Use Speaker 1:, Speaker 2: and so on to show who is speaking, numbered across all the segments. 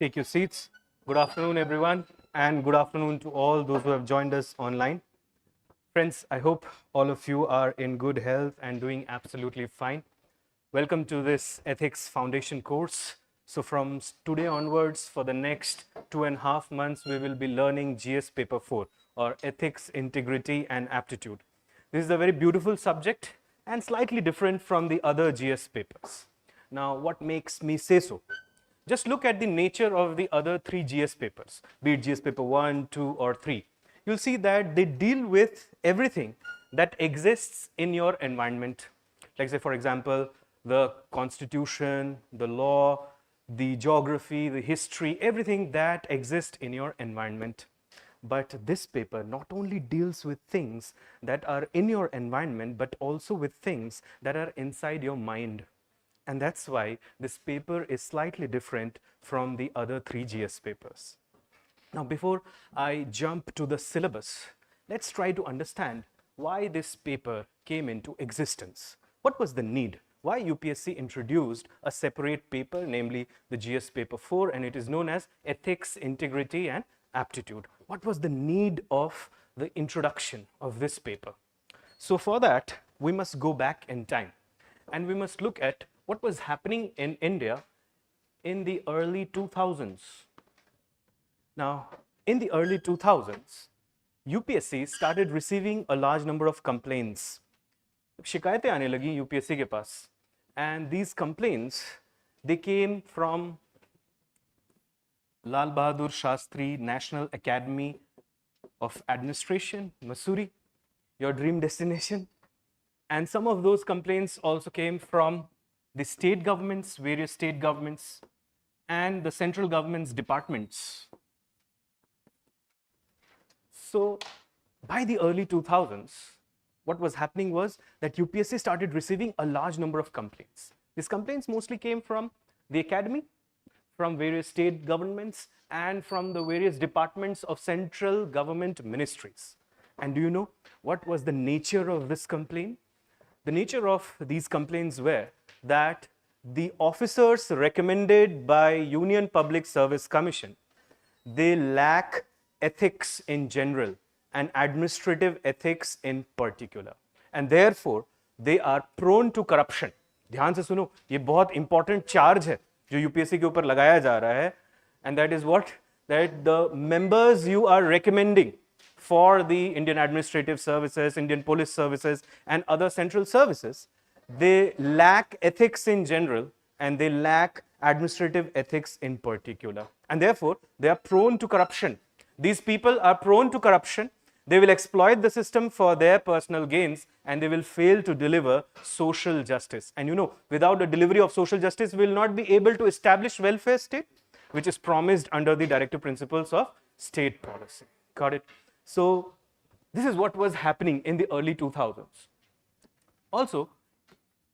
Speaker 1: Take your seats. Good afternoon, everyone, and good afternoon to all those who have joined us online. Friends, I hope all of you are in good health and doing absolutely fine. Welcome to this Ethics Foundation course. So from today onwards, for the next 2.5 months, we will be learning GS Paper 4, or Ethics, Integrity, and Aptitude. This is a very beautiful subject and slightly different from the other GS papers. Now, what makes me say so? Just look at the nature of the other three GS papers, be it GS paper 1, 2, or 3. You'll see that they deal with everything that exists in your environment. Like, say, for example, the constitution, the law, the geography, the history, everything that exists in your environment. But this paper not only deals with things that are in your environment, but also with things that are inside your mind. And that's why this paper is slightly different from the other three GS papers. Now, before I jump to the syllabus, let's try to understand why this paper came into existence. What was the need? Why UPSC introduced a separate paper, namely the GS paper 4, and it is known as Ethics, Integrity, and Aptitude. What was the need of the introduction of this paper? So for that, we must go back in time, and we must look at what was happening in India in the early 2000s. Now, in the early 2000s, UPSC started receiving a large number of complaints. शिकायतें आने लगी UPSC के पास, and these complaints, they came from Lal Bahadur Shastri National Academy of Administration, Missouri, your dream destination. And some of those complaints also came from the state governments, various state governments, and the central government's departments. So by the early 2000s, what was happening was that UPSC started receiving a large number of complaints. These complaints mostly came from the academy, from various state governments, and from the various departments of central government ministries. And do you know what was the nature of this complaint? The nature of these complaints were that the officers recommended by Union Public Service Commission, they lack ethics in general and administrative ethics in particular, and therefore they are prone to corruption. ध्यान से सुनो, ये बहुत important charge है जो UPSC के ऊपर लगाया जा रहा है, and that is what? That the members you are recommending for the Indian Administrative Services, Indian Police Services, and other central services, they lack ethics in general and they lack administrative ethics in particular. And therefore, they are prone to corruption. These people are prone to corruption. They will exploit the system for their personal gains, and they will fail to deliver social justice. And you know, without the delivery of social justice, we will not be able to establish welfare state, which is promised under the directive principles of state policy. Got it? So this is what was happening in the early 2000s. Also,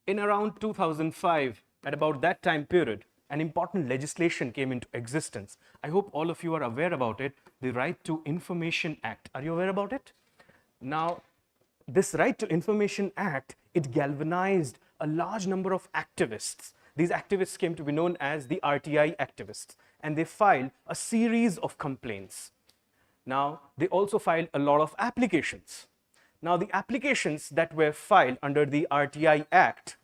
Speaker 1: in around 2005, at about that time period, an important legislation came into existence. I hope all of you are aware about it, the Right to Information Act. Are you aware about it? Now, this Right to Information Act, it galvanized a large number of activists. These activists came to be known as the RTI activists, and they filed a series of complaints. Now, they also filed a lot of applications. Now, the applications that were filed under the RTI Act,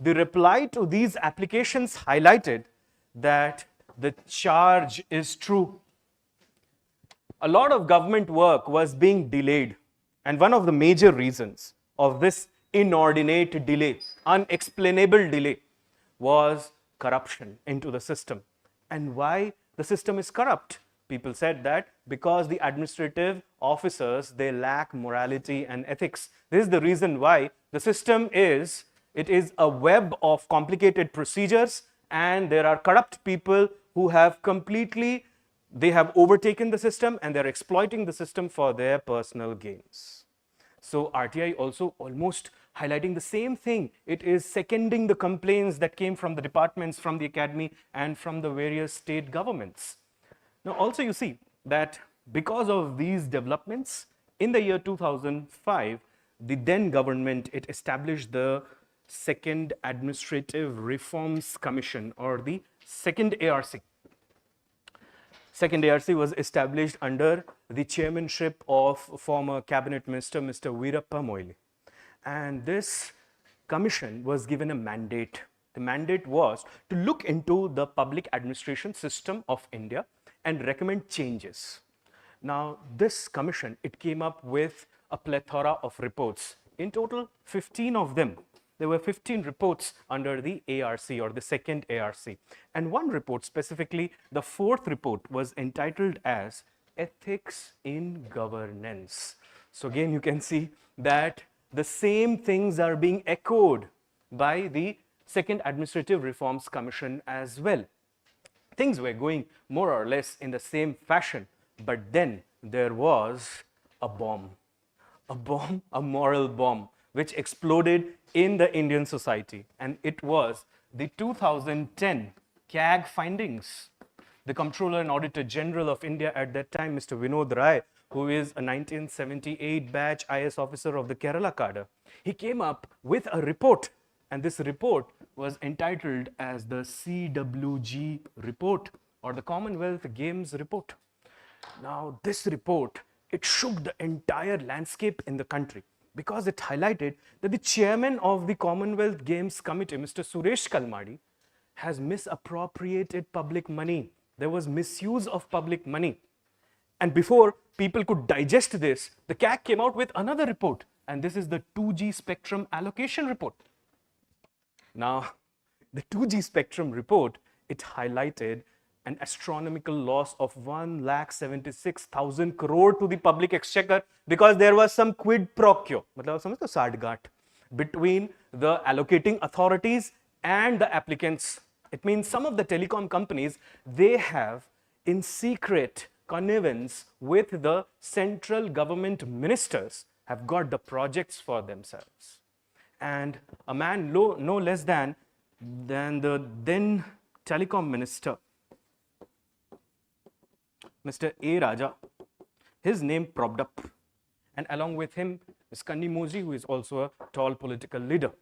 Speaker 1: the reply to these applications highlighted that the charge is true. A lot of government work was being delayed, and one of the major reasons of this inordinate delay, unexplainable delay, was corruption into the system. And why the system is corrupt? People said that because the administrative officers, they lack morality and ethics. This is the reason why the system is, it is a web of complicated procedures, and there are corrupt people who have completely, they have overtaken the system and they're exploiting the system for their personal gains. So RTI also almost highlighting the same thing. It is seconding the complaints that came from the departments, from the academy, and from the various state governments. Now, also you see that because of these developments, in the year 2005, the then government, it established the Second Administrative Reforms Commission, or the second ARC. Second ARC was established under the chairmanship of former cabinet minister, Mr. Veerappa Moily. And this commission was given a mandate. The mandate was to look into the public administration system of India and recommend changes. Now, this commission, it came up with a plethora of reports. In total, 15 of them. There were 15 reports under the ARC or the second ARC. And one report specifically, the fourth report, was entitled as Ethics in Governance. So again, you can see that the same things are being echoed by the Second Administrative Reforms Commission as well. Things were going more or less in the same fashion, but then there was a bomb, a moral bomb, which exploded in the Indian society, and it was the 2010 CAG findings. The Comptroller and Auditor General of India at that time, Mr. Vinod Rai, who is a 1978 batch IAS officer of the Kerala cadre, he came up with a report, and this report was entitled as the CWG report or the Commonwealth Games report. Now, this report, it shook the entire landscape in the country because it highlighted that the chairman of the Commonwealth Games Committee, Mr. Suresh Kalmadi, has misappropriated public money. There was misuse of public money. And before people could digest this, the CAG came out with another report, and this is the 2G spectrum allocation report. Now, the 2G spectrum report, it highlighted an astronomical loss of 1,76,000 crore to the public exchequer because there was some quid pro quo, between the allocating authorities and the applicants. It means some of the telecom companies, they have in secret connivance with the central government ministers have got the projects for themselves. And a man no less than the then telecom minister, Mr. A. Raja, his name propped up. And along with him, Ms. Kanni Moji, who is also a tall political leader.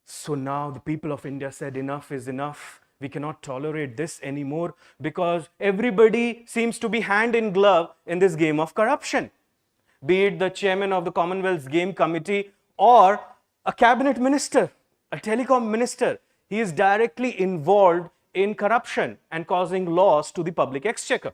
Speaker 1: So now the people of India said enough is enough. We cannot tolerate this anymore because everybody seems to be hand in glove in this game of corruption. Be it the chairman of the Commonwealth Game Committee or a cabinet minister, a telecom minister. He is directly involved in corruption and causing loss to the public exchequer.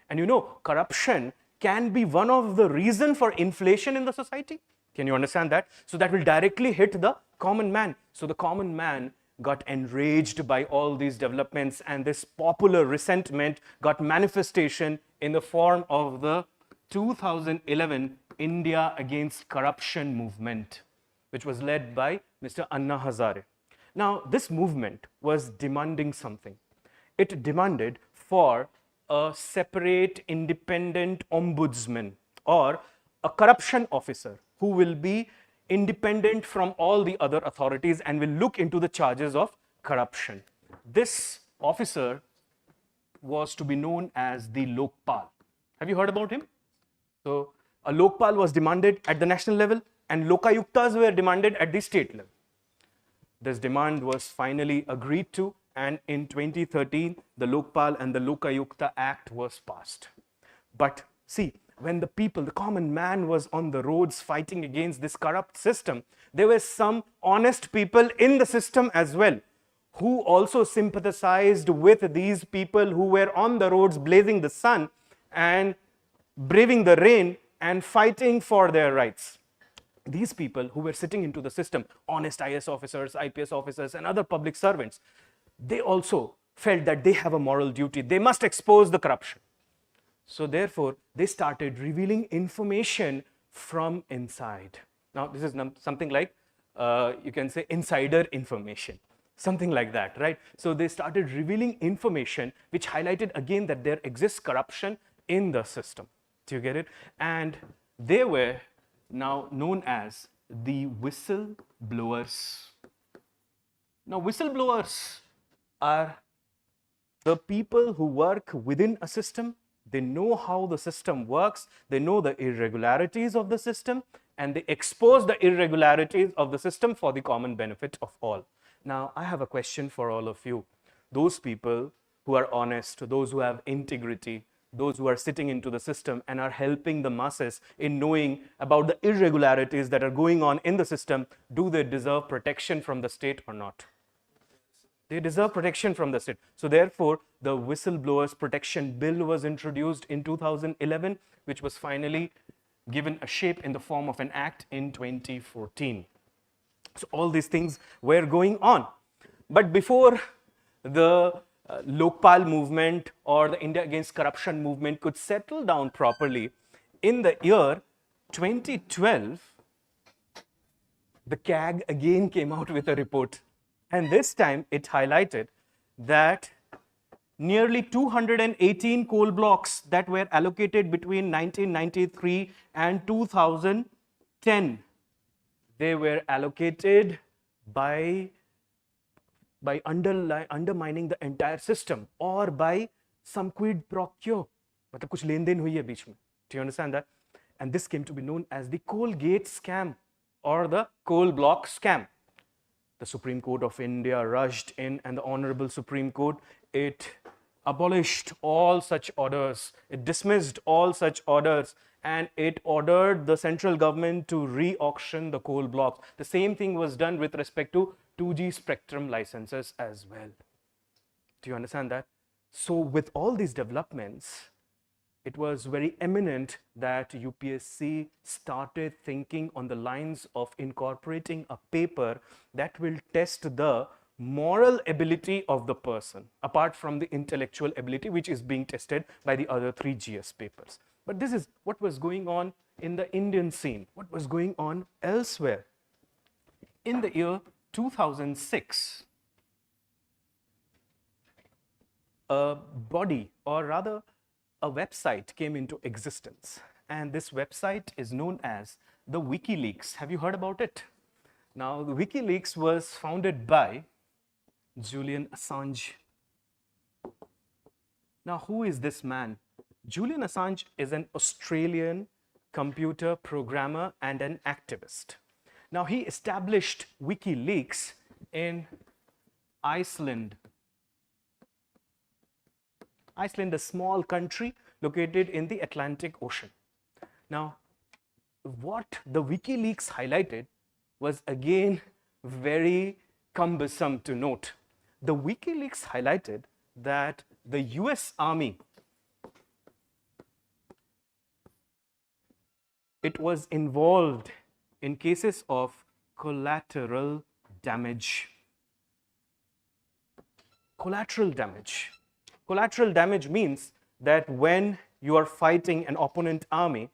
Speaker 1: And you know, corruption can be one of the reasons for inflation in the society. Can you understand that? So that will directly hit the common man. So the common man got enraged by all these developments, and this popular resentment got manifestation in the form of the 2011 India Against Corruption movement, which was led by Mr. Anna Hazare. Now, this movement was demanding something. It demanded for a separate independent ombudsman or a corruption officer who will be independent from all the other authorities and will look into the charges of corruption. This officer was to be known as the Lokpal. Have you heard about him? So, a Lokpal was demanded at the national level and Lokayuktas were demanded at the state level. This demand was finally agreed to, and in 2013, the Lokpal and the Lokayukta Act was passed. But see, when the people, the common man was on the roads fighting against this corrupt system, there were some honest people in the system as well, who also sympathized with these people who were on the roads blazing the sun and braving the rain and fighting for their rights. These people who were sitting into the system, honest IAS officers, IPS officers, and other public servants, they also felt that they have a moral duty. They must expose the corruption. So therefore, they started revealing information from inside. Now, this is something like, you can say, insider information. Something like that, right? So they started revealing information which highlighted again that there exists corruption in the system. Do you get it? And they were now known as the whistleblowers. Now, whistleblowers are the people who work within a system. They know how the system works, they know the irregularities of the system, and they expose the irregularities of the system for the common benefit of all. Now, I have a question for all of you. Those people who are honest, those who have integrity, those who are sitting into the system and are helping the masses in knowing about the irregularities that are going on in the system, do they deserve protection from the state or not? They deserve protection from the state. So therefore, the Whistleblowers Protection Bill was introduced in 2011, which was finally given a shape in the form of an act in 2014. So all these things were going on. But before the Lokpal movement or the India Against Corruption movement could settle down properly, in the year 2012, the CAG again came out with a report. And this time it highlighted that nearly 218 coal blocks that were allocated between 1993 and 2010, they were allocated by undermining the entire system or by some quid pro quo. मतलब कुछ लेन then हुई है बीच में. Do you understand that? And this came to be known as the coal gate scam or the coal block scam. The Supreme Court of India rushed in, and the Honorable Supreme Court, it abolished all such orders. It dismissed all such orders, and it ordered the central government to re-auction the coal blocks. The same thing was done with respect to 2G spectrum licenses as well. Do you understand that? So with all these developments, it was very eminent that UPSC started thinking on the lines of incorporating a paper that will test the moral ability of the person, apart from the intellectual ability, which is being tested by the other 3 GS papers. But this is what was going on in the Indian scene, what was going on elsewhere. In the year 2006, a body, or rather a website, came into existence. And this website is known as the WikiLeaks. Have you heard about it? Now, the WikiLeaks was founded by Julian Assange. Now, who is this man? Julian Assange is an Australian computer programmer and an activist. Now, he established WikiLeaks in Iceland. Iceland, a small country located in the Atlantic Ocean. Now, what the WikiLeaks highlighted was again very cumbersome to note. The WikiLeaks highlighted that the US Army, it was involved in cases of collateral damage. Collateral damage. Collateral damage means that when you are fighting an opponent army,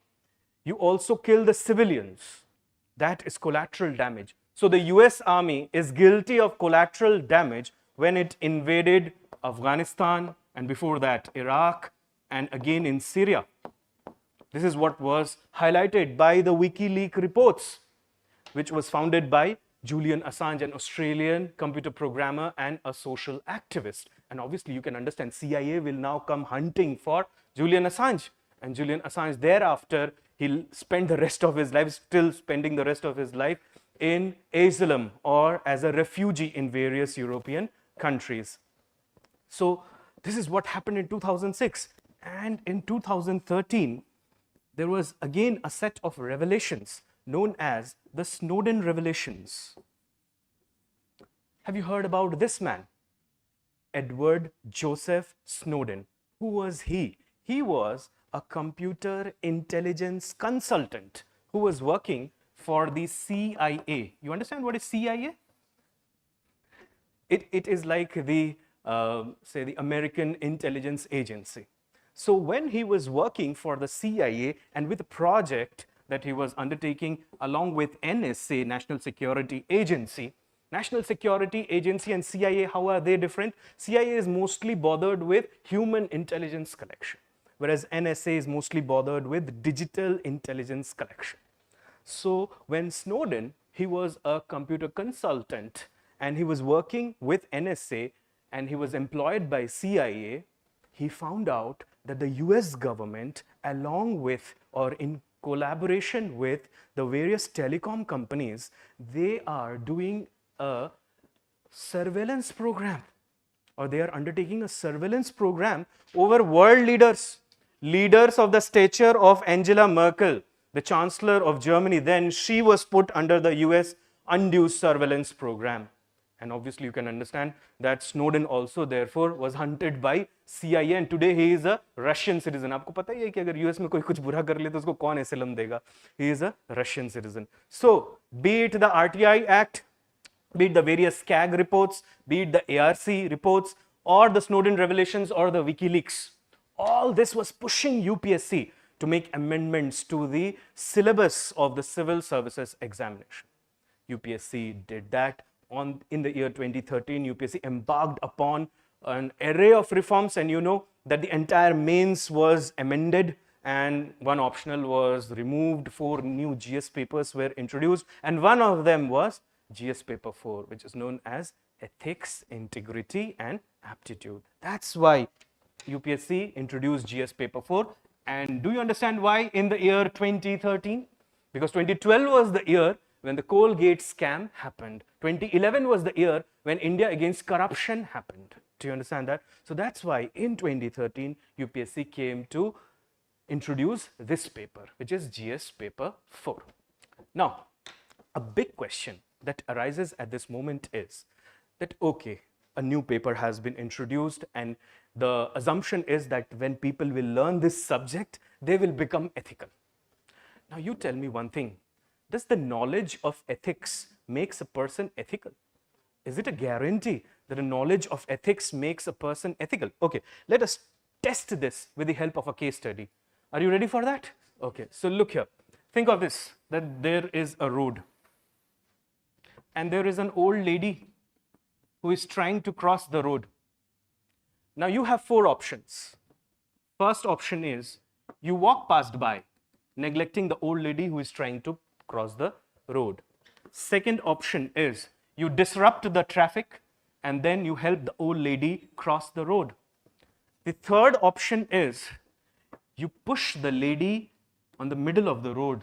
Speaker 1: you also kill the civilians. That is collateral damage. So the US Army is guilty of collateral damage when it invaded Afghanistan, and before that Iraq, and again in Syria. This is what was highlighted by the WikiLeaks reports, which was founded by Julian Assange, an Australian computer programmer and a social activist. And obviously you can understand CIA will now come hunting for Julian Assange. And Julian Assange thereafter, he'll spend the rest of his life, still spending the rest of his life in asylum or as a refugee in various European countries. So this is what happened in 2006. And in 2013, there was again a set of revelations known as the Snowden revelations. Have you heard about this man? Edward Joseph Snowden. Who was he? He was a computer intelligence consultant who was working for the CIA. You understand what is CIA? It is like the, say, the American intelligence agency. So when he was working for the CIA and with a project that he was undertaking along with NSA, National Security Agency. National Security Agency and CIA, how are they different? CIA is mostly bothered with human intelligence collection, whereas NSA is mostly bothered with digital intelligence collection. So when Snowden, he was a computer consultant and he was working with NSA and he was employed by CIA, he found out that the US government, along with or in collaboration with the various telecom companies, they are doing a surveillance program or they are undertaking a surveillance program over world leaders, leaders of the stature of Angela Merkel, the Chancellor of Germany. Then she was put under the US undue surveillance program. And obviously you can understand that Snowden also therefore was hunted by CIA, and today he is a Russian citizen. आपको पता ही है कि अगर US में कोई कुछ बुरा कर ले तो उसको कौन asylum देगा? He is a Russian citizen. So be it the RTI Act, be it the various SCAG reports, be it the ARC reports, or the Snowden revelations or the WikiLeaks, all this was pushing UPSC to make amendments to the syllabus of the civil services examination. UPSC did that. In the year 2013, UPSC embarked upon an array of reforms, and you know that the entire mains was amended and one optional was removed. 4 new GS papers were introduced, and one of them was GS paper 4, which is known as ethics, integrity and aptitude. That's why UPSC introduced GS paper 4. And do you understand why in the year 2013? Because 2012 was the year when the Colgate scam happened. 2011 was the year when India against corruption happened. Do you understand that? So that's why in 2013, UPSC came to introduce this paper, which is GS paper 4. Now, a big question that arises at this moment is that, okay, a new paper has been introduced, and the assumption is that when people will learn this subject, they will become ethical. Now, you tell me one thing. Does the knowledge of ethics makes a person ethical? Is it a guarantee that a knowledge of ethics makes a person ethical? Okay, let us test this with the help of a case study. Are you ready for that? Okay, so look here. Think of this, that there is a road and there is an old lady who is trying to cross the road. Now you have 4 options. First option is you walk past by, neglecting the old lady who is trying to cross the road. Second option is you disrupt the traffic and then you help the old lady cross the road. The third option is you push the lady on the middle of the road.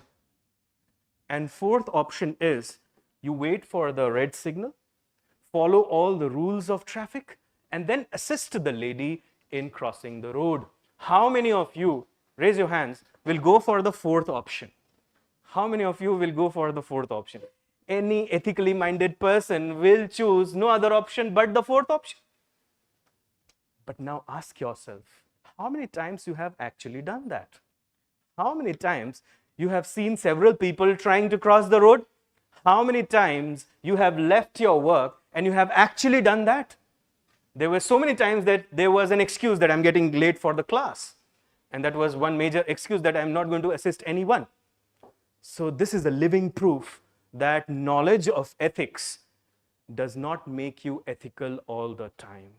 Speaker 1: And fourth option is you wait for the red signal, follow all the rules of traffic, and then assist the lady in crossing the road. How many of you, raise your hands, will go for the fourth option? How many of you will go for the fourth option? Any ethically minded person will choose no other option but the fourth option. But now ask yourself, how many times you have actually done that? How many times you have seen several people trying to cross the road? How many times you have left your work and you have actually done that? There were so many times that there was an excuse that I'm getting late for the class. And that was one major excuse, that I'm not going to assist anyone. So this is a living proof that knowledge of ethics does not make you ethical all the time.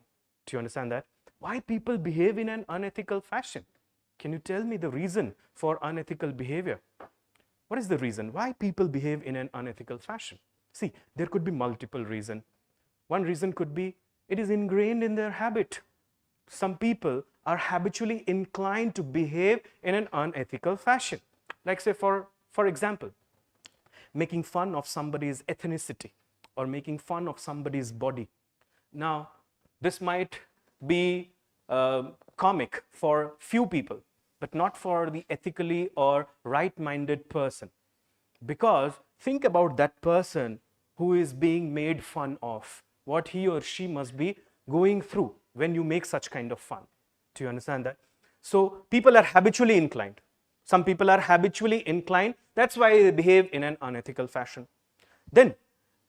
Speaker 1: Do you understand that? Why people behave in an unethical fashion? Can you tell me the reason for unethical behavior? What is the reason? Why people behave in an unethical fashion? See, there could be multiple reasons. One reason could be it is ingrained in their habit. Some people are habitually inclined to behave in an unethical fashion. Like say for example, making fun of somebody's ethnicity or making fun of somebody's body. Now, this might be comic for few people, but not for the ethically or right-minded person. Because think about that person who is being made fun of, what he or she must be going through when you make such kind of fun. Do you understand that? So people are habitually inclined. Some people are habitually inclined. That's why they behave in an unethical fashion. Then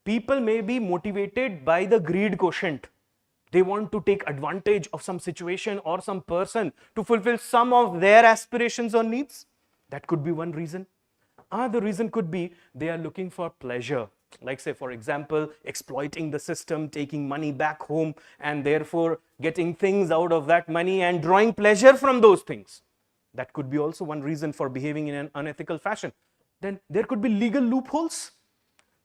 Speaker 1: people may be motivated by the greed quotient. They want to take advantage of some situation or some person to fulfill some of their aspirations or needs. That could be one reason. Another reason could be they are looking for pleasure. Like say, for example, exploiting the system, taking money back home, and therefore getting things out of that money and drawing pleasure from those things. That could be also one reason for behaving in an unethical fashion. Then there could be legal loopholes.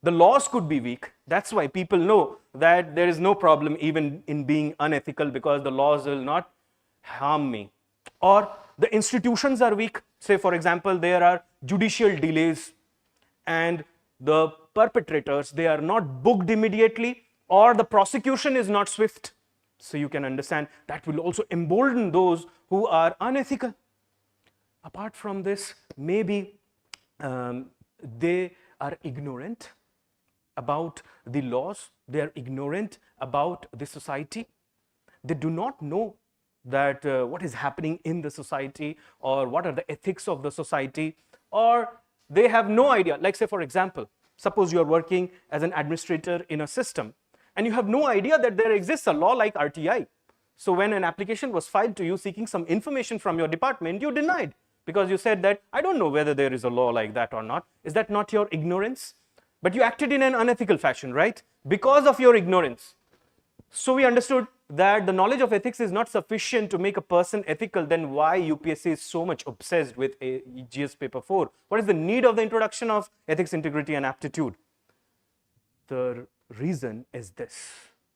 Speaker 1: The laws could be weak. That's why people know that there is no problem even in being unethical, because the laws will not harm me. Or the institutions are weak. Say, for example, there are judicial delays and the perpetrators, they are not booked immediately, or the prosecution is not swift. So you can understand that will also embolden those who are unethical. Apart from this, maybe they are ignorant about the laws, they are ignorant about the society. They do not know that what is happening in the society or what are the ethics of the society, or they have no idea. Like say for example, suppose you are working as an administrator in a system and you have no idea that there exists a law like RTI. So when an application was filed to you seeking some information from your department, you denied because you said that I don't know whether there is a law like that or not. Is that not your ignorance? But you acted in an unethical fashion, right? Because of your ignorance. So we understood that the knowledge of ethics is not sufficient to make a person ethical. Then why UPSC is so much obsessed with a GS paper 4? What is the need of the introduction of ethics, integrity and aptitude? The reason is this.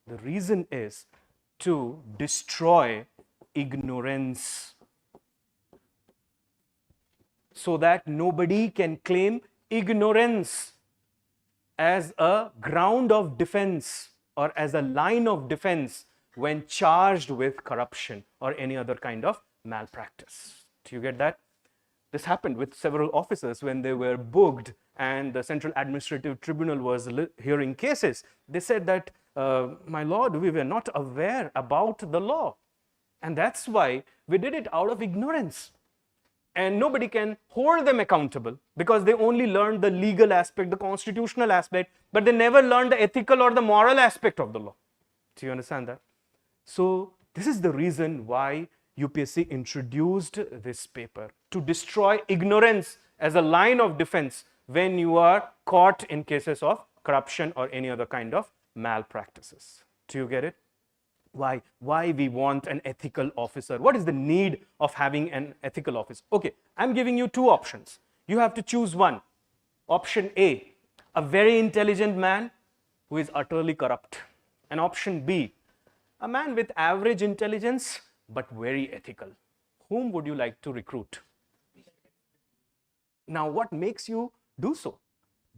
Speaker 1: The reason is to destroy ignorance so that nobody can claim ignorance as a ground of defense or as a line of defense when charged with corruption or any other kind of malpractice. Do you get that? This happened with several officers when they were booked and the Central Administrative Tribunal was hearing cases. They said that, my lord, we were not aware about the law. And that's why we did it out of ignorance. And nobody can hold them accountable because they only learned the legal aspect, the constitutional aspect, but they never learned the ethical or the moral aspect of the law. Do you understand that? So this is the reason why UPSC introduced this paper, to destroy ignorance as a line of defense when you are caught in cases of corruption or any other kind of malpractices. Do you get it? Why we want an ethical officer? What is the need of having an ethical officer? Okay, I'm giving you two options. You have to choose one. Option A, a very intelligent man who is utterly corrupt. And option B, a man with average intelligence but very ethical. Whom would you like to recruit? Now, what makes you do so?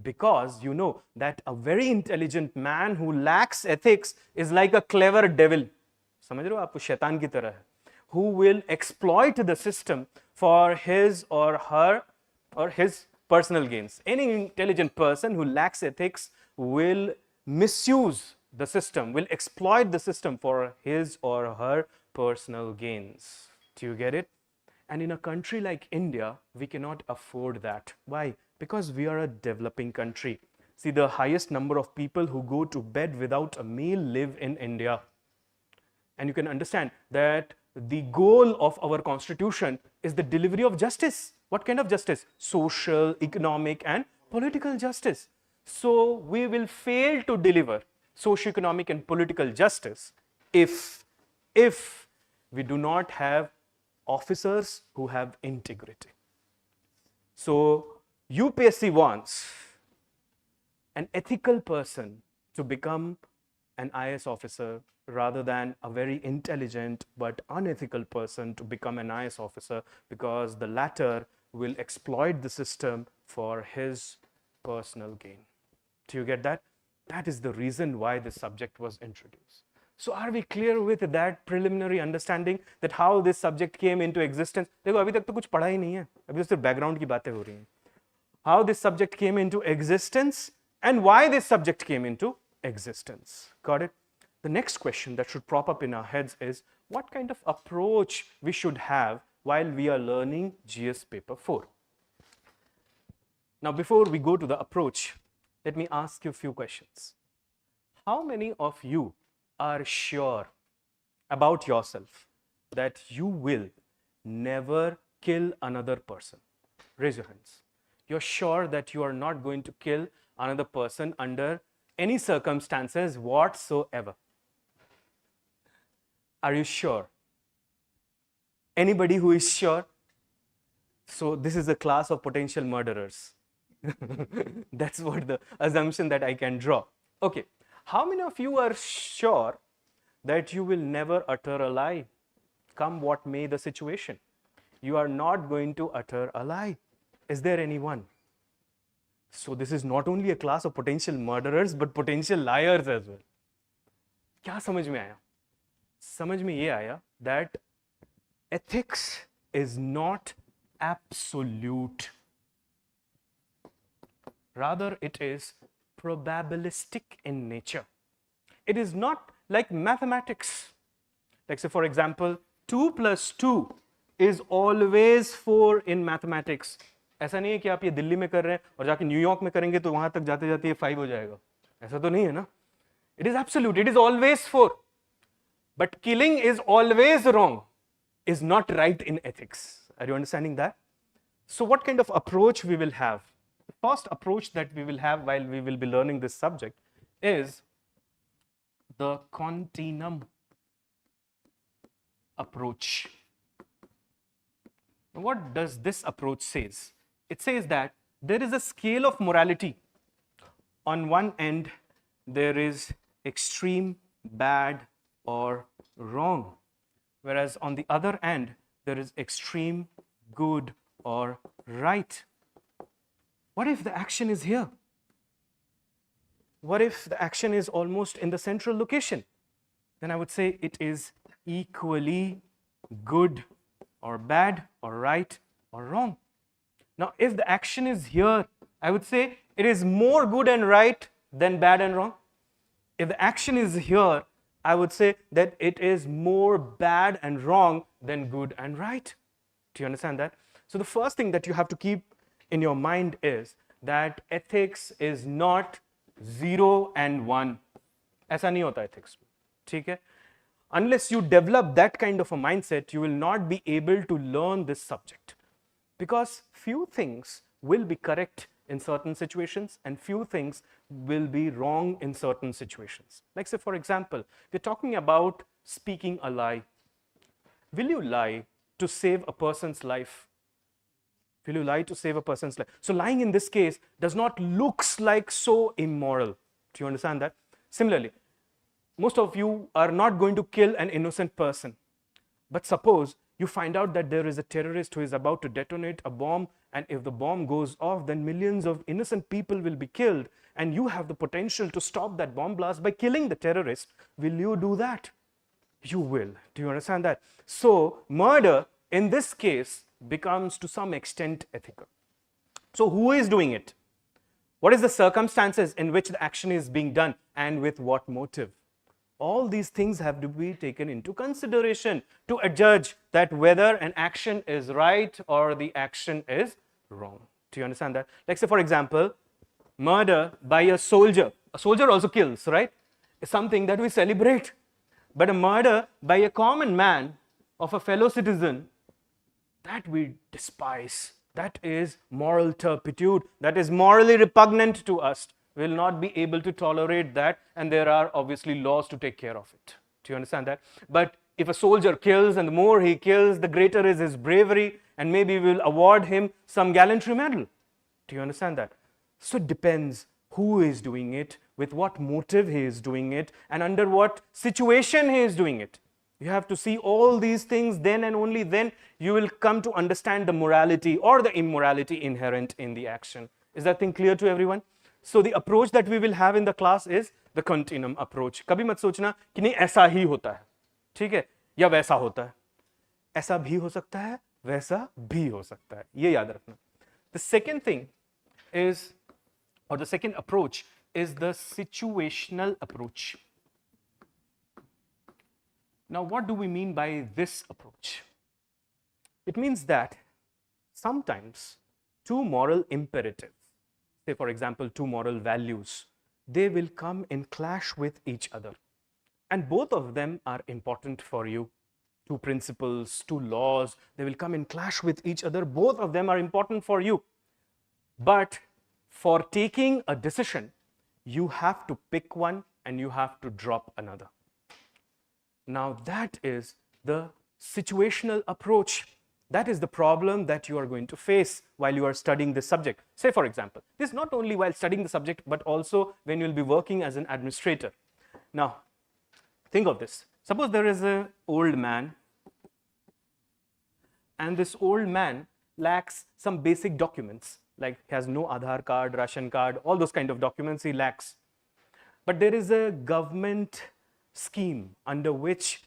Speaker 1: Because you know that a very intelligent man who lacks ethics is like a clever devil. समझ रहे हो आप? शैतान की तरह है, who will exploit the system for his or her or his personal gains. Any intelligent person who lacks ethics will misuse the system, will exploit the system for his or her personal gains. Do you get it? And in a country like India, we cannot afford that. Why? Because we are a developing country. See, the highest number of people who go to bed without a meal live in India. And you can understand that the goal of our constitution is the delivery of justice. What kind of justice? Social, economic, and political justice. So we will fail to deliver socio-economic and political justice if we do not have officers who have integrity. So UPSC wants an ethical person to become an IAS officer rather than a very intelligent but unethical person to become an IAS officer, because the latter will exploit the system for his personal gain. Do you get that? That is the reason why this subject was introduced. So are we clear with that preliminary understanding that how this subject came into existence? देखो अभी तक तो कुछ पढ़ा ही नहीं है, अभी तो सिर्फ background की बातें हो रही हैं. How this subject came into existence and why this subject came into existence. Got it? The next question that should prop up in our heads is what kind of approach we should have while we are learning GS paper 4. Now, before we go to the approach, let me ask you a few questions. How many of you are sure about yourself that you will never kill another person? Raise your hands. You're sure that you are not going to kill another person under any circumstances whatsoever. Are you sure? Anybody who is sure? So this is a class of potential murderers. That's what the assumption that I can draw. Okay. How many of you are sure that you will never utter a lie, come what may the situation? You are not going to utter a lie. Is there anyone? So this is not only a class of potential murderers, but potential liars as well. क्या समझ में आया? समझ में ये आया that ethics is not absolute. Rather, it is probabilistic in nature. It is not like mathematics. Like say, for example, 2 plus 2 is always 4 in mathematics. ऐसा नहीं है कि आप ये दिल्ली में कर रहे हैं और जाके न्यूयॉर्क में करेंगे तो वहां तक जाते जाते ये 5 हो जाएगा. ऐसा तो नहीं है ना. It is absolute. It is always 4. But killing is always wrong is not right in ethics. Are you understanding that? So what kind of approach we will have? The first approach that we will have while we will be learning this subject is the continuum approach. What does this approach says? It says that there is a scale of morality. On one end, there is extreme bad or wrong, whereas on the other end, there is extreme good or right. What if the action is here? What if the action is almost in the central location? Then I would say it is equally good or bad or right or wrong. Now, if the action is here, I would say it is more good and right than bad and wrong. If the action is here, I would say that it is more bad and wrong than good and right. Do you understand that? So the first thing that you have to keep in your mind is that ethics is not 0 and 1. ऐसा नहीं होता ethics. ठीक है? Unless you develop that kind of a mindset, you will not be able to learn this subject. Because few things will be correct in certain situations and few things will be wrong in certain situations. Like say, for example, we're talking about speaking a lie. Will you lie to save a person's life? Will you lie to save a person's life? So lying in this case does not looks like so immoral. Do you understand that? Similarly, most of you are not going to kill an innocent person. But suppose you find out that there is a terrorist who is about to detonate a bomb, and if the bomb goes off, then millions of innocent people will be killed, and you have the potential to stop that bomb blast by killing the terrorist. Will you do that? You will. Do you understand that? So murder in this case becomes to some extent ethical. So who is doing it? What is the circumstances in which the action is being done, and with what motive? All these things have to be taken into consideration to adjudge that whether an action is right or the action is wrong. Do you understand that? Like say, for example, murder by a soldier. A soldier also kills, right? It's something that we celebrate. But a murder by a common man of a fellow citizen, that we despise. That is moral turpitude. That is morally repugnant to us. We will not be able to tolerate that, and there are obviously laws to take care of it. Do you understand that? But if a soldier kills, and the more he kills, the greater is his bravery, and maybe we will award him some gallantry medal. Do you understand that? So it depends who is doing it, with what motive he is doing it, and under what situation he is doing it. You have to see all these things, then and only then you will come to understand the morality or the immorality inherent in the action. Is that thing clear to everyone? So the approach that we will have in the class is the continuum approach. कभी मत सोचना कि नहीं ऐसा ही होता है, ठीक है, या वैसा होता है. ऐसा भी हो सकता है, वैसा भी हो सकता है. ये याद रखना. The second thing is, or the second approach is the situational approach. Now, what do we mean by this approach? It means that sometimes two moral imperatives, say for example, two moral values, they will come in clash with each other. And both of them are important for you. Two principles, two laws, they will come in clash with each other. Both of them are important for you. But for taking a decision, you have to pick one and you have to drop another. Now that is the situational approach. That is the problem that you are going to face while you are studying this subject. Say for example, this is not only while studying the subject, but also when you will be working as an administrator. Now, think of this. Suppose there is an old man, and this old man lacks some basic documents, like he has no Aadhaar card, ration card, all those kind of documents he lacks. But there is a government scheme under which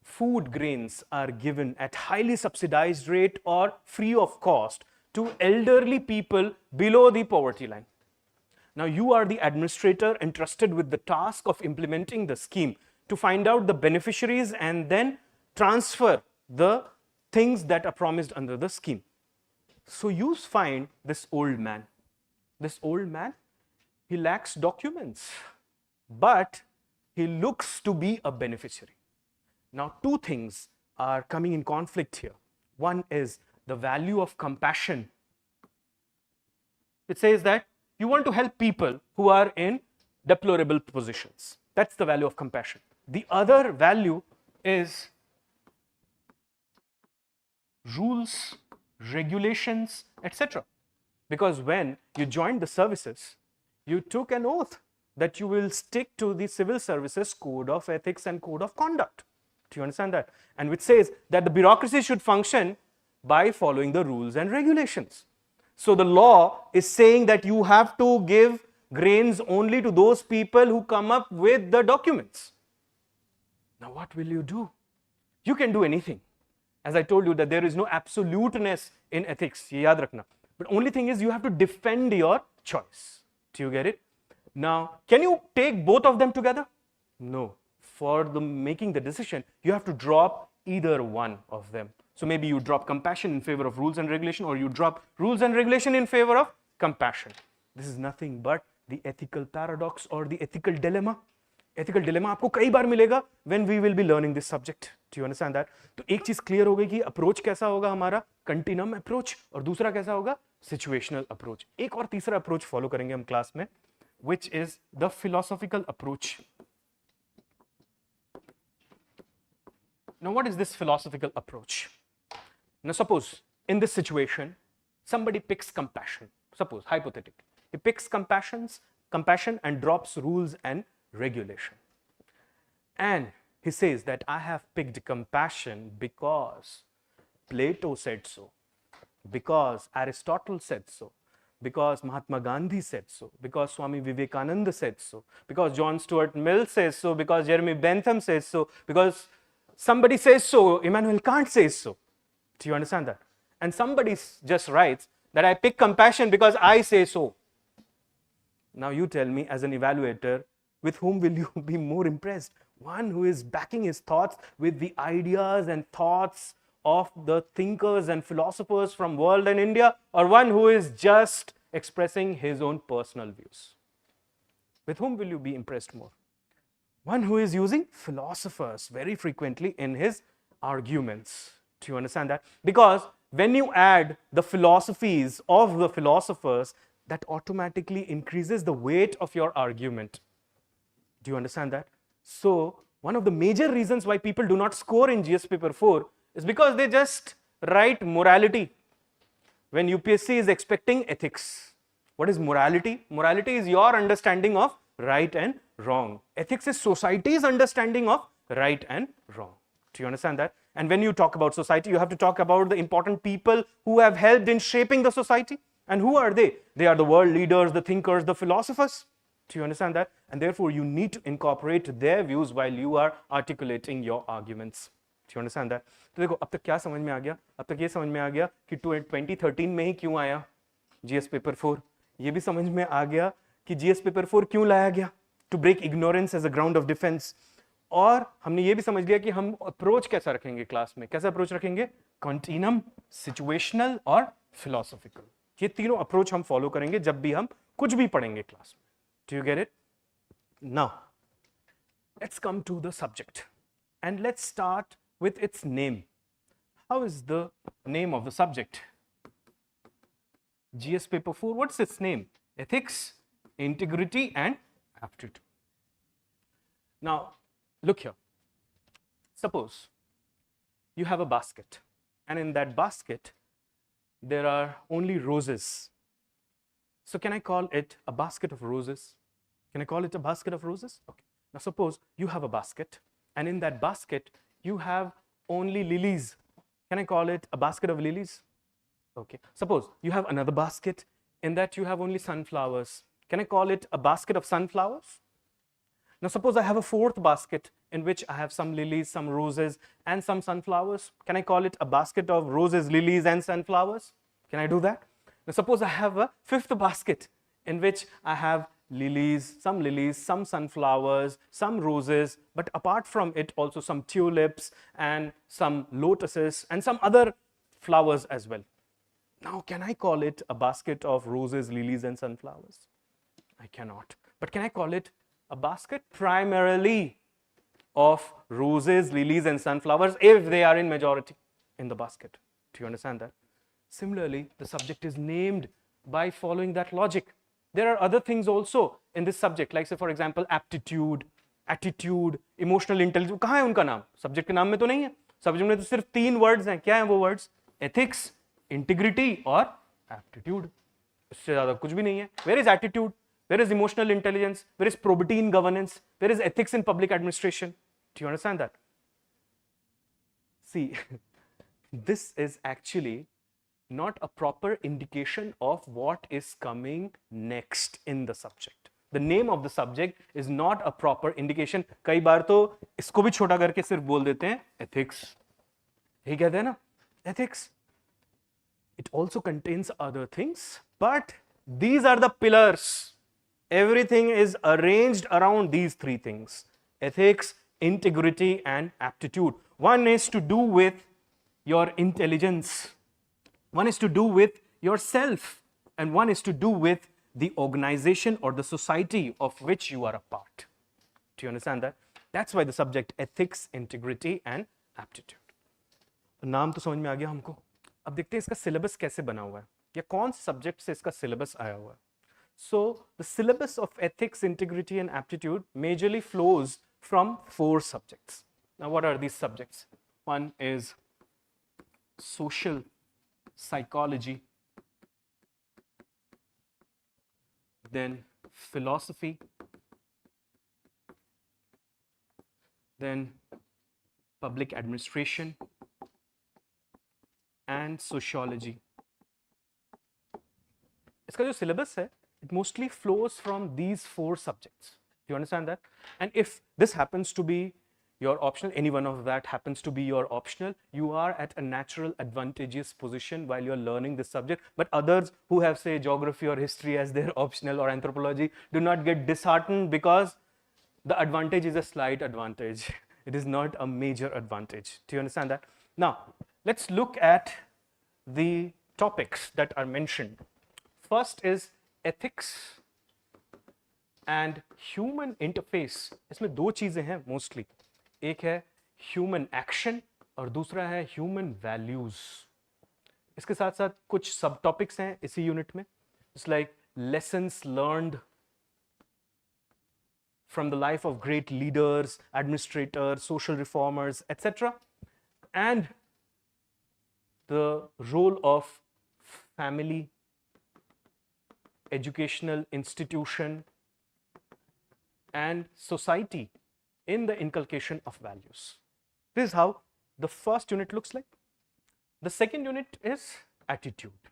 Speaker 1: food grains are given at highly subsidized rate or free of cost to elderly people below the poverty line. Now, you are the administrator entrusted with the task of implementing the scheme to find out the beneficiaries and then transfer the things that are promised under the scheme. So, you find this old man. This old man, he lacks documents, but he looks to be a beneficiary. Now, two things are coming in conflict here. One is the value of compassion. It says that you want to help people who are in deplorable positions. That's the value of compassion. The other value is rules, regulations, etc. Because when you joined the services, you took an oath that you will stick to the civil services code of ethics and code of conduct. Do you understand that? And which says that the bureaucracy should function by following the rules and regulations. So the law is saying that you have to give grains only to those people who come up with the documents. Now what will you do? You can do anything. As I told you that there is no absoluteness in ethics, ye yaad rakhna. But only thing is you have to defend your choice. Do you get it? Now, can you take both of them together? No. For making the decision, you have to drop either one of them. So maybe you drop compassion in favor of rules and regulation, or you drop rules and regulation in favor of compassion. This is nothing but the ethical paradox or the ethical dilemma. Ethical dilemma आपको कई बार मिलेगा when we will be learning this subject. Do you understand that? तो एक चीज clear हो गई कि approach कैसा होगा हमारा continuum approach, और दूसरा कैसा होगा situational approach. एक और तीसरा approach follow करेंगे हम class में, which is the philosophical approach. Now, what is this philosophical approach? Now, suppose in this situation, somebody picks compassion. Suppose, hypothetically, he picks compassion and drops rules and regulation. And he says that I have picked compassion because Plato said so, because Aristotle said so, because Mahatma Gandhi said so, because Swami Vivekananda said so, because John Stuart Mill says so, because Jeremy Bentham says so, because somebody says so, Immanuel Kant says so. Do you understand that? And somebody just writes that I pick compassion because I say so. Now you tell me, as an evaluator, with whom will you be more impressed? One who is backing his thoughts with the ideas and thoughts of the thinkers and philosophers from world and India, or one who is just expressing his own personal views? With whom will you be impressed more? One who is using philosophers very frequently in his arguments. Do you understand that? Because when you add the philosophies of the philosophers, that automatically increases the weight of your argument. Do you understand that? So, one of the major reasons why people do not score in GS paper 4 is because they just write morality when UPSC is expecting ethics. What is morality? Morality is your understanding of right and wrong. Ethics is society's understanding of right and wrong. Do you understand that? And when you talk about society, you have to talk about the important people who have helped in shaping the society. And who are they? They are the world leaders, the thinkers, the philosophers. Do you understand that? And therefore, you need to incorporate their views while you are articulating your arguments. Do you understand that? तो देखो, अब तक क्या समझ में आ गया? अब तक ये समझ में आ गया कि 2013 में ही क्यों आया GS पेपर 4. ये भी समझ में आ गया कि GS पेपर 4 क्यों लाया गया? To break ignorance as a ground of defense. और हमने ये भी समझ लिया कि हम अप्रोच कैसा रखेंगे क्लास में. कैसा अप्रोच रखेंगे? Continuum, situational और philosophical. ये तीनों अप्रोच हम फॉलो करेंगे जब भी हम कुछ भी पढ़ेंगे क्लास में. Do you get it? Now, let's come to the subject and let's start with its name. How is the name of the subject? GS paper 4, what's its name? Ethics, integrity and aptitude. Now, look here. Suppose you have a basket, and in that basket there are only roses. So can I call it a basket of roses? Can I call it a basket of roses? Okay. Now suppose you have a basket, and in that basket you have only lilies. Can I call it a basket of lilies? Okay. Suppose you have another basket, in that you have only sunflowers. Can I call it a basket of sunflowers? Now suppose I have a fourth basket. in which I have some lilies, some roses, and some sunflowers. Can I call it a basket of roses, lilies, and sunflowers? Can I do that? Now, suppose I have a fifth basket in which I have lilies, some sunflowers, some roses, but apart from it, also some tulips and some lotuses and some other flowers as well. Now, can I call it a basket of roses, lilies, and sunflowers? I cannot. But can I call it a basket primarily of roses, lilies, and sunflowers if they are in majority in the basket? Do you understand that? Similarly, the subject is named by following that logic. There are other things also in this subject, like say for example, aptitude, attitude, emotional intelligence. कहाँ है उनका नाम? Subject के नाम में तो नहीं है. Subject में तो सिर्फ 3 words हैं. क्या हैं वो words? Ethics, integrity और aptitude. इससे ज़्यादा कुछ भी नहीं है. Where is attitude? Where is emotional intelligence? Where is probity in governance? Where is ethics in public administration? Do you understand that? See, this is actually not a proper indication of what is coming next in the subject. The name of the subject is not a proper indication. कई बार तो इसको भी छोटा करके सिर्फ बोल देते हैं ethics. यही कहते हैं ना, ethics. It also contains other things, but these are the pillars. Everything is arranged around these 3 things: ethics, integrity, and aptitude. One is to do with your intelligence. One is to do with yourself, and one is to do with the organization or the society of which you are a part. Do you understand that? That's why the subject ethics, integrity, and aptitude. नाम तो समझ में आ गया हमको. अब देखते हैं इसका सिलेबस कैसे बना हुआ है या कौन से सब्जेक्ट से इसका सिलेबस आया हुआ है. So the syllabus of ethics, integrity, and aptitude majorly flows from 4 subjects. Now, what are these subjects? One is social psychology, then philosophy, then public administration, and sociology. इसका जो syllabus है, it mostly flows from these 4 subjects. Do you understand that? And if this happens to be your optional, any one of that happens to be your optional, you are at a natural advantageous position while you're learning this subject. But others who have, say, geography or history as their optional or anthropology do not get disheartened because the advantage is a slight advantage. It is not a major advantage. Do you understand that? Now, let's look at the topics that are mentioned. First is ethics and human interface. इसमें 2 चीजें हैं mostly. एक है human action और दूसरा है human values. इसके साथ साथ कुछ सब टॉपिक्स हैं इसी यूनिट में. It's like lessons learned from the life of great leaders, administrators, social reformers, etcetera, and the role of family, educational institution, and society in the inculcation of values. This is how the first unit looks like. The second unit is attitude.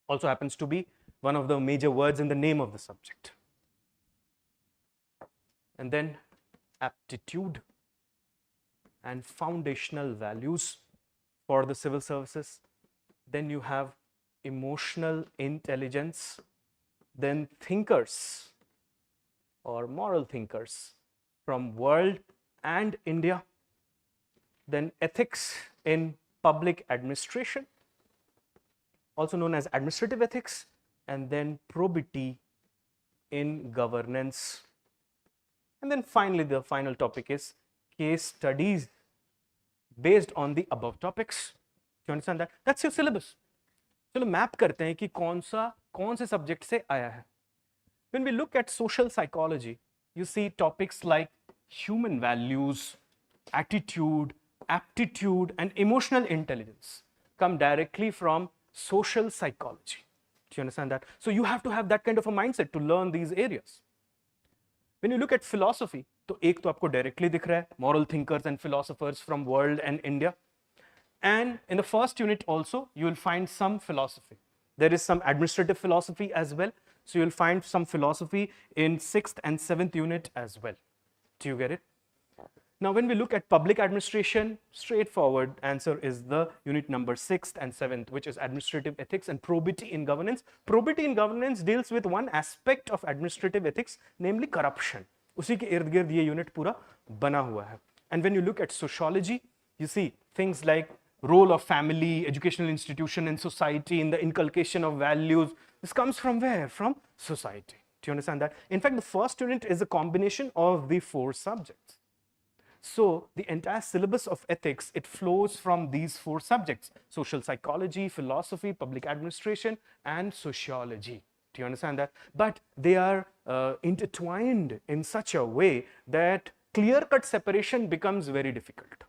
Speaker 1: Also happens to be one of the major words in the name of the subject. And then aptitude and foundational values for the civil services. Then you have emotional intelligence, then thinkers or moral thinkers from world and India, then ethics in public administration, also known as administrative ethics, and then probity in governance. And then finally, the final topic is case studies based on the above topics. Do you understand that? That's your syllabus. चलो map करते हैं कि कौन से subject से आया है. When we look at social psychology, you see topics like human values, attitude, aptitude, and emotional intelligence come directly from social psychology. Do you understand that? So you have to have that kind of a mindset to learn these areas. When you look at philosophy, तो एक तो आपको directly दिख रहा है, moral thinkers and philosophers from world and India. And in the first unit also, you will find some philosophy. There is some administrative philosophy as well. So you'll find some philosophy in 6th and 7th unit as well. Do you get it? Now, when we look at public administration, straightforward answer is the unit number 6th and 7th, which is administrative ethics and probity in governance. Probity in governance deals with one aspect of administrative ethics, namely corruption. उसी के इर्द गिर्द ये unit पूरा बना हुआ है. And when you look at sociology, you see things like role of family, educational institution in society, in the inculcation of values. This comes from where? From society. Do you understand that? In fact, the first unit is a combination of the 4 subjects. So the entire syllabus of ethics, it flows from these 4 subjects: social psychology, philosophy, public administration, and sociology. Do you understand that? But they are intertwined in such a way that clear-cut separation becomes very difficult.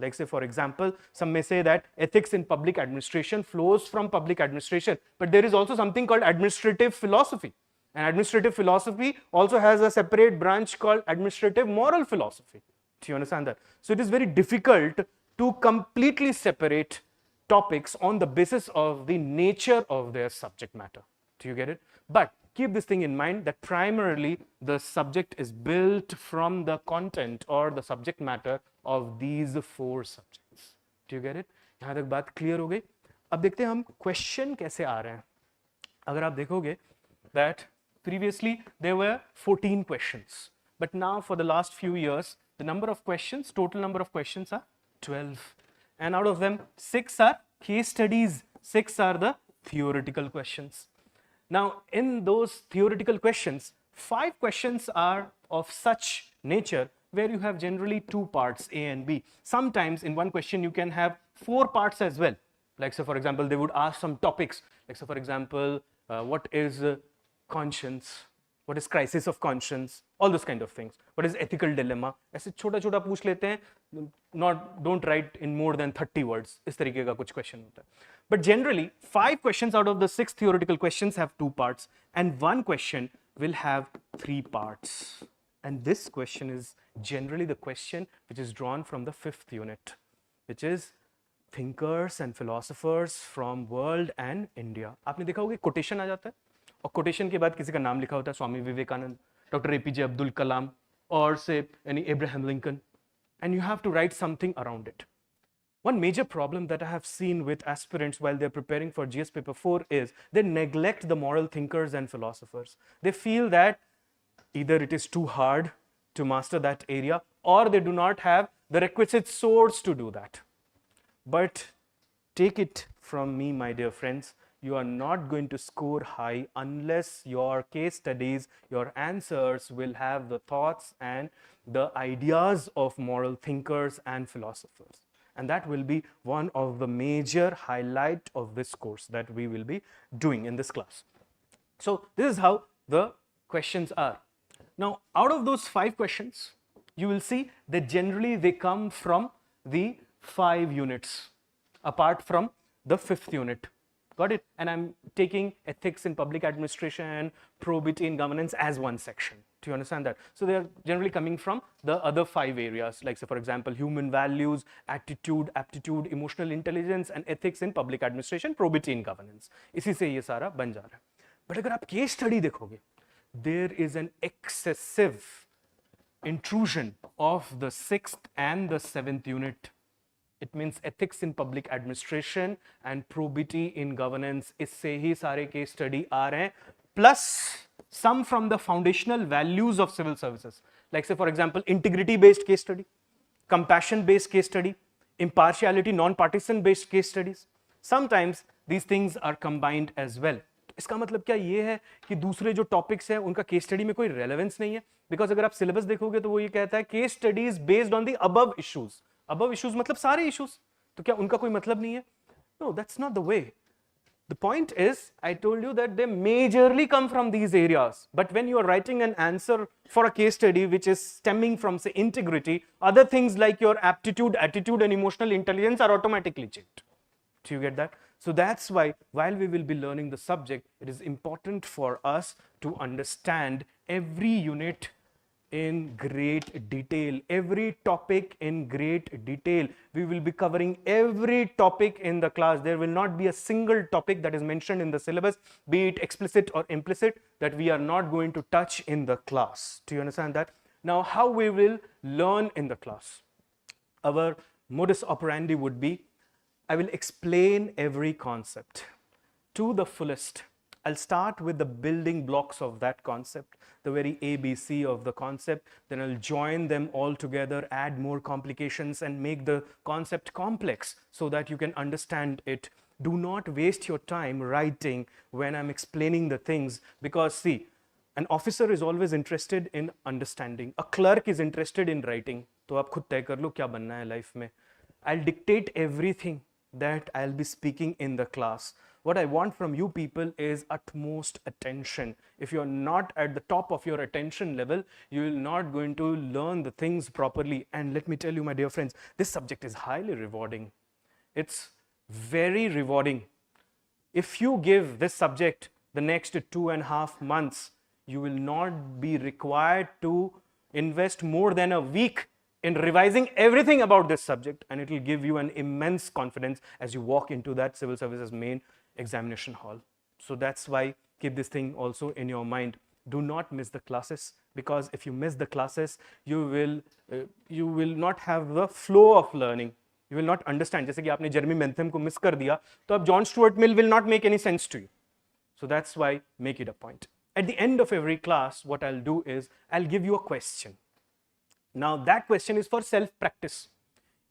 Speaker 1: Like say, for example, some may say that ethics in public administration flows from public administration, but there is also something called administrative philosophy. And administrative philosophy also has a separate branch called administrative moral philosophy. Do you understand that? So it is very difficult to completely separate topics on the basis of the nature of their subject matter. Do you get it? But keep this thing in mind that primarily the subject is built from the content or the subject matter of these 4 subjects. Do you get it? यहाँ तक बात clear हो गई. अब देखते हैं हम question कैसे आ रहे हैं. अगर आप देखोगे that previously there were 14 questions, but now for the last few years the number of questions, total number of questions are 12, and out of them 6 are case studies, 6 are the theoretical questions. Now in those theoretical questions, 5 questions are of such nature where you have generally 2 parts, A and B. Sometimes in one question you can have 4 parts as well. Like so, for example, they would ask some topics, like so, for example, what is conscience, what is crisis of conscience, all those kind of things. What is ethical dilemma? ऐसे छोटा-छोटा पूछ लेते हैं, don't write in more than 30 words. इस तरीके का कुछ question होता है. But generally, 5 questions out of the 6 theoretical questions have 2 parts, and 1 question will have 3 parts. And this question is generally the question which is drawn from the 5th unit, which is thinkers and philosophers from world and India. आपने देखा होगा quotation आ जाता है, और quotation के बाद किसी का नाम लिखा होता है, Swami Vivekananda, Dr. APJ Abdul Kalam, or say any Abraham Lincoln, and you have to write something around it. One major problem that I have seen with aspirants while they're preparing for GS paper 4 is they neglect the moral thinkers and philosophers. They feel that either it is too hard to master that area, or they do not have the requisite source to do that. But take it from me, my dear friends, you are not going to score high unless your case studies, your answers will have the thoughts and the ideas of moral thinkers and philosophers. And that will be one of the major highlight of this course that we will be doing in this class. So this is how the questions are. Now, out of those 5 questions, you will see that generally they come from the 5 units, apart from the 5th unit. Got it? And I'm taking ethics in public administration, probity in governance as one section. Do you understand that? So they are generally coming from the other 5 areas, like say, for example, human values, attitude, aptitude, emotional intelligence, and ethics in public administration, probity in governance. इसी से ये सारा बन जा रहा है. But अगर आप case study देखोगे, there is an excessive intrusion of the 6th and the 7th unit. It means ethics in public administration and probity in governance. इससे ही सारे case study आ रहे हैं, plus some from the foundational values of civil services. Like say, for example, integrity based case study, compassion based case study, impartiality, non-partisan based case studies. Sometimes these things are combined as well. इसका मतलब क्या ये है कि दूसरे जो topics हैं उनका केस स्टडी में कोई रेलेवेंस नहीं है, बिकॉज अगर आप सिलेबस देखोगे तो वो ये कहता है case studies based on the above issues. Above issues मतलब सारे इश्यूज, तो क्या उनका कोई मतलब नहीं है? No, that's not the way. The point is, I told you that they majorly come from these areas. But when you are writing an answer for a case study which is stemming from, say, integrity, other things like your aptitude, attitude, and emotional intelligence are automatically checked. Do you get that? So that's why, while we will be learning the subject, it is important for us to understand every unit in great detail, every topic in great detail. We will be covering every topic in the class. There will not be a single topic that is mentioned in the syllabus, be it explicit or implicit, that we are not going to touch in the class. Do you understand that? Now, how we will learn in the class? Our modus operandi would be, I will explain every concept to the fullest. I'll start with the building blocks of that concept, the very ABC of the concept. Then I'll join them all together, add more complications, and make the concept complex so that you can understand it. Do not waste your time writing when I'm explaining the things, because see, an officer is always interested in understanding. A clerk is interested in writing. तो आप खुद तय कर लो क्या बनना है life में. I'll dictate everything that I'll be speaking in the class. What I want from you people is utmost attention. If you're not at the top of your attention level, you will not going to learn the things properly. And let me tell you, my dear friends, this subject is highly rewarding. It's very rewarding. If you give this subject the next 2.5 months, you will not be required to invest more than a week in revising everything about this subject, and it will give you an immense confidence as you walk into that civil services main examination hall. So that's why keep this thing also in your mind. Do not miss the classes, because if you miss the classes, you will not have the flow of learning. You will not understand. जैसे कि आपने Jeremy Bentham को miss कर दिया, तो अब John Stuart Mill will not make any sense to you. So that's why make it a point. At the end of every class, what I'll do is I'll give you a question. Now that question is for self-practice.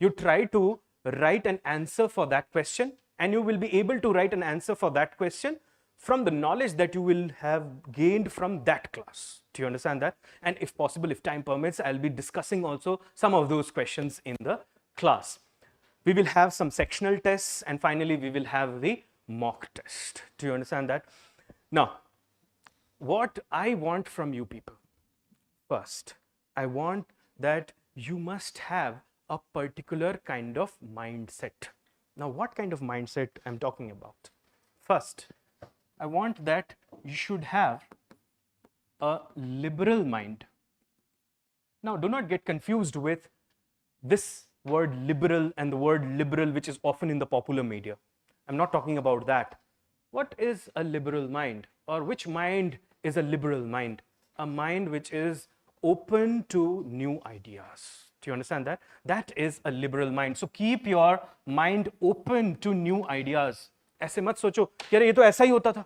Speaker 1: You try to write an answer for that question, and you will be able to write an answer for that question from the knowledge that you will have gained from that class. Do you understand that? And if possible, if time permits, I'll be discussing also some of those questions in the class. We will have some sectional tests, and finally we will have the mock test. Do you understand that? Now, what I want from you people, first, I want that you must have a particular kind of mindset. Now, what kind of mindset I'm talking about? First, I want that you should have a liberal mind. Now, do not get confused with this word liberal and the word liberal, which is often in the popular media. I'm not talking about that. What is a liberal mind, or which mind is a liberal mind? A mind which is open to new ideas. Do you understand that? That is a liberal mind. So keep your mind open to new ideas. ऐसे मत सोचो कि अरे ये तो ऐसा ही होता था.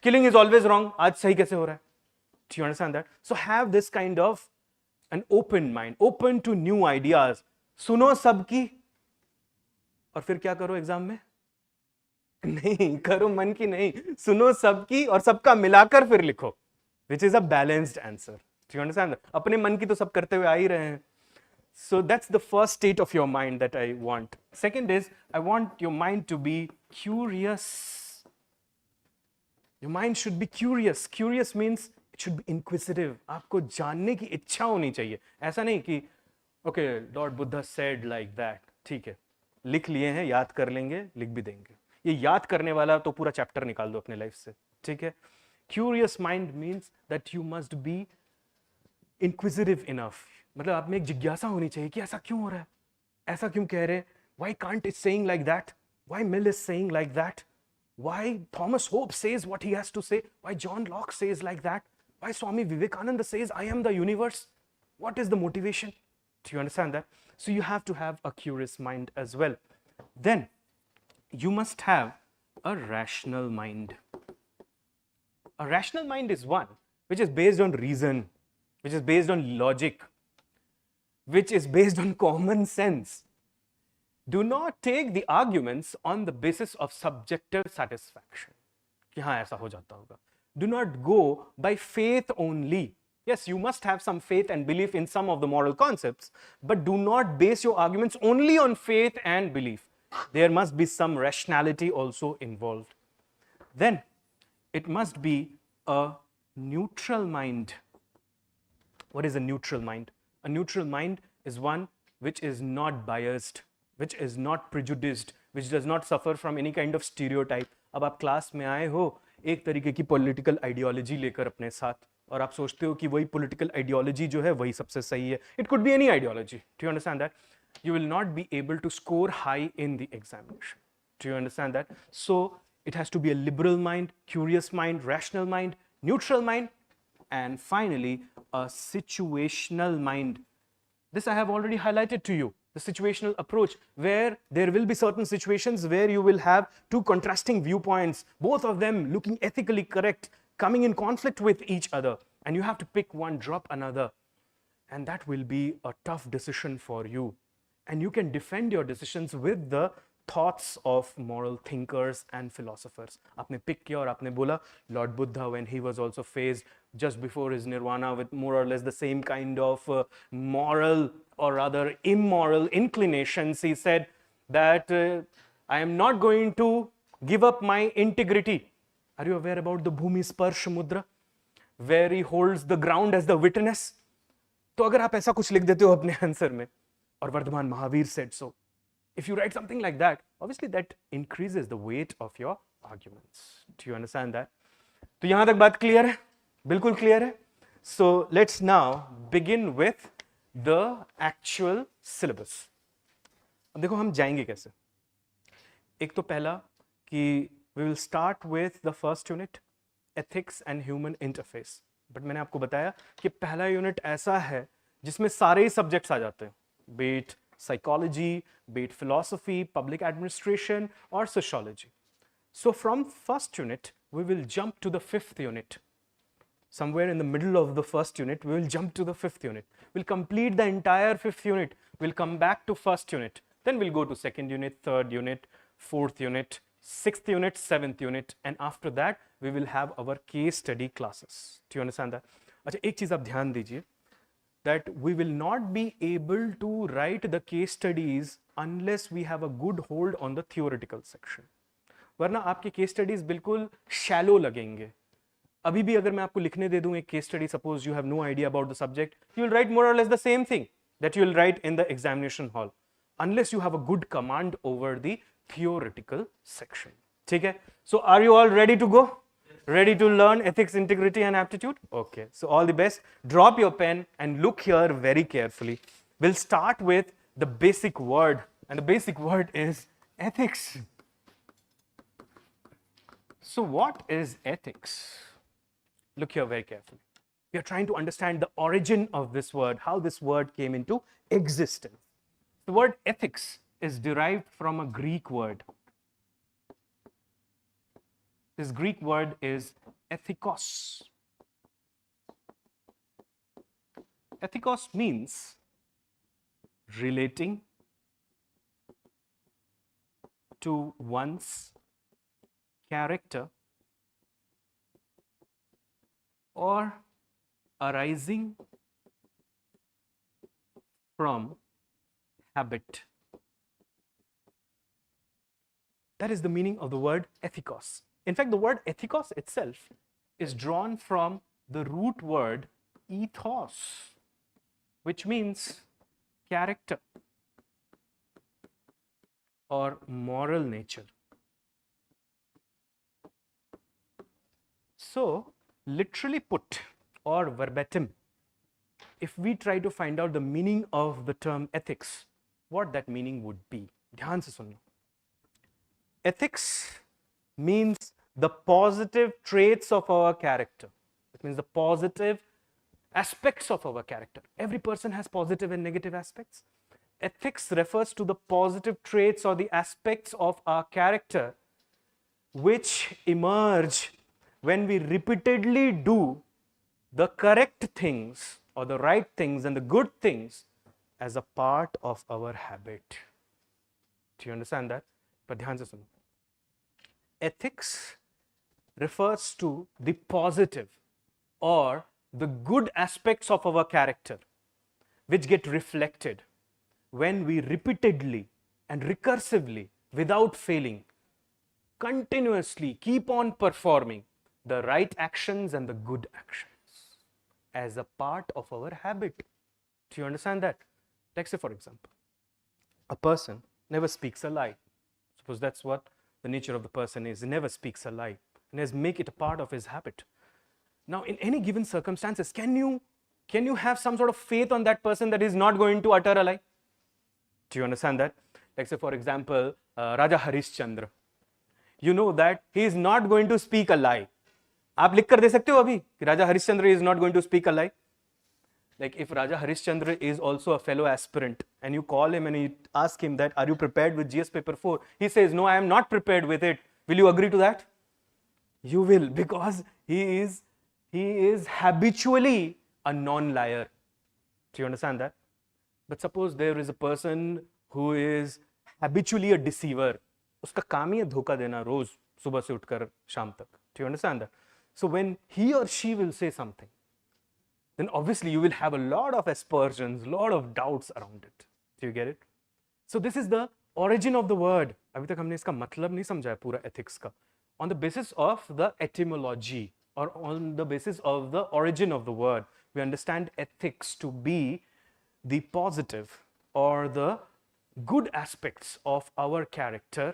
Speaker 1: Killing is always wrong. आज सही कैसे हो रहा है? Do you understand that? So have this kind of an open mind, open to new ideas. सुनो सबकी और फिर क्या करो एग्जाम में? नहीं करो मन की नहीं, सुनो सबकी और सबका मिलाकर फिर लिखो, which is a balanced answer. Do you understand that? अपने मन की तो सब करते हुए आ ही रहे हैं. So that's the first state of your mind that I want. Second is, I want your mind to be curious. Your mind should be curious. Curious means it should be inquisitive. आपको जानने की इच्छा होनी चाहिए. ऐसा नहीं कि okay, Lord Buddha said like that. ठीक है, लिख लिए हैं, याद कर लेंगे, लिख भी देंगे. ये याद करने वाला तो पूरा चैप्टर निकाल दो अपने लाइफ से. ठीक है. Curious mind means that you must be inquisitive enough. मतलब आप में एक जिज्ञासा होनी चाहिए कि ऐसा क्यों हो रहा है, ऐसा क्यों कह रहे हैं, why Kant is saying like that, why Mill is saying like that, why Thomas Hobbes says what he has to say, why John Locke says like that, why Swami Vivekananda says I am the universe, what is the motivation? Do you understand that? So you have to have a curious mind as well. Then you must have a rational mind. A rational mind is one which is based on reason, which is based on logic, which is based on common sense. Do not take the arguments on the basis of subjective satisfaction. कि हाँ ऐसा हो जाता होगा. Do not go by faith only. Yes, you must have some faith and belief in some of the moral concepts, but do not base your arguments only on faith and belief. There must be some rationality also involved. Then it must be a neutral mind. What is a neutral mind? A neutral mind is one which is not biased, which is not prejudiced, which does not suffer from any kind of stereotype. अब आप class में आए हो एक तरीके की political ideology लेकर अपने साथ, और आप सोचते हो कि वही पॉलिटिकल आइडियोलॉजी जो है वही सबसे सही है. It could be any ideology. Do you understand that? You will not be able to score high in the examination. Do you understand that? So it has to be a liberal mind, curious mind, rational mind, neutral mind, and finally, a situational mind. This I have already highlighted to you, the situational approach, where there will be certain situations where you will have two contrasting viewpoints, both of them looking ethically correct, coming in conflict with each other, and you have to pick one, drop another. And that will be a tough decision for you. And you can defend your decisions with the thoughts of moral thinkers and philosophers. आपने pick किया और आपने बोला, Lord Buddha, when he was also faced just before his nirvana with more or less the same kind of moral or rather immoral inclinations, he said that I am not going to give up my integrity. Are you aware about the Bhumi Sparsh Mudra, where he holds the ground as the witness? तो अगर आप ऐसा कुछ लिख देते हो अपने answer में, और Varthaman Mahavir said so, if you write something like that, obviously that increases the weight of your arguments. Do you understand that? तो यहाँ तक बात clear है? बिल्कुल clear है? So let's now begin with the actual syllabus. अब देखो हम जाएंगे कैसे? एक तो पहला कि we will start with the first unit, ethics and human interface. But मैंने आपको बताया कि पहला यूनिट ऐसा है जिसमें सारे ही सब्जेक्ट्स आ जाते हैं, be it psychology, be it philosophy, public administration or sociology. So from first unit we will jump to the fifth unit. Somewhere in the middle of the first unit we will jump to the fifth unit. We'll complete the entire fifth unit. We'll come back to first unit. Then we'll go to second unit, third unit, fourth unit, sixth unit, seventh unit, and after that we will have our case study classes. Do you understand that? अच्छा, एक चीज आप ध्यान दीजिए, that we will not be able to write the case studies unless we have a good hold on the theoretical section. वरना आपके case studies बिल्कुल shallow लगेंगे. अभी भी अगर मैं आपको लिखने दे दूं एक case study, suppose you have no idea about the subject, you will write more or less the same thing that you will write in the examination hall, unless you have a good command over the theoretical section. ठीक है? So are you all ready to go? Ready to learn ethics, integrity and aptitude? Okay, so all the best. Drop your pen and look here very carefully. We'll start with the basic word, and the basic word is ethics. So what is ethics? Look here very carefully. We are trying to understand the origin of this word, how this word came into existence. The word ethics is derived from a Greek word. This Greek word is ethikos. Ethikos means relating to one's character or arising from habit. That is the meaning of the word ethikos. In fact, the word ethikos itself is drawn from the root word ethos, which means character or moral nature. So, literally put or verbatim, if we try to find out the meaning of the term ethics, what that meaning would be. ध्यान से सुनना. Ethics means the positive traits of our character. It means the positive aspects of our character. Every person has positive and negative aspects. Ethics refers to the positive traits or the aspects of our character which emerge when we repeatedly do the correct things or the right things and the good things as a part of our habit. Do you understand that? But ध्यान से सुनो. Ethics refers to the positive or the good aspects of our character which get reflected when we repeatedly and recursively, without failing, continuously keep on performing the right actions and the good actions as a part of our habit. Do you understand that? Like say for example, a person never speaks a lie. Suppose that's what the nature of the person is. He never speaks a lie and has make it a part of his habit. Now, in any given circumstances, can you have some sort of faith on that person that he's not going to utter a lie? Do you understand that? Like say for example, Raja Harishchandra. You know that he is not going to speak a lie. आप लिख कर दे सकते हो अभी कि Raja Harishchandra is not going to speak a lie. Like if Raja Harishchandra is also a fellow aspirant and you call him and you ask him that, are you prepared with GS paper 4? He says, no, I am not prepared with it. Will you agree to that? You will, because he is habitually a non-liar. Do you understand that? But suppose there is a person who is habitually a deceiver. उसका काम ही है धोखा देना रोज सुबह से उठकर शाम तक. Do you understand that? So when he or she will say something, then obviously you will have a lot of aspersions, lot of doubts around it. Do you get it? So this is the origin of the word. अभी तक हमने इसका मतलब नहीं समझा है पूरा ethics का. On the basis of the etymology or on the basis of the origin of the word, we understand ethics to be the positive or the good aspects of our character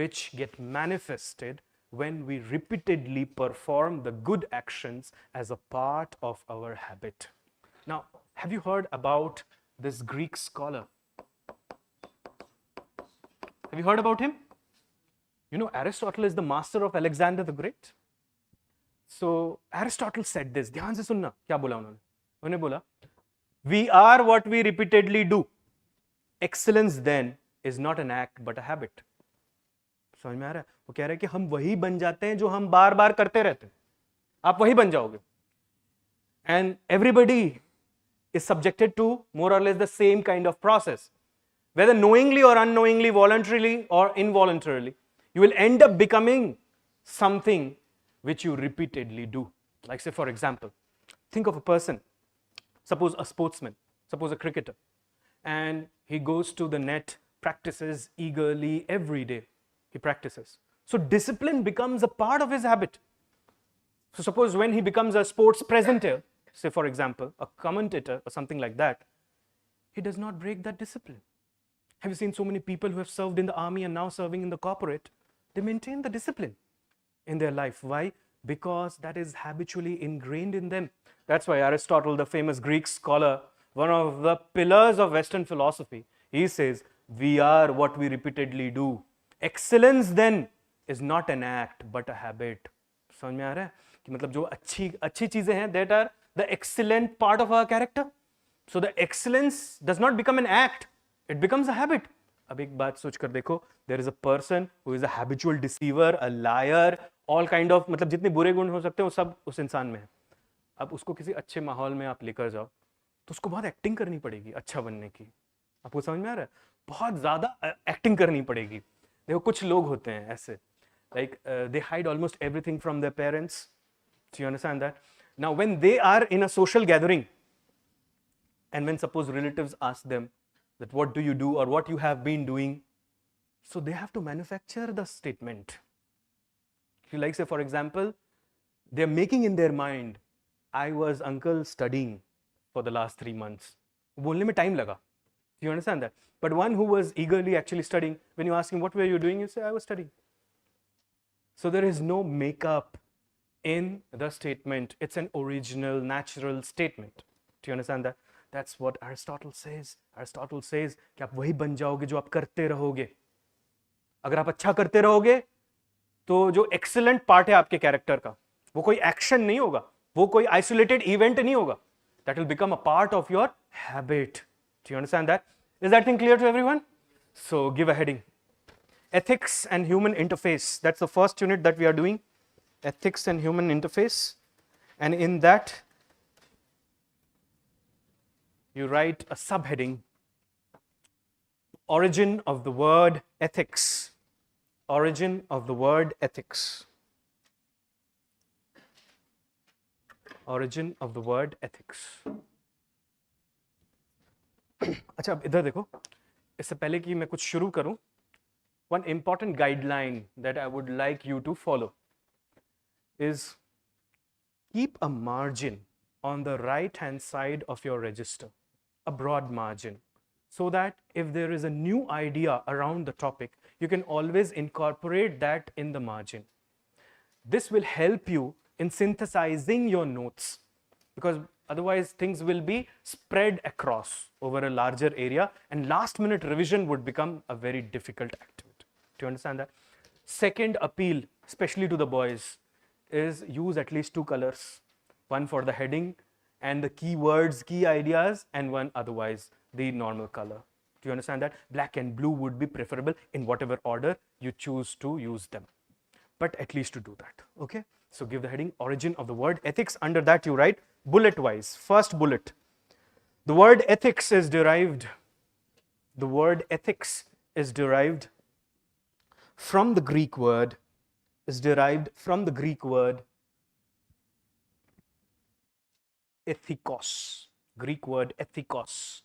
Speaker 1: which get manifested when we repeatedly perform the good actions as a part of our habit. Now, have you heard about this Greek scholar? Have you heard about him? You know, Aristotle is the master of Alexander the Great. So, Aristotle said this. ध्यान से सुनना क्या बोला उन्होंने. उन्होंने बोला, we are what we repeatedly do. Excellence then is not an act but a habit. समझ में आ रहा है? वो कह रहे हैं कि हम वही बन जाते हैं जो हम बार बार करते रहते हैं. आप वही बन जाओगे. And everybody is subjected to more or less the same kind of process. Whether knowingly or unknowingly, voluntarily or involuntarily, you will end up becoming something which you repeatedly do. Like say for example, think of a person, suppose a sportsman, suppose a cricketer, and he goes to the net, practices eagerly every day. He practices. So discipline becomes a part of his habit. So suppose when he becomes a sports presenter, say for example, a commentator or something like that, he does not break that discipline. Have you seen so many people who have served in the army and now serving in the corporate? They maintain the discipline in their life. Why? Because that is habitually ingrained in them. That's why Aristotle, the famous Greek scholar, one of the pillars of Western philosophy, he says, we are what we repeatedly do. Excellence then is not an act but a habit. समझ में आ रहा है कि मतलब जो अच्छी चीजें हैं, that are the excellent part of our character. So the excellence does not become an act, it becomes a habit. अब एक बात सोच कर देखो, there is a person who is a habitual deceiver, a liar, all kind of, मतलब जितने बुरे गुण हो सकते हैं वो सब उस इंसान में है. अब उसको किसी अच्छे माहौल में आप लेकर जाओ तो उसको बहुत एक्टिंग करनी पड़ेगी अच्छा बनने की. आपको समझ में आ रहा है? बहुत ज्यादा एक्टिंग करनी पड़ेगी. देखो कुछ लोग होते हैं ऐसे, like they hide almost everything from their parents. Do you understand that? Now when they are in a social gathering and when suppose relatives ask them that what do you do or what you have been doing, so they have to manufacture the statement. If you like say for example, they are making in their mind, I was uncle studying for the last 3 months. बोलने में time लगा. Do you understand that? But one who was eagerly actually studying, when you ask him, what were you doing? You say, I was studying. So there is no makeup in the statement. It's an original, natural statement. Do you understand that? That's what Aristotle says. Aristotle says कि आप वही बन जाओगे जो आप करते रहोगे. अगर आप अच्छा करते रहोगे, तो जो excellent part है आपके character का, वो कोई action नहीं होगा, वो कोई isolated event नहीं होगा. That will become a part of your habit. Do you understand that? Is that thing clear to everyone? So give a heading. Ethics and human interface. That's the first unit that we are doing. Ethics and human interface. And in that, you write a subheading. Origin of the word ethics. Origin of the word ethics. Origin of the word ethics. अच्छा अब इधर देखो, इससे पहले कि मैं कुछ शुरू करूं, one important guideline that I would like you to follow is keep a margin on the right hand side of your register, a broad margin, so that if there is a new idea around the topic, you can always incorporate that in the margin. This will help you in synthesizing your notes, because otherwise things will be spread across over a larger area and last minute revision would become a very difficult activity. Do you understand that? Second appeal, especially to the boys, is use at least 2 colors, one for the heading and the keywords, key ideas, and one otherwise the normal color. Do you understand that? Black and blue would be preferable in whatever order you choose to use them, but at least to do that. Okay, so give the heading origin of the word ethics. Under that you write bullet wise. First bullet, the word ethics is derived from the Greek word ethikos. Greek word ethikos.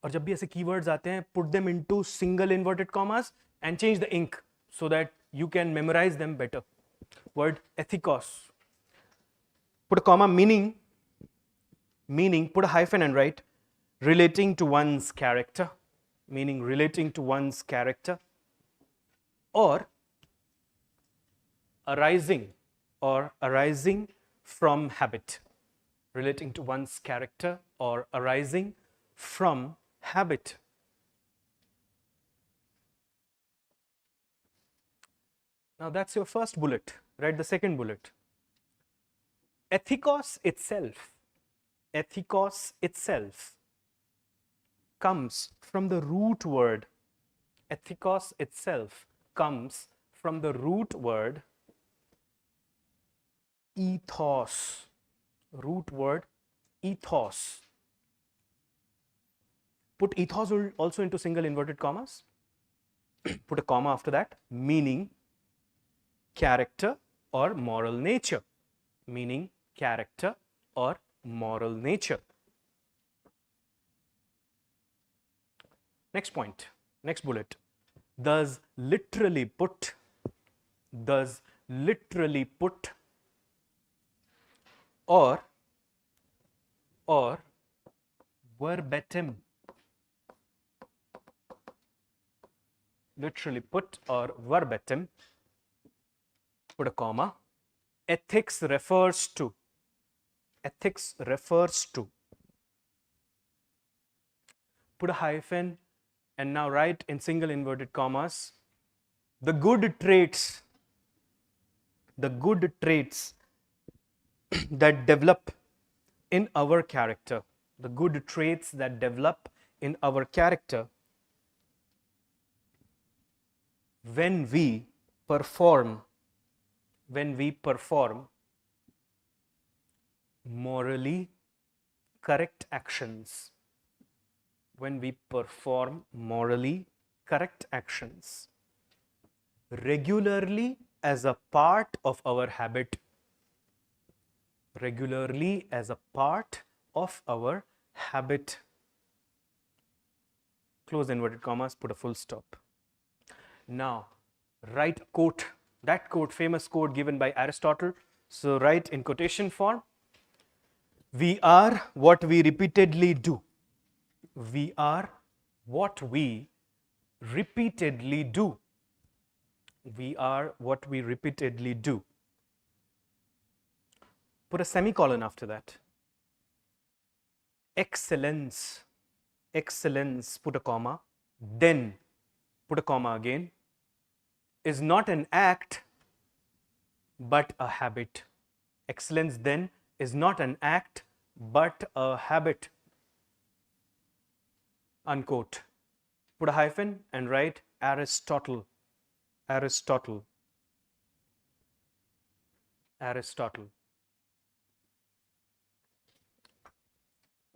Speaker 1: और जब भी ऐसे keywords आते हैं, put them into single inverted commas and change the ink so that you can memorize them better. Word ethikos. Put a comma, meaning, put a hyphen and write relating to one's character, meaning relating to one's character, or arising from habit. Relating to one's character or arising from habit. Now that's your first bullet. Write the second bullet. Ethikos itself comes from the root word. Ethikos itself comes from the root word ethos. Root word ethos. Put ethos also into single inverted commas. Put a comma after that. Meaning character or moral nature. Meaning character or moral nature. Next point, next bullet. Thus literally put or verbatim. Literally put or verbatim. Put a comma. Ethics refers to. Put a hyphen and now write in single inverted commas the good traits that develop in our character. The good traits that develop in our character when we perform morally correct actions. When we perform morally correct actions regularly as a part of our habit. Regularly as a part of our habit. Close inverted commas, put a full stop. Now, write a quote. That quote, famous quote given by Aristotle. So, write in quotation form. We are what we repeatedly do. We are what we repeatedly do. We are what we repeatedly do. Put a semicolon after that. Excellence, put a comma, then put a comma again, is not an act but a habit. Excellence then is not an act but a habit. Unquote. Put a hyphen and write Aristotle.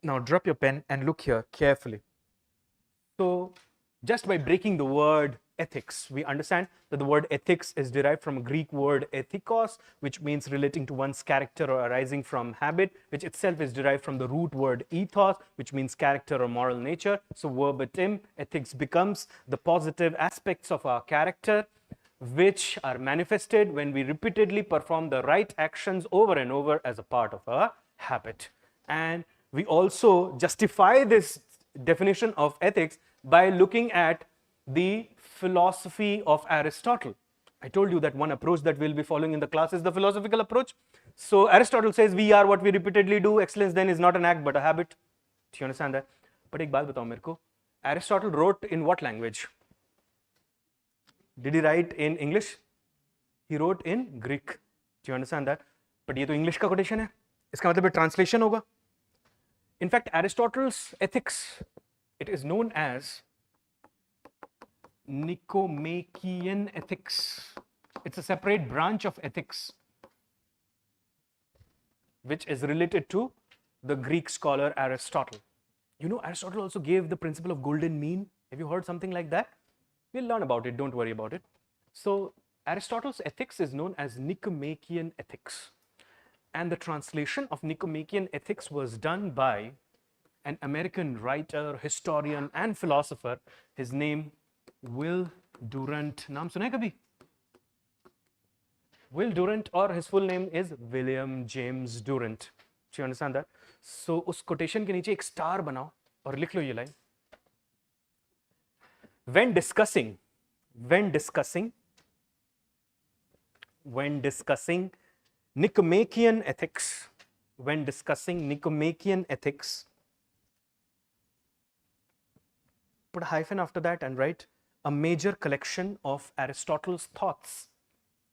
Speaker 1: Now drop your pen and look here carefully. So just by breaking the word ethics, we understand that the word ethics is derived from a Greek word ethikos, which means relating to one's character or arising from habit, which itself is derived from the root word ethos, which means character or moral nature. So verbatim, ethics becomes the positive aspects of our character, which are manifested when we repeatedly perform the right actions over and over as a part of our habit. And we also justify this definition of ethics by looking at the philosophy of Aristotle. I told you that one approach that we'll be following in the class is the philosophical approach. So Aristotle says we are what we repeatedly do. Excellence then is not an act but a habit. Do you understand that? But एक बात बताओ मेरे को, Aristotle wrote in what language? Did he write in English? He wrote in Greek. Do you understand that? But ये तो English का quotation है. इसका मतलब translation होगा. In fact, Aristotle's ethics, it is known as Nicomachean ethics. It's a separate branch of ethics which is related to the Greek scholar Aristotle. You know, Aristotle also gave the principle of golden mean. Have you heard something like that? We'll learn about it, don't worry about it. So Aristotle's ethics is known as Nicomachean ethics. And the translation of Nicomachean ethics was done by an American writer, historian, and philosopher. His name, Will Durant. Naam suna hai kabhi? Will Durant, or his full name is William James Durant. Do you understand that? So उस quotation के नीचे एक star बनाओ और लिख लो ये line. When discussing Nicomachean ethics, put a hyphen after that and write a major collection of Aristotle's thoughts.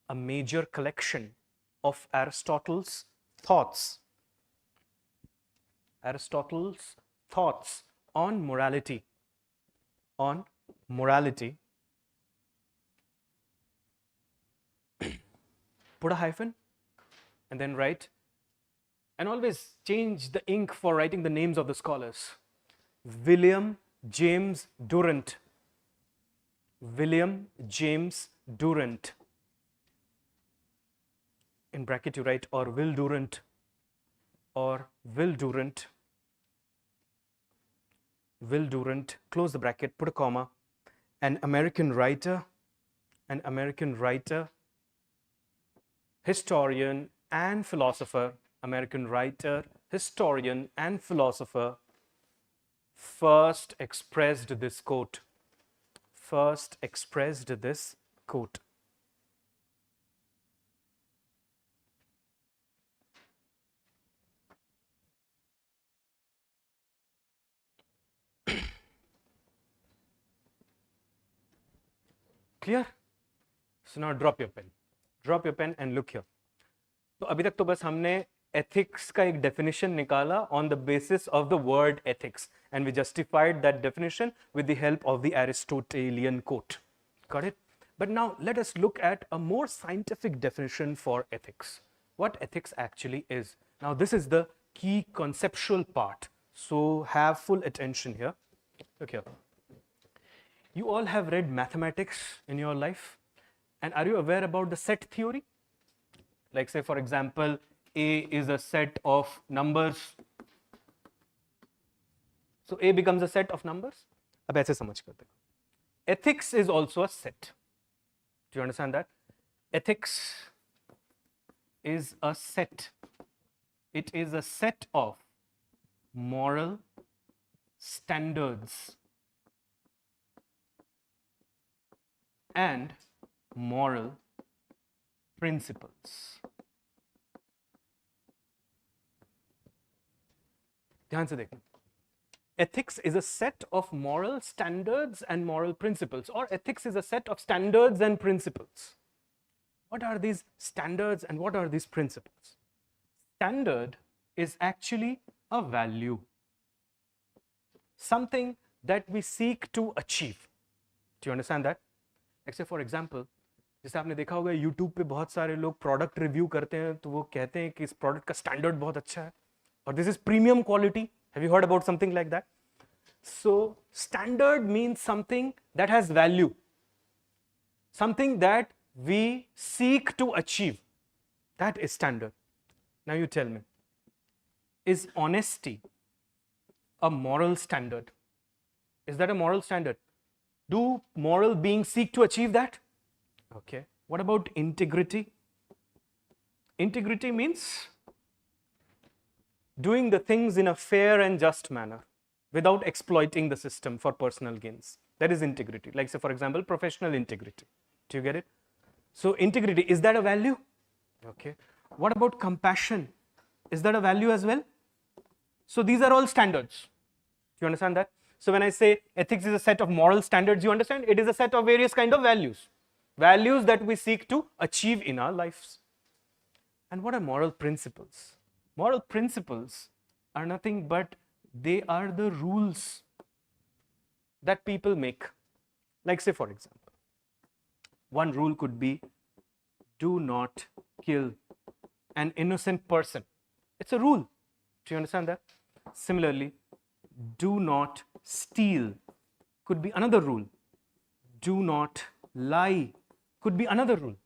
Speaker 1: A major collection of Aristotle's thoughts. Aristotle's thoughts on morality. On morality. Put a hyphen and then write, and always change the ink for writing the names of the scholars. William James Durant. William James Durant. In bracket you write or Will Durant, or Will Durant. Will Durant, close the bracket, put a comma. An American writer, historian and philosopher, American writer, historian and philosopher, first expressed this quote. Clear? So now drop your pen and look here. तो अभी तक तो बस हमने ethics का एक definition निकाला on the basis of the word ethics, and we justified that definition with the help of the Aristotelian quote. Got it? But now let us look at a more scientific definition for ethics. What ethics actually is. Now this is the key conceptual part. So have full attention here. Look here. You all have read mathematics in your life, and are you aware about the set theory? Like say for example, A is a set of numbers. So A becomes a set of numbers. अब ऐसे समझ कर देखो. Ethics is also a set. Do you understand that? Ethics is a set. It is a set of moral standards and moral principles. ध्यान से देखना. Ethics is a set of moral standards and moral principles, or ethics is a set of standards and principles. What are these standards and what are these principles? Standard is actually a value, something that we seek to achieve. Do you understand that? Like say for example, जैसे आपने देखा होगा YouTube पे बहुत सारे लोग product review करते हैं, तो वो कहते हैं कि इस प्रोडक्ट का स्टैंडर्ड बहुत अच्छा है और this is premium quality. Have you heard about something like that? So standard means something that has value, something that we seek to achieve. That is standard. Now you tell me, is honesty a moral standard? Is that a moral standard? Do moral beings seek to achieve that? Okay. What about integrity? Integrity means doing the things in a fair and just manner without exploiting the system for personal gains. That is integrity. Like say for example, professional integrity. Do you get it? So integrity, is that a value? Okay. What about compassion? Is that a value as well? So these are all standards. Do you understand that? So when I say ethics is a set of moral standards, you understand it is a set of various kind of values. values that we seek to achieve in our lives. And what are moral principles? Moral principles are nothing but they are the rules that people make. Like, say, for example, one rule could be do not kill an innocent person. It's a rule. Do you understand that? Similarly, do not steal could be another rule. Do not lie could be another rule.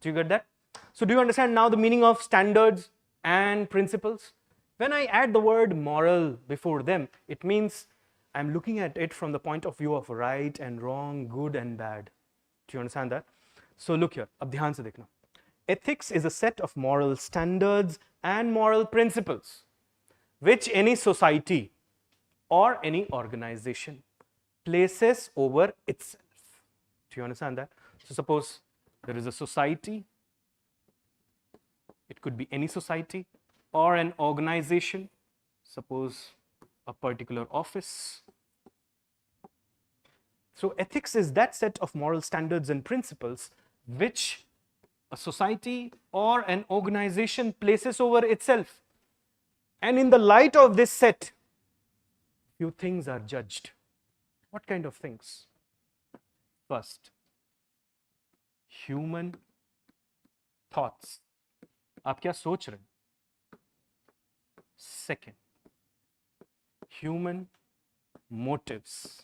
Speaker 1: Do you get that? So do you understand now the meaning of standards and principles? When I add the word moral before them, it means I'm looking at it from the point of view of right and wrong, good and bad. Do you understand that? So look here, ab dhyan se dekhna. Ethics is a set of moral standards and moral principles which any society or any organization places over itself. Do you understand that? So suppose there is a society, it could be any society or an organization, suppose a particular office. So ethics is that set of moral standards and principles which a society or an organization places over itself. And in the light of this set, few things are judged. What kind of things? First, human thoughts. आप क्या सोच रहे हैं? Second, human motives.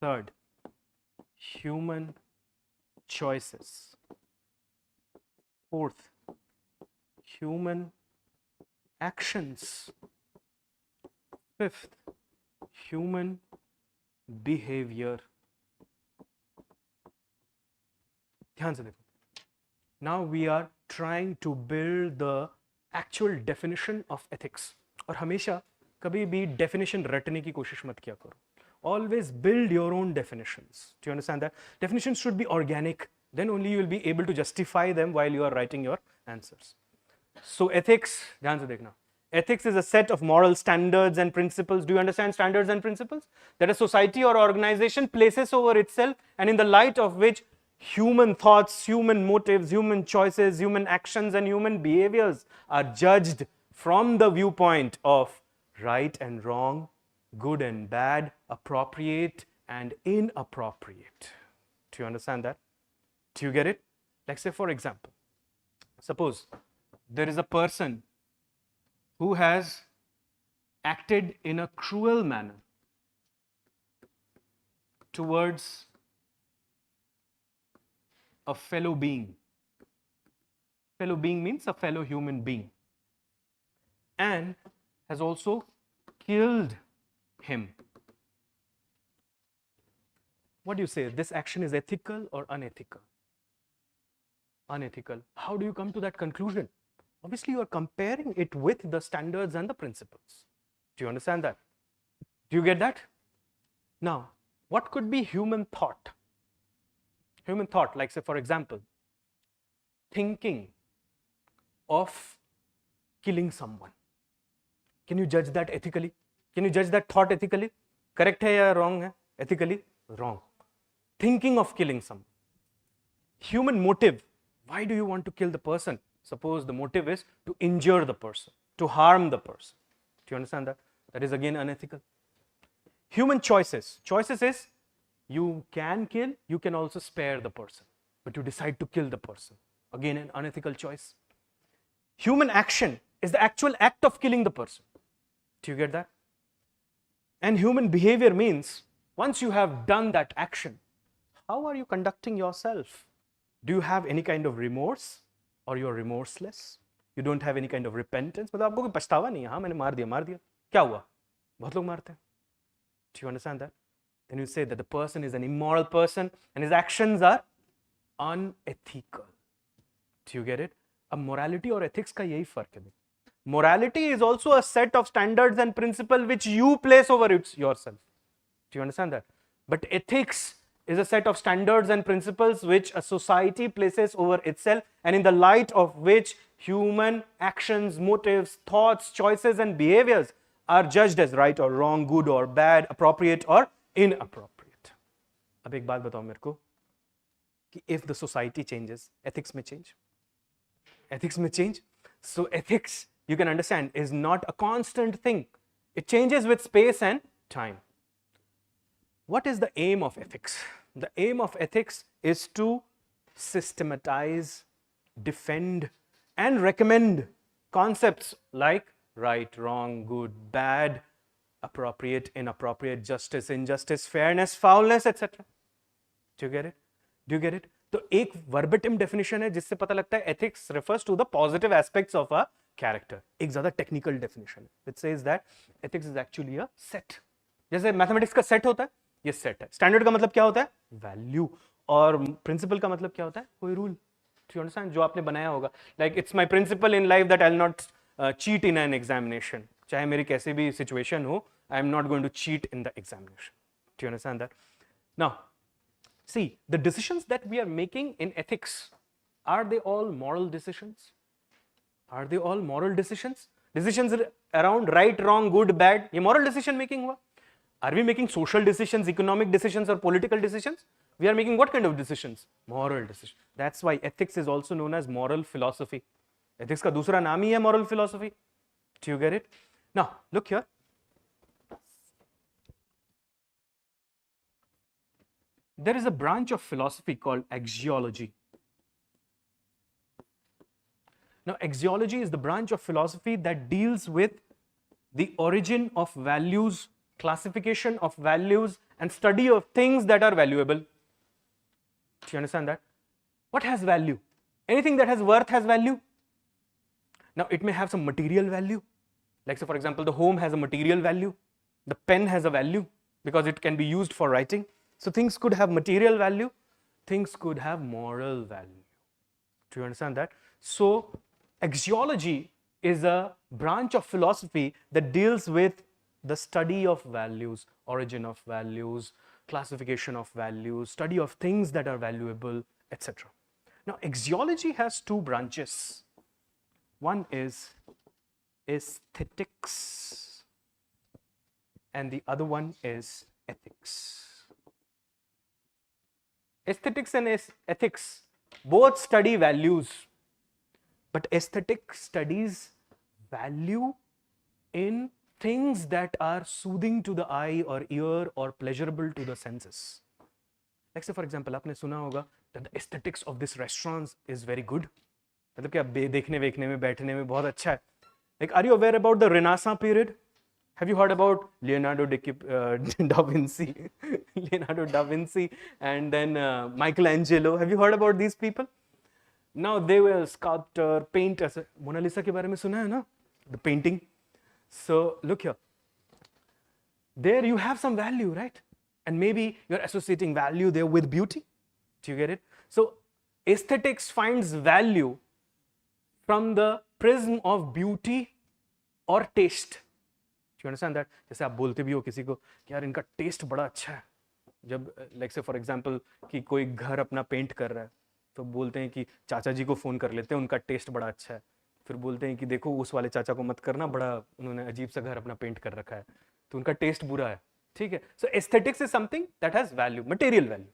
Speaker 1: Third, human choices. Fourth, human actions. Fifth, human behavior. ध्यान से देखो. Now we are trying to build the actual definition of ethics. और हमेशा कभी भी definition रटने की कोशिश मत किया करो. Always build your own definitions. Do you understand that? Definitions should be organic. Then only you will be able to justify them while you are writing your answers. So ethics, ध्यान से देखना. Ethics is a set of moral standards and principles. Do you understand standards and principles? That a society or organization places over itself and in the light of which human thoughts, human motives, human choices, human actions and human behaviors are judged from the viewpoint of right and wrong, good and bad, appropriate and inappropriate. Do you understand that? Do you get it? Like say for example, suppose there is a person who has acted in a cruel manner towards a fellow being. Fellow being means a fellow human being, and has also killed him. What do you say? This action is ethical or unethical? Unethical. How do you come to that conclusion? Obviously, you are comparing it with the standards and the principles. Do you understand that? Do you get that? Now, what could be human thought? Human thought, like say for example, thinking of killing someone. Can you judge that ethically? Can you judge that thought ethically? Correct hai ya wrong hai? Ethically? Wrong. Thinking of killing someone. Human motive. Why do you want to kill the person? Suppose the motive is to injure the person, to harm the person. Do you understand that? That is again unethical. Human choices. Choices is you can kill, you can also spare the person, but you decide to kill the person. Again an unethical choice. Human action is the actual act of killing the person. Do you get that? And human behavior means once you have done that action, how are you conducting yourself? Do you have any kind of remorse? Or you're remorseless? You don't have any kind of repentance? मतलब आपको कोई पछतावा नहीं है, हाँ मैंने मार दिया, क्या हुआ? बहुत लोग मारते हैं. Do you understand that? Then you say that the person is an immoral person and his actions are unethical. Do you get it? अब morality और ethics का यही फर्क है. Morality is also a set of standards and principles which you place over yourself. Do you understand that? But ethics is a set of standards and principles which a society places over itself and in the light of which human actions, motives, thoughts, choices and behaviors are judged as right or wrong, good or bad, appropriate or inappropriate. अब एक बात बताओ मेरे को, कि if the society changes, ethics may change. Ethics may change. So ethics, you can understand, is not a constant thing. It changes with space and time. What is the aim of ethics? The aim of ethics is to systematize, defend, and recommend concepts like right, wrong, good, bad, appropriate, inappropriate, justice, injustice, fairness, foulness, etc. Do you get it? Do you get it? तो एक verbatim definition है जिससे पता लगता है ethics refers to the positive aspects of a character. एक ज्यादा technical definition है which says that ethics is actually a set. जैसे मैथमेटिक्स का सेट होता है, ये सेट है. स्टैंडर्ड का मतलब क्या होता है? वैल्यू. और प्रिंसिपल का मतलब क्या होता है? कोई रूल. Do you understand? जो आपने बनाया होगा. Like it's my principle in life that I'll not cheat in an examination. चाहे मेरी कैसे भी सिचुएशन हो, I am not going to cheat in the examination. Do you understand that? Now, see, the decisions that we are making in ethics, are they all moral decisions? Are they all moral decisions? Decisions around right, wrong, good, bad, ये moral decision making हुआ? Are we making social decisions, economic decisions, or political decisions? We are making what kind of decisions? Moral decisions. That's why ethics is also known as moral philosophy. Ethics का दूसरा नाम ही है moral philosophy. Do you get it? Now, look here. There is a branch of philosophy called axiology. Now, axiology is the branch of philosophy that deals with the origin of values, classification of values, and study of things that are valuable. Do you understand that? What has value? Anything that has worth has value. Now, it may have some material value. Like, say, for example, the home has a material value. The pen has a value because it can be used for writing. So, things could have material value. Things could have moral value. Do you understand that? So, axiology is a branch of philosophy that deals with the study of values, origin of values, classification of values, study of things that are valuable, etc. Now, axiology has two branches. One is aesthetics, and the other one is ethics. Aesthetics and ethics both study values, but aesthetics studies value in things that are soothing to the eye or ear or pleasurable to the senses. Like, say, for example, आपने सुना होगा that the aesthetics of this restaurant is very good. मतलब क्या देखने वेखने में बैठने में बहुत अच्छा है. Like, are you aware about the Renaissance period? Have you heard about Leonardo da Vinci, Leonardo da Vinci, and then Michelangelo? Have you heard about these people? Now they were sculptor, painters. Mona Lisa के बारे में सुना है ना? The painting. So look here. There you have some value, right? And maybe you're associating value there with beauty. Do you get it? So aesthetics finds value from the prism of beauty or taste. Do you understand that? जैसे आप बोलते भी हो किसी को कि यार इनका टेस्ट बड़ा अच्छा है. जब like say for example कि कोई घर अपना पेंट कर रहा है तो बोलते हैं कि चाचा जी को फोन कर लेते हैं, उनका टेस्ट बड़ा अच्छा है. फिर बोलते हैं कि देखो उस वाले चाचा को मत करना, बड़ा उन्होंने अजीब सा घर अपना पेंट कर रखा है, तो उनका टेस्ट बुरा है. ठीक है. So aesthetics is something that has value, material value.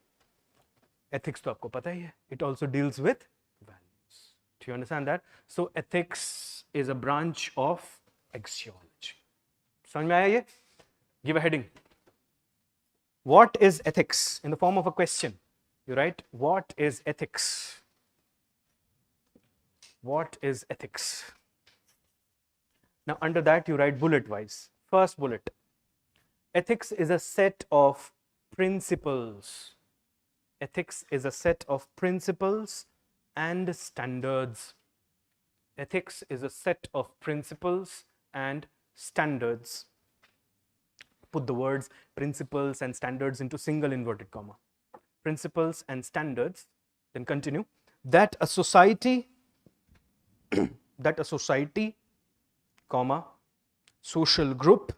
Speaker 1: Ethics तो आपको पता ही है, it also deals with values. Do you understand that? So ethics is a branch of axiology. समझ में आया ये? Give a heading. What is ethics? In the form of a question, you write, what is ethics? What is ethics? Now, under that, you write bullet wise. First bullet. Ethics is a set of principles. Ethics is a set of principles and standards. Ethics is a set of principles and standards. Put the words principles and standards into single inverted comma. Principles and standards, then continue. That a society, comma, social group,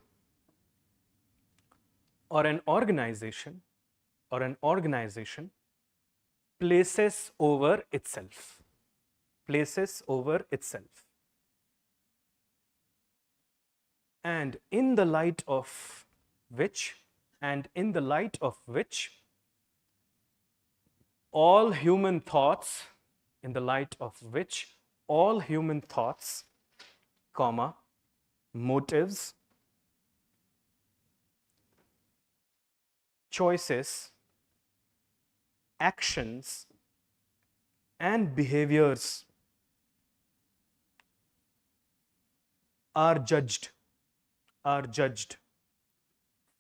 Speaker 1: or an organization, places over itself. Places over itself. And in the light of which all human thoughts, in the light of which all human thoughts, comma, motives, choices, actions, and behaviors are judged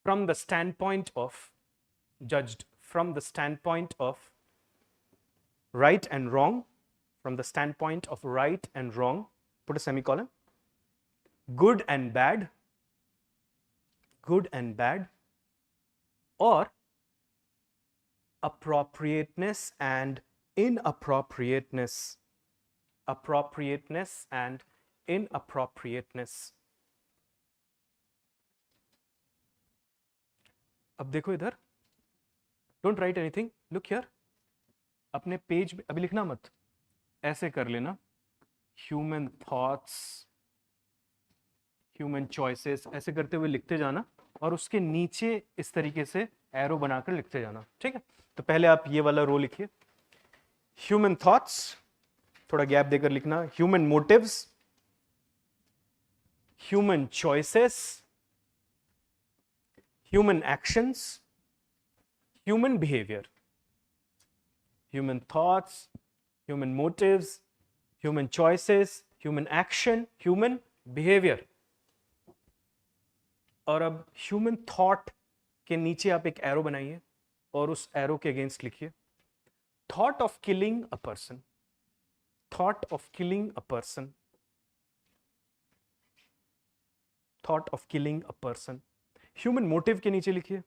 Speaker 1: from the standpoint of right and wrong, from the standpoint of right and wrong, put a semicolon, good and bad, or appropriateness and inappropriateness, अब देखो इधर, don't write anything, look here, अपने page अभी लिखना मत, ऐसे कर लेना, ह्यूमन थॉट्स, ह्यूमन चॉइसेस, ऐसे करते हुए लिखते जाना और उसके नीचे इस तरीके से एरो बनाकर लिखते जाना, ठीक है। तो पहले आप ये वाला रो लिखिए, ह्यूमन थॉट्स, थोड़ा गैप देकर लिखना, human motives, human choices, human actions, human behavior, human thoughts, human motives, human choices, human action, human behavior. और अब human thought के नीचे आप एक एरो बनाइए और उस एरो के अगेंस्ट लिखिए, thought of killing a person, thought of killing a person, thought of killing a person. Human motive के नीचे लिखिए,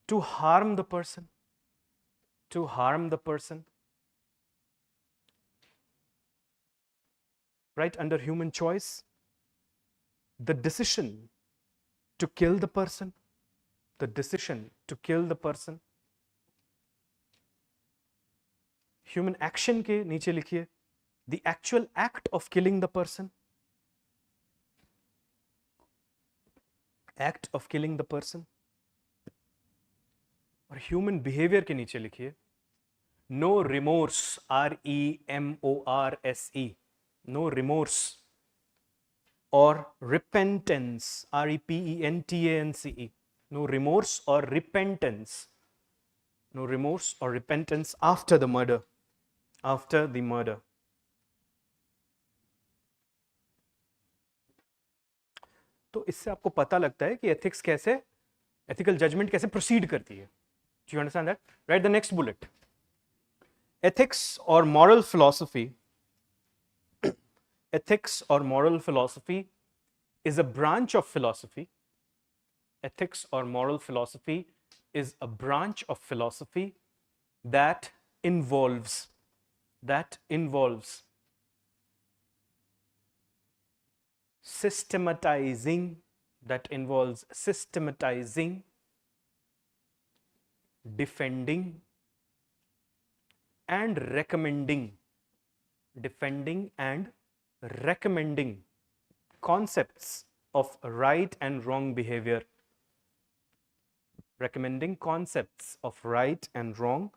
Speaker 1: to harm the person, to harm the person, right under human choice, the decision to kill the person, the decision to kill the person. Human action के नीचे लिखिए, the actual act of killing the person, act of killing the person. और human behaviour के नीचे लिखिए, no remorse, REMORSE, no remorse, और repentance, REPENTANCE, no remorse और repentance, no remorse और repentance after the murder, after the murder. तो इससे आपको पता लगता है कि एथिक्स कैसे, एथिकल जजमेंट कैसे प्रोसीड करती है. Do you understand that? Write the next bullet. Ethics और moral philosophy, ethics or moral philosophy is a branch of philosophy. Ethics or moral philosophy is a branch of philosophy that involves systematizing, defending and recommending concepts of right and wrong behavior, recommending concepts of right and wrong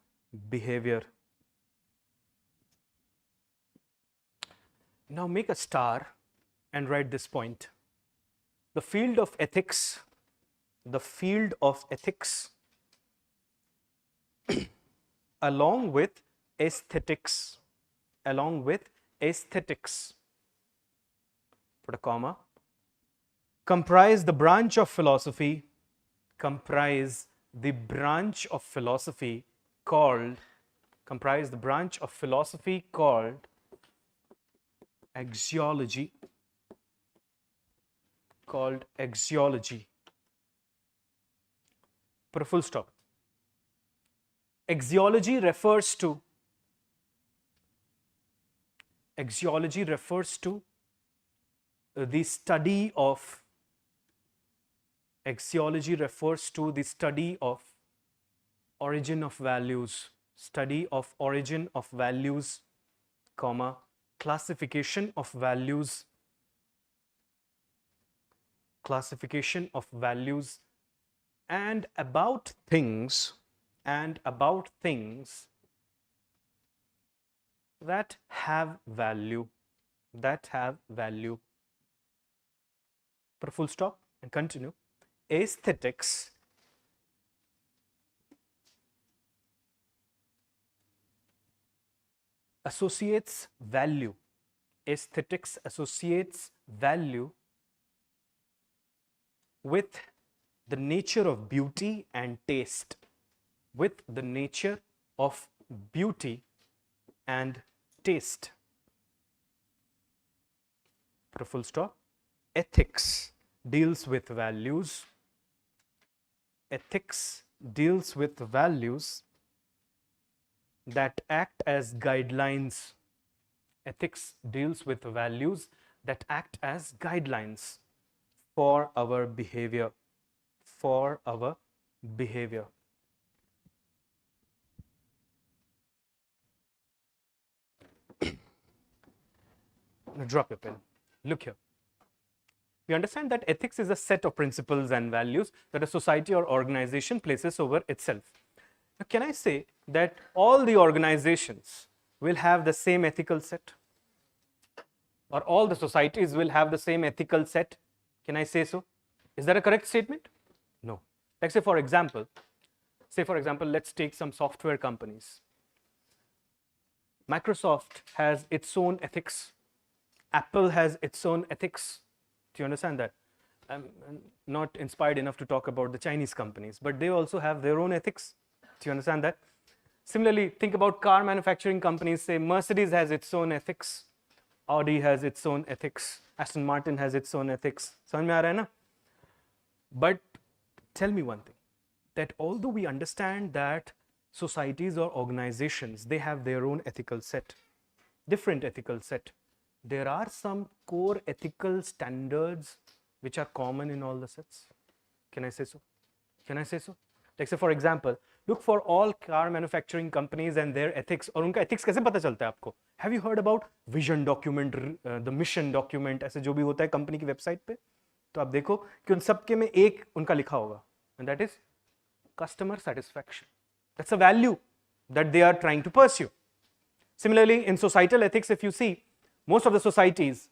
Speaker 1: behavior. Now make a star and write this point. The field of ethics, along with aesthetics, put a comma, comprise the branch of philosophy called axiology. Put a full stop. Axiology refers to the study of origin of values, comma, classification of values and about things that have value, put a full stop and continue. Aesthetics associates value. Aesthetics associates value with the nature of beauty and taste. With the nature of beauty and taste. Put a full stop. Ethics deals with values. Ethics deals with values that act as guidelines. Ethics deals with values that act as guidelines for our behavior. For our behavior. Now drop your pen. Look here. We understand that ethics is a set of principles and values that a society or organization places over itself. Now, can I say that all the organizations will have the same ethical set? Or all the societies will have the same ethical set? Can I say so? Is that a correct statement? No. Like say for example, let's take some software companies. Microsoft has its own ethics. Apple has its own ethics. Do you understand that? I'm not inspired enough to talk about the Chinese companies, but they also have their own ethics. Do you understand that? Similarly, think about car manufacturing companies. Say Mercedes has its own ethics. Audi has its own ethics. Aston Martin has its own ethics. समझ में आ रहा है ना? But tell me one thing, that although we understand that societies or organizations, they have their own ethical set, different ethical set, there are some core ethical standards which are common in all the sets. Can I say so? Can I say so? Like say for example, look for all car manufacturing companies and their ethics. और उनका ethics कैसे पता चलता है आपको? Have you heard about vision document, the mission document, ऐसे जो भी होता है कंपनी की वेबसाइट पे? तो आप देखो कि उन सब के में एक उनका लिखा होगा, and that is customer satisfaction. That's a value that they are trying to pursue. Similarly, in societal ethics, if you see, most of the societies,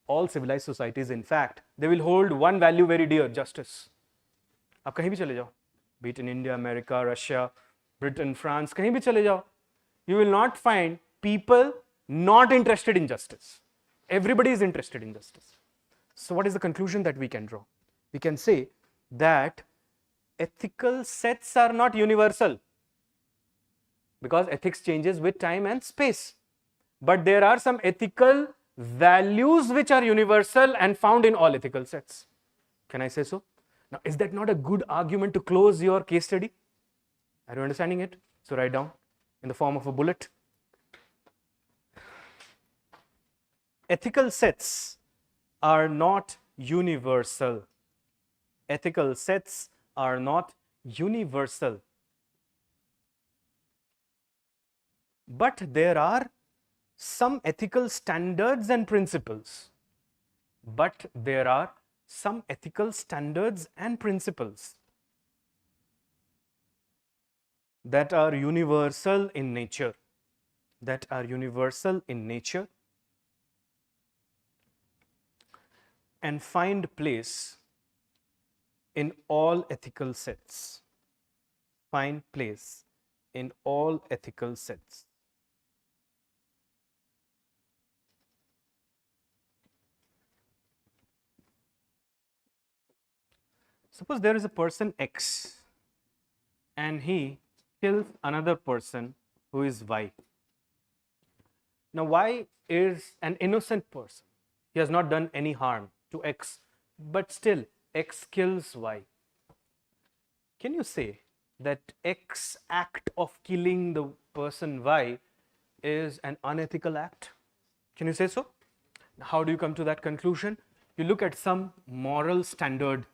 Speaker 1: all civilized societies in fact, they will hold one value very dear, justice. आप कहीं भी चले जाओ, be it in India, America, Russia, Britain, France, कहीं भी चले जाओ, you will not find people not interested in justice. Everybody is interested in justice. So what is the conclusion that we can draw? We can say that ethical sets are not universal, because ethics changes with time and space. But there are some ethical values which are universal and found in all ethical sets. Can I say so? Now, is that not a good argument to close your case study? Are you understanding it? So write down in the form of a bullet. Ethical sets are not universal. Ethical sets are not universal. But there are some ethical standards and principles. But there are some ethical standards and principles that are universal in nature. That are universal in nature and find place in all ethical sets. Find place in all ethical sets. Suppose there is a person X and he kills another person who is Y. Now Y is an innocent person. He has not done any harm to X, but still X kills Y. Can you say that X act of killing the person Y is an unethical act? Can you say so? How do you come to that conclusion? You look at some moral standard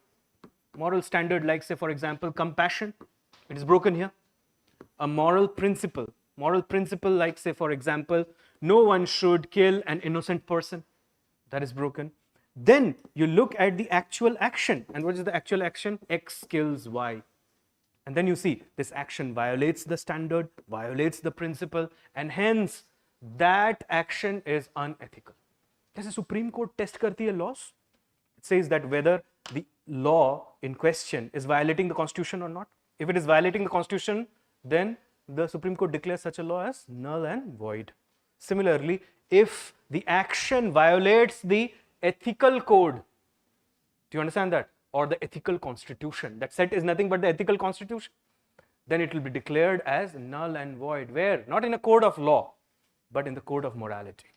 Speaker 1: like say for example compassion, it is broken here. A moral principle like say for example no one should kill an innocent person, that is broken. Then you look at the actual action, and what is the actual action? X kills Y. And then you see this action violates the standard, violates the principle, and hence that action is unethical. जैसे Supreme Court test करती है laws, it says that whether the law in question is violating the Constitution or not. If it is violating the Constitution, then the Supreme Court declares such a law as null and void. Similarly, if the action violates the ethical code, do you understand that? Or the ethical constitution, that set is nothing but the ethical constitution, then it will be declared as null and void. Where? Not in a code of law, but in the code of morality.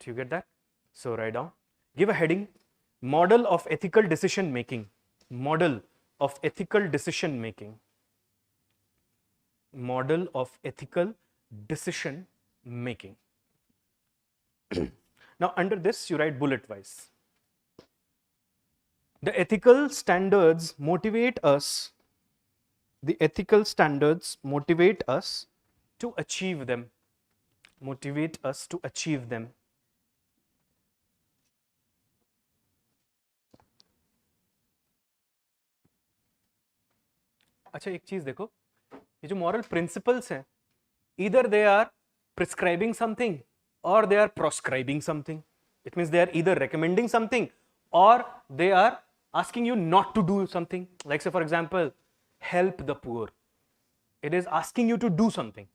Speaker 1: Do you get that? So write down, give a heading, model of ethical decision making. Model of ethical decision making. Model of ethical decision making. Now under this you write bullet wise. The ethical standards motivate us. The ethical standards motivate us to achieve them. Motivate us to achieve them. अच्छा एक चीज देखो, ये जो moral principles हैं, either they are prescribing something or they are proscribing something. It means they are either recommending something or they are asking you not to do something. Like say for example, help the poor. It is asking you to do something.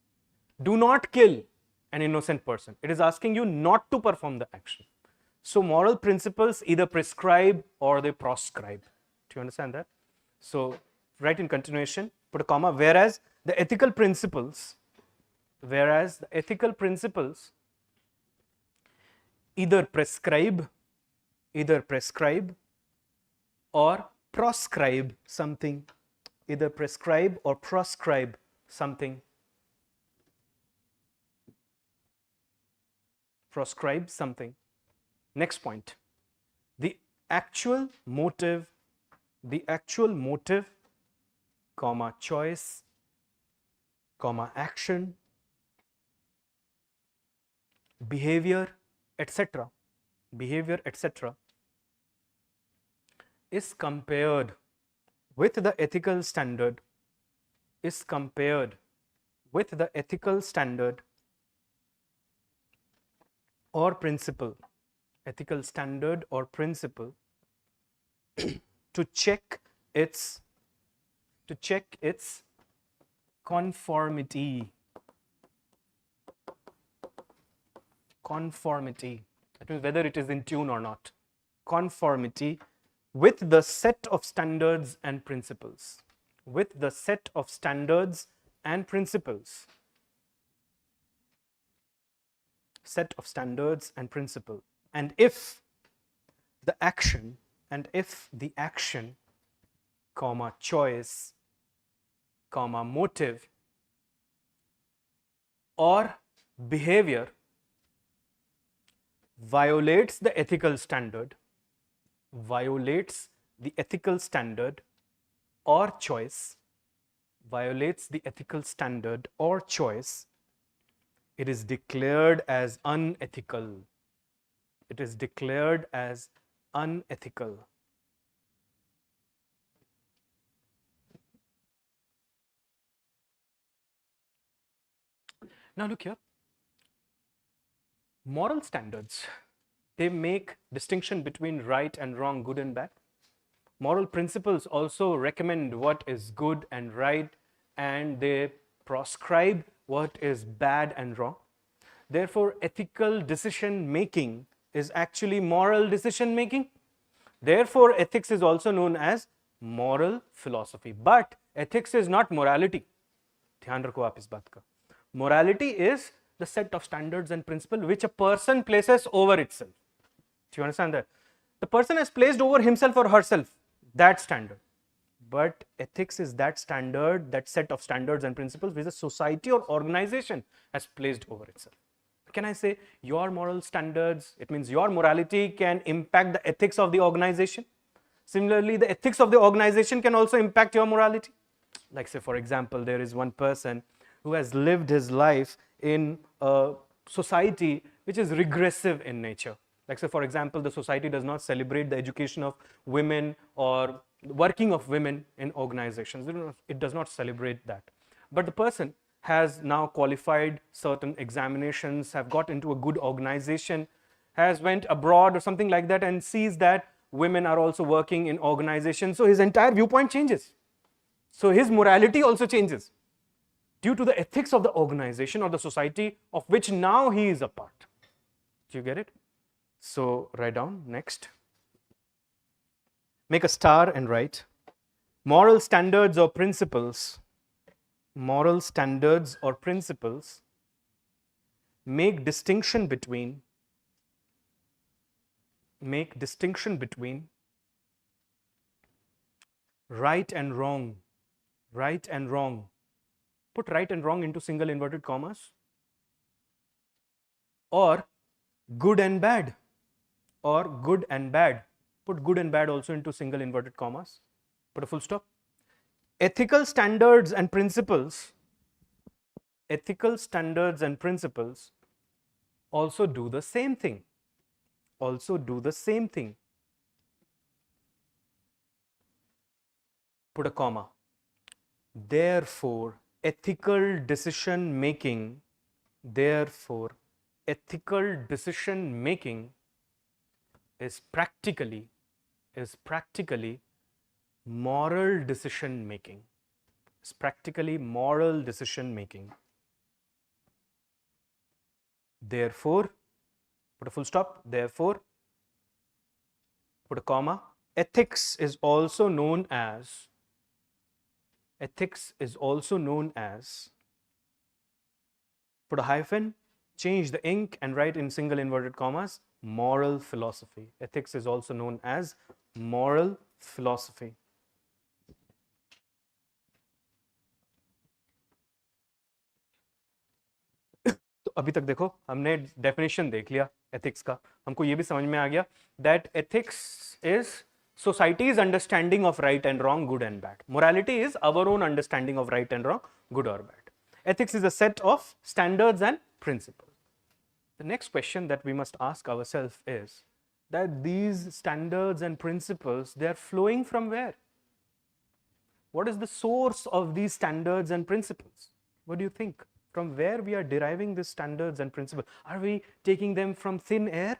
Speaker 1: Do not kill an innocent person. It is asking you not to perform the action. So moral principles either prescribe or they proscribe. Do you understand that? So write in continuation, put a comma, whereas the ethical principles either prescribe or proscribe something. Either prescribe or proscribe something. Proscribe something. Next point. The actual motive, comma, choice, comma, action, behavior, etc. Is compared with the ethical standard, or principle, to check its conformity. That means whether it is in tune or not. Conformity with the set of standards and principles. And if the action, comma, choice, comma, motive, or behavior violates the ethical standard, or choice, it is declared as unethical. Now look here. Moral standards, they make distinction between right and wrong, good and bad. Moral principles also recommend what is good and right, and they proscribe what is bad and wrong. Therefore, ethical decision making is actually moral decision making. Therefore, ethics is also known as moral philosophy. But ethics is not morality. ध्यान रखो आप इस बात का. Morality is the set of standards and principles which a person places over itself. Do you understand that? The person has placed over himself or herself that standard. But ethics is that standard, that set of standards and principles which a society or organization has placed over itself. Can I say your moral standards, it means your morality can impact the ethics of the organization. Similarly, the ethics of the organization can also impact your morality. Like say for example, there is one person who has lived his life in a society which is regressive in nature. Like say for example, the society does not celebrate the education of women or working of women in organizations. It does not celebrate that. But the person has now qualified certain examinations, have got into a good organization, has went abroad or something like that, and sees that women are also working in organizations, so his entire viewpoint changes. So his morality also changes due to the ethics of the organization or the society of which now he is a part. Do you get it? So write down next. Make a star and write moral standards or principles. Moral standards or principles make distinction between right and wrong. Right and wrong. Put right and wrong into single inverted commas. Or good and bad. Or good and bad. Put good and bad also into single inverted commas. Put a full stop. Ethical standards and principles. Ethical standards and principles also do the same thing. Also do the same thing. Put a comma. Therefore, ethical decision making is practically moral decision making. It's practically moral decision making. Therefore, put a full stop. Therefore, put a comma. Ethics is also known as put a hyphen, change the ink and write in single inverted commas, moral philosophy. Ethics is also known as moral philosophy. तो अभी तक देखो हमने definition देख लिया ethics का, हमको ये भी समझ में आ गया that ethics is society's understanding of right and wrong, good and bad. Morality is our own understanding of right and wrong, good or bad. Ethics is a set of standards and principles. The next question that we must ask ourselves is that these standards and principles, they are flowing from where? What is the source of these standards and principles? What do you think? From where we are deriving these standards and principles? Are we taking them from thin air,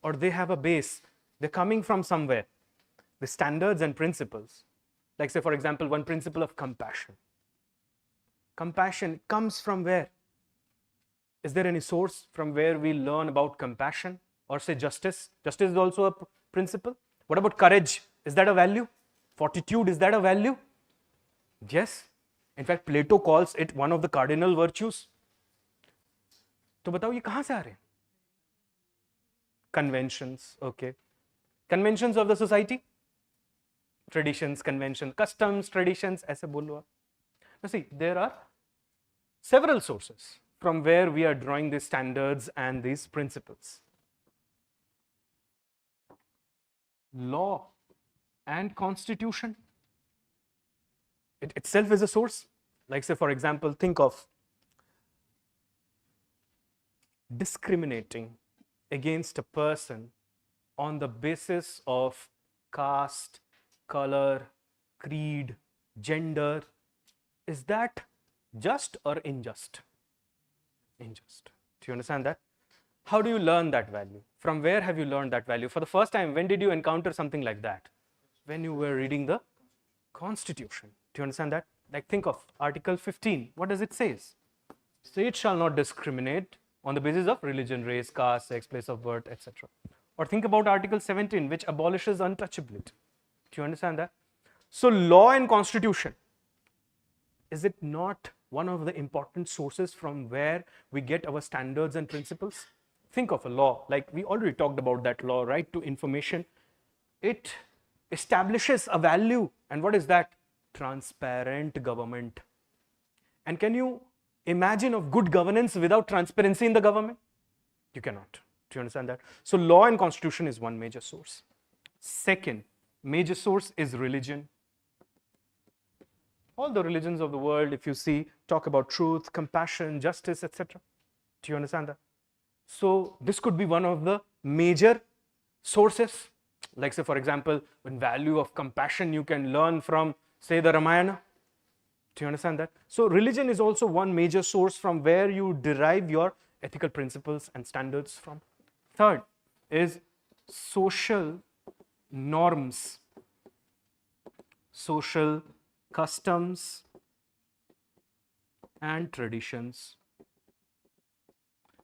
Speaker 1: or they have a base? They're coming from somewhere. The standards and principles, like say for example, one principle of compassion. Compassion comes from where? Is there any source from where we learn about compassion? Or say justice? Justice is also a principle. What about courage? Is that a value? Fortitude, is that a value? Yes. In fact, Plato calls it one of the cardinal virtues. तो बताओ ये कहाँ से आ रहे हैं? Conventions, okay. Conventions of the society? Traditions, conventions, customs, traditions, ऐसे बोलो आप. Now see, there are several sources from where we are drawing these standards and these principles. Law and constitution. It itself is a source. Like say for example, think of discriminating against a person on the basis of caste, color, creed, gender. Is that just or unjust? Unjust. Do you understand that? How do you learn that value? From where have you learned that value? For the first time, when did you encounter something like that? When you were reading the Constitution. Do you understand that? Like think of Article 15. What does it say? State shall not discriminate on the basis of religion, race, caste, sex, place of birth, etc. Or think about Article 17, which abolishes untouchability. Do you understand that? So law and constitution, is it not one of the important sources from where we get our standards and principles? Think of a law, like we already talked about that law, right to information. It establishes a value, and what is that? Transparent government. And can you imagine of good governance without transparency in the government? You cannot. Do you understand that? So law and constitution is one major source. Second major source is religion. All the religions of the world, if you see, talk about truth, compassion, justice, etc. Do you understand that? So this could be one of the major sources. Like say for example, when value of compassion you can learn from say the Ramayana. Do you understand that? So religion is also one major source from where you derive your ethical principles and standards from. Third is social norms, social customs and traditions.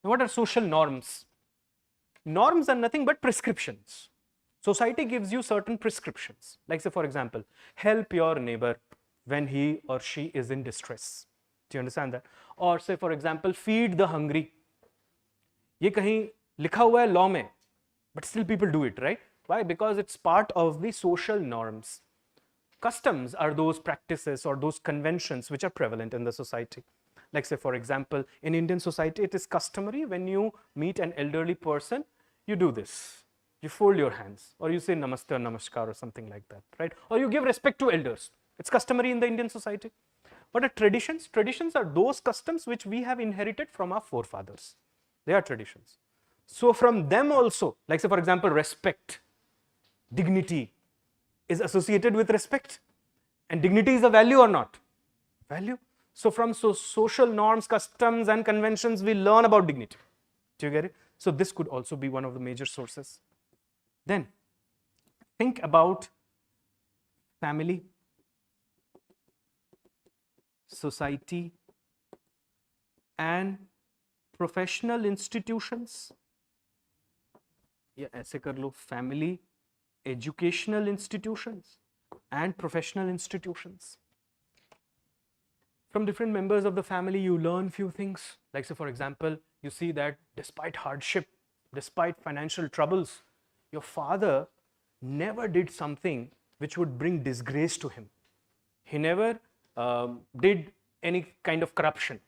Speaker 1: Now, what are social norms? Norms are nothing but prescriptions. Society gives you certain prescriptions. Like say for example, help your neighbor when he or she is in distress. Do you understand that? Or say for example, feed the hungry. ये कहीं लिखा हुआ है law में, but still people do it, right? Why? Because it's part of the social norms. Customs are those practices or those conventions which are prevalent in the society. Like say for example, in Indian society, it is customary when you meet an elderly person, you do this. You fold your hands, or you say namaste or namaskar or something like that, right? Or you give respect to elders. It's customary in the Indian society. What are traditions? Traditions are those customs which we have inherited from our forefathers. They are traditions. So from them also, like say for example, respect, dignity is associated with respect. And dignity is a value or not? Value. So from social norms, customs and conventions, we learn about dignity. Do you get it? So this could also be one of the major sources. Then think about family, society and professional institutions. Yeah, ऐसे कर लो, family, educational institutions and professional institutions. From different members of the family, you learn few things. Like say for example, you see that despite hardship, despite financial troubles, your father never did something which would bring disgrace to him. He never did any kind of corruption.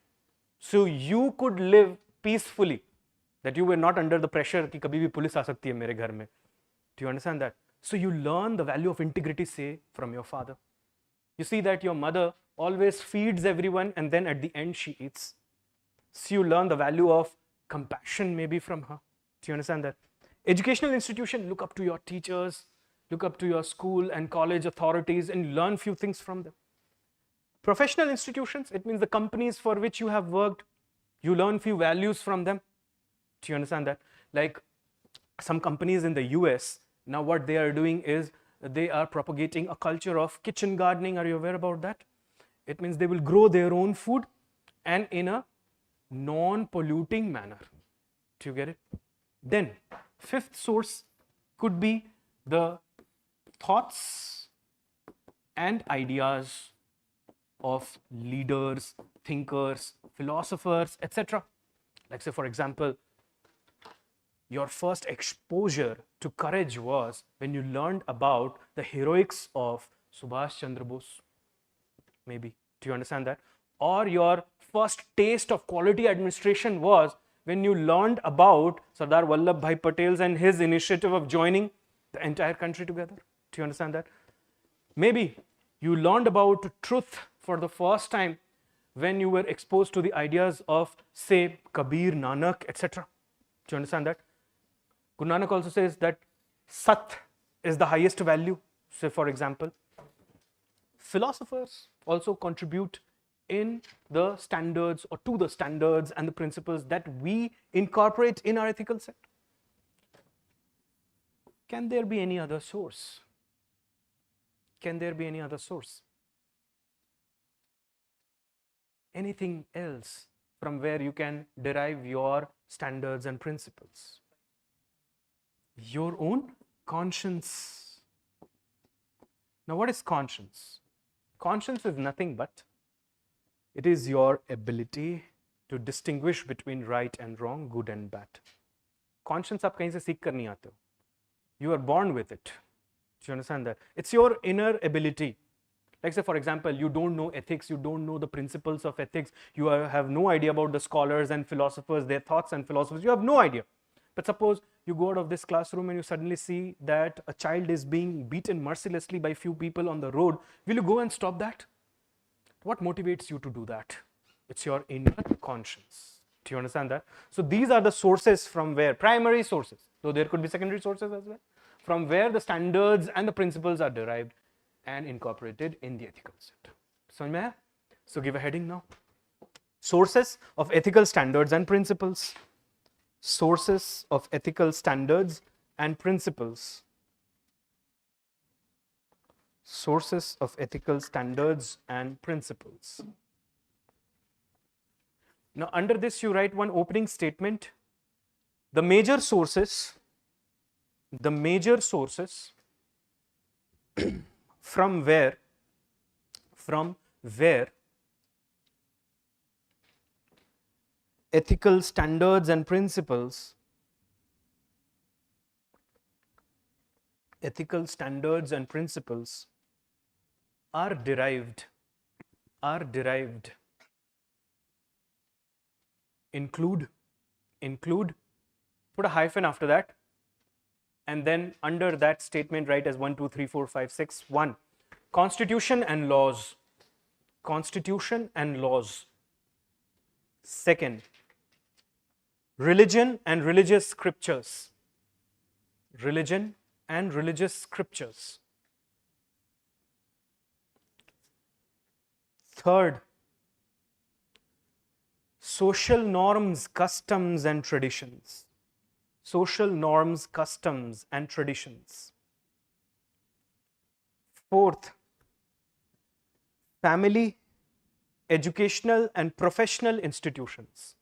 Speaker 1: So you could live peacefully, that you were not under the pressure कि कभी भी police आ सकती है मेरे घर में. Do you understand that? So you learn the value of integrity, say, from your father. You see that your mother always feeds everyone and then at the end she eats. So you learn the value of compassion maybe from her. Do you understand that? Educational institution, look up to your teachers, look up to your school and college authorities and learn few things from them. Professional institutions, it means the companies for which you have worked, you learn few values from them. Do you understand that? Like some companies in the US, now what they are doing is they are propagating a culture of kitchen gardening. Are you aware about that? It means they will grow their own food and in a non-polluting manner. Do you get it? Then fifth source could be the thoughts and ideas of leaders, thinkers, philosophers, etc. Like say for example, your first exposure to courage was when you learned about the heroics of Subhash Chandra Bose. Maybe. Do you understand that? Or your first taste of quality administration was when you learned about Sardar Vallabhbhai Patel's and his initiative of joining the entire country together. Do you understand that? Maybe you learned about truth for the first time when you were exposed to the ideas of, say, Kabir, Nanak, etc. Do you understand that? Guru Nanak also says that Sat is the highest value. Say, for example, philosophers also contribute in the standards or to the standards and the principles that we incorporate in our ethical set. Can there be any other source? Can there be any other source? Anything else from where you can derive your standards and principles? Your own conscience. Now, what is conscience? Conscience is nothing but it is your ability to distinguish between right and wrong, good and bad. Conscience आप कहीं से सीख कर नहीं आते हो. You are born with it. Do you understand that? It's your inner ability. Like say for example, you don't know ethics, you don't know the principles of ethics, you have no idea about the scholars and philosophers, their thoughts and philosophies, you have no idea. But suppose you go out of this classroom and you suddenly see that a child is being beaten mercilessly by few people on the road. Will you go and stop that? What motivates you to do that? It's your inner conscience. Do you understand that? So these are the sources from where, primary sources, though there could be secondary sources as well, from where the standards and the principles are derived and incorporated in the ethical set. समझ में है? So give a heading now. Sources of ethical standards and principles. Sources of ethical standards and principles. Sources of ethical standards and principles. Now, under this, you write one opening statement. The major sources from where ethical standards and principles are derived include, put a hyphen after that, and then under that statement write as 1, 2, 3, 4, 5, 6, 1. Constitution and laws. Second, religion and religious scriptures. Third, social norms, customs, and traditions. Fourth, family, educational, and professional institutions.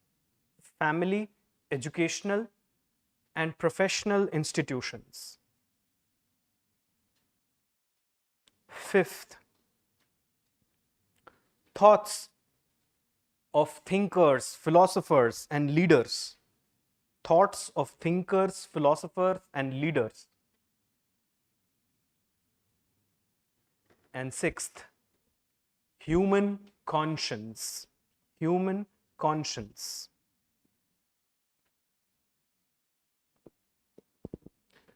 Speaker 1: Fifth, thoughts of thinkers, philosophers, and leaders. And sixth, human conscience.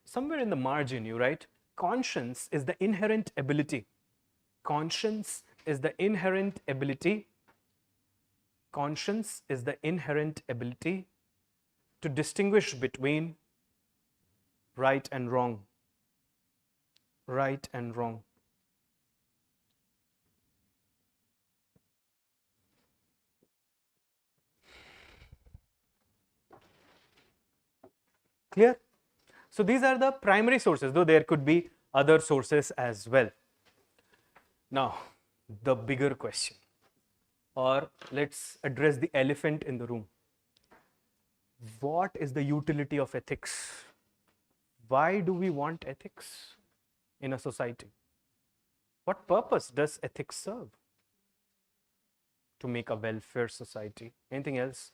Speaker 1: Somewhere in the margin you write, conscience is the inherent ability to distinguish between right and wrong. Clear? So these are the primary sources, though there could be other sources as well. Now, the bigger question, or let's address the elephant in the room. What is the utility of ethics? Why do we want ethics in a society? What purpose does ethics serve? To make a welfare society. Anything else?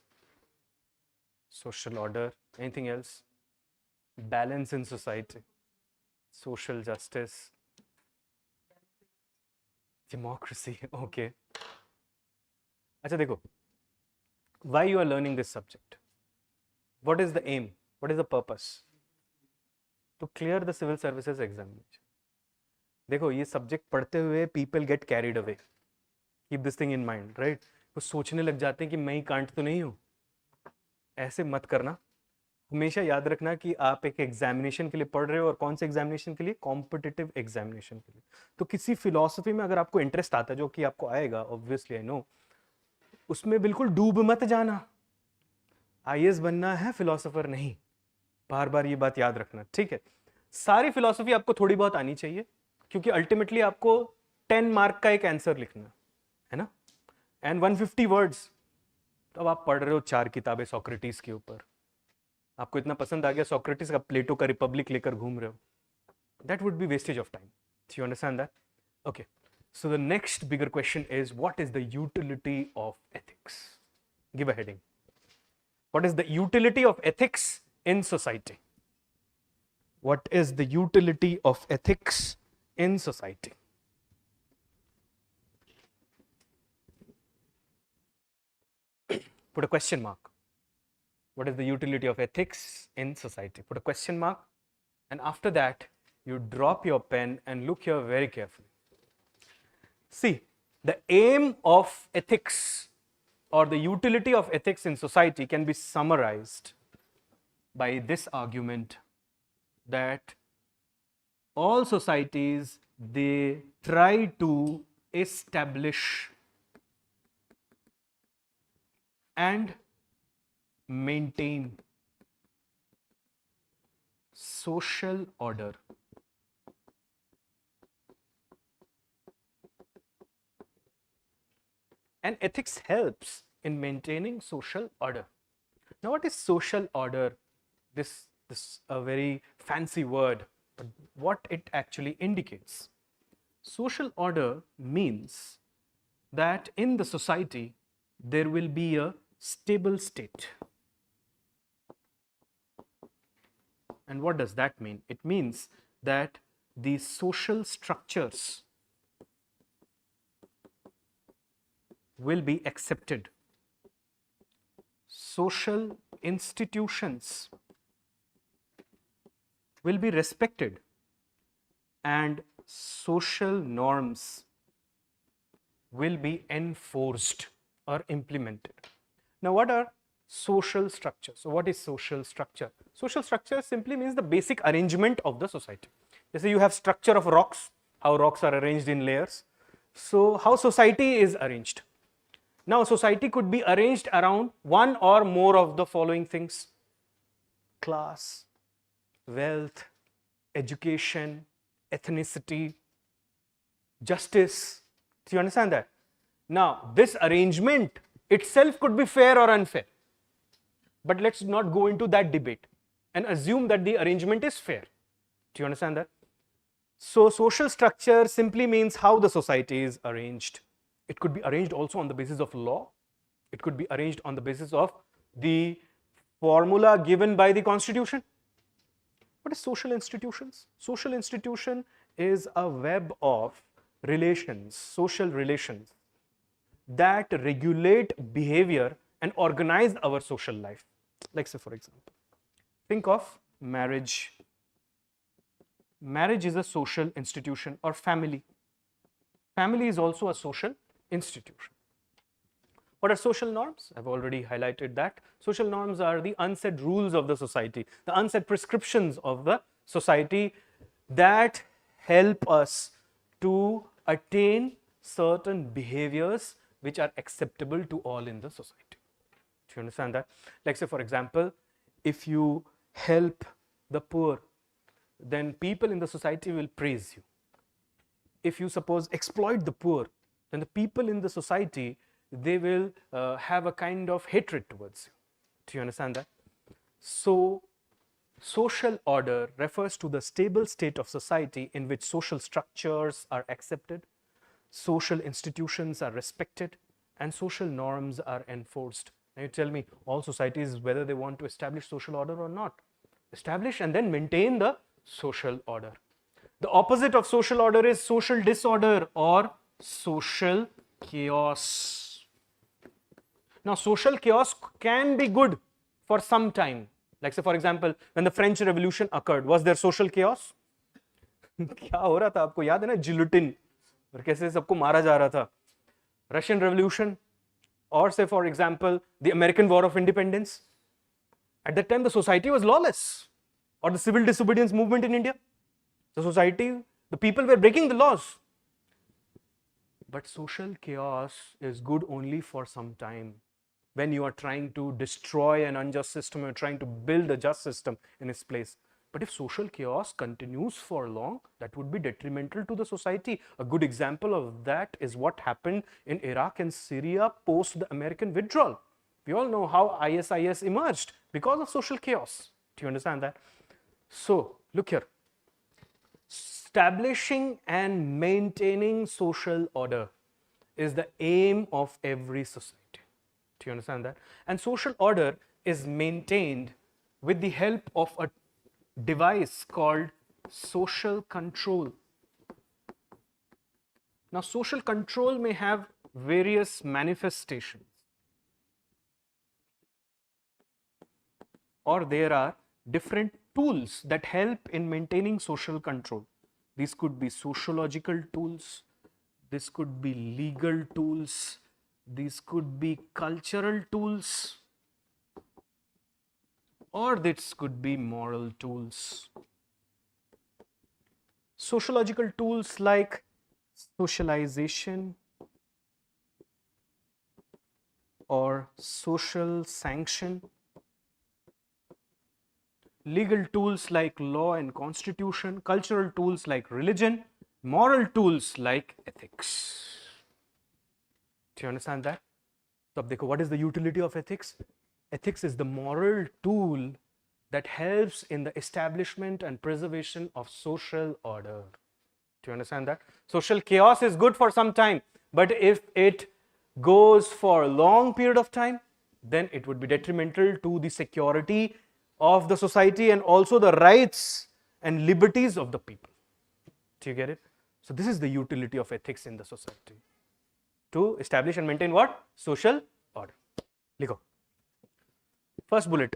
Speaker 1: Social order. Anything else? Balance in society. Social justice. Democracy. Okay. Acha dekho. Why you are learning this subject? What is the aim? What is the purpose? To clear the civil services examination. देखो ये subject पढ़ते हुए people get carried away. Keep this thing in mind, right? वो सोचने लग जाते हैं कि मैं ही कांट तो नहीं हूँ. ऐसे मत करना. हमेशा याद रखना कि आप एक एग्जामिनेशन के लिए पढ़ रहे हो, और कौन से एग्जामिनेशन के लिए? कॉम्पिटिटिव एग्जामिनेशन के लिए. तो किसी फिलॉसफी में अगर आपको इंटरेस्ट आता है, जो कि आपको आएगा ऑब्वियसली आई नो, उसमें बिल्कुल डूब मत जाना. IAS बनना है, फिलोसोफर नहीं. बार बार ये बात याद रखना, ठीक है? सारी फिलॉसफी आपको थोड़ी बहुत आनी चाहिए, क्योंकि अल्टीमेटली आपको 10 मार्क का एक आंसर लिखना है ना, एंड 150 वर्ड्स. तो अब आप पढ़ रहे हो 4 किताबें सोक्रेटिस के ऊपर, आपको इतना पसंद आ गया सोक्रेटिस का, प्लेटो का रिपब्लिक लेकर घूम रहे हो. That would B wastage of time. You understand that? Okay. So the next bigger question is, what is the utility of ethics? Give a heading. What is the utility of ethics in society? What is the utility of ethics in society? Put a question mark. What is the utility of ethics in society? Put a question mark, and after that you drop your pen and look here very carefully. See, the aim of ethics or the utility of ethics in society can be summarized by this argument, that all societies, they try to establish and maintain social order. And ethics helps in maintaining social order. Now, what is social order? This a very fancy word, but what it actually indicates. Social order means that in the society there will be a stable state. And what does that mean? It means that the social structures will be accepted. Social institutions will be respected, and social norms will be enforced or implemented. Now, what are social structures? So, what is social structure? Social structure simply means the basic arrangement of the society. You see, you have structure of rocks, how rocks are arranged in layers. So, how society is arranged? Now, society could be arranged around one or more of the following things: class, wealth, education, ethnicity, justice. Do you understand that? Now, this arrangement itself could be fair or unfair. But let's not go into that debate and assume that the arrangement is fair. Do you understand that? So, social structure simply means how the society is arranged. It could be arranged also on the basis of law. It could be arranged on the basis of the formula given by the constitution. What is social institutions? Social institution is a web of relations, social relations that regulate behavior and organize our social life. Like, say, for example, think of marriage. Marriage is a social institution, or family. Family is also a social institution. What are social norms? I've already highlighted that. Social norms are the unsaid rules of the society, the unsaid prescriptions of the society that help us to attain certain behaviors which are acceptable to all in the society. Do you understand that? Like, say, for example, if you help the poor, then people in the society will praise you. If you suppose exploit the poor, then the people in the society, they will have a kind of hatred towards you. Do you understand that? So, social order refers to the stable state of society in which social structures are accepted, social institutions are respected, and social norms are enforced. Now, you tell me, all societies, whether they want to establish social order or not, establish and then maintain the social order. The opposite of social order is social disorder or social chaos. Now, social chaos can be good for some time. Like, say, for example, when the French Revolution occurred, was there social chaos? क्या हो रहा था आपको याद है ना, जिलोटिन और कैसे सबको मारा जा रहा था. Russian Revolution, or say, for example, the American War of Independence. At that time, the society was lawless, or the civil disobedience movement in India. The society, the people were breaking the laws. But social chaos is good only for some time. When you are trying to destroy an unjust system, you're trying to build a just system in its place. But if social chaos continues for long, that would be detrimental to the society. A good example of that is what happened in Iraq and Syria post the American withdrawal. We all know how ISIS emerged because of social chaos. Do you understand that? So, look here. Establishing and maintaining social order is the aim of every society. Do you understand that? And social order is maintained with the help of a device called social control. Now, social control may have various manifestations, or there are different tools that help in maintaining social control. These could be sociological tools, this could be legal tools, these could be cultural tools, or this could be moral tools. Sociological tools like socialization, or social sanction, legal tools like law and constitution, cultural tools like religion, moral tools like ethics. Do you understand that? So, what is the utility of ethics? Ethics is the moral tool that helps in the establishment and preservation of social order. Do you understand that? Social chaos is good for some time, but if it goes for a long period of time, then it would be detrimental to the security of the society and also the rights and liberties of the people. Do you get it? So this is the utility of ethics in the society. To establish and maintain what? Social order. Likho. First bullet.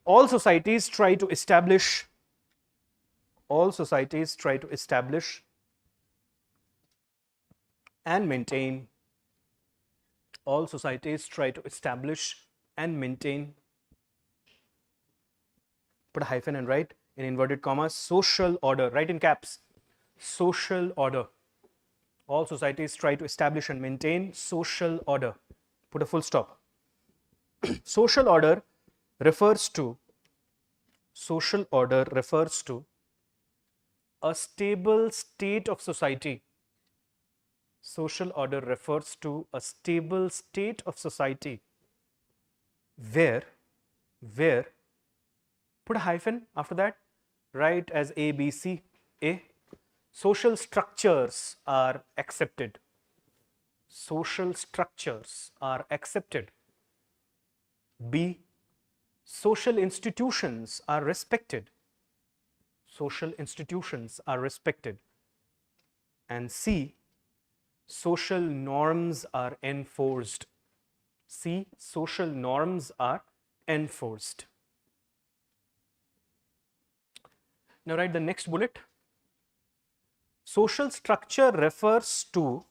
Speaker 1: All societies try to establish and maintain. All societies try to establish and maintain. Put a hyphen and write in inverted commas social order. Write in caps. Social order. All societies try to establish and maintain social order. Put a full stop. Social order refers to a stable state of society. Social order refers to a stable state of society where put a hyphen after that, write as A, B, C, A. Social structures are accepted. Social structures are accepted. B. Social institutions are respected. Social institutions are respected. And C. Social norms are enforced. C. Social norms are enforced. Now write the next bullet. Social structure refers to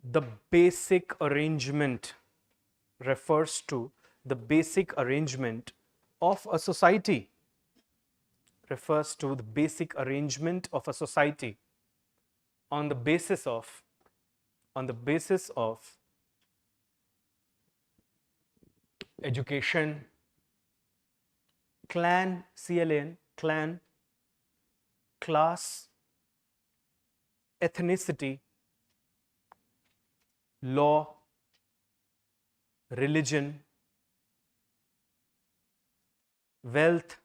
Speaker 1: the basic arrangement of a society. Refers to the basic arrangement of a society on the basis of education, clan, CLAN, clan, class, ethnicity, law, religion, wealth,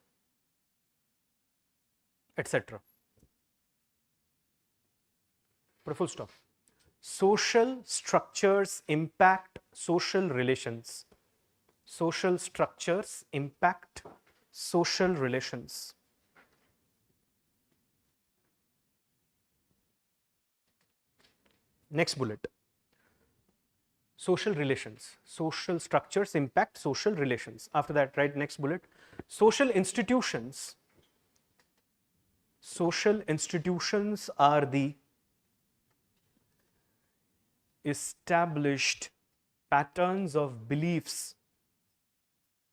Speaker 1: etc. Put a full stop. Social structures impact social relations. Social structures impact social relations. Next bullet. Social relations. Social structures impact social relations. After that, write next bullet. Social institutions are the established patterns of beliefs.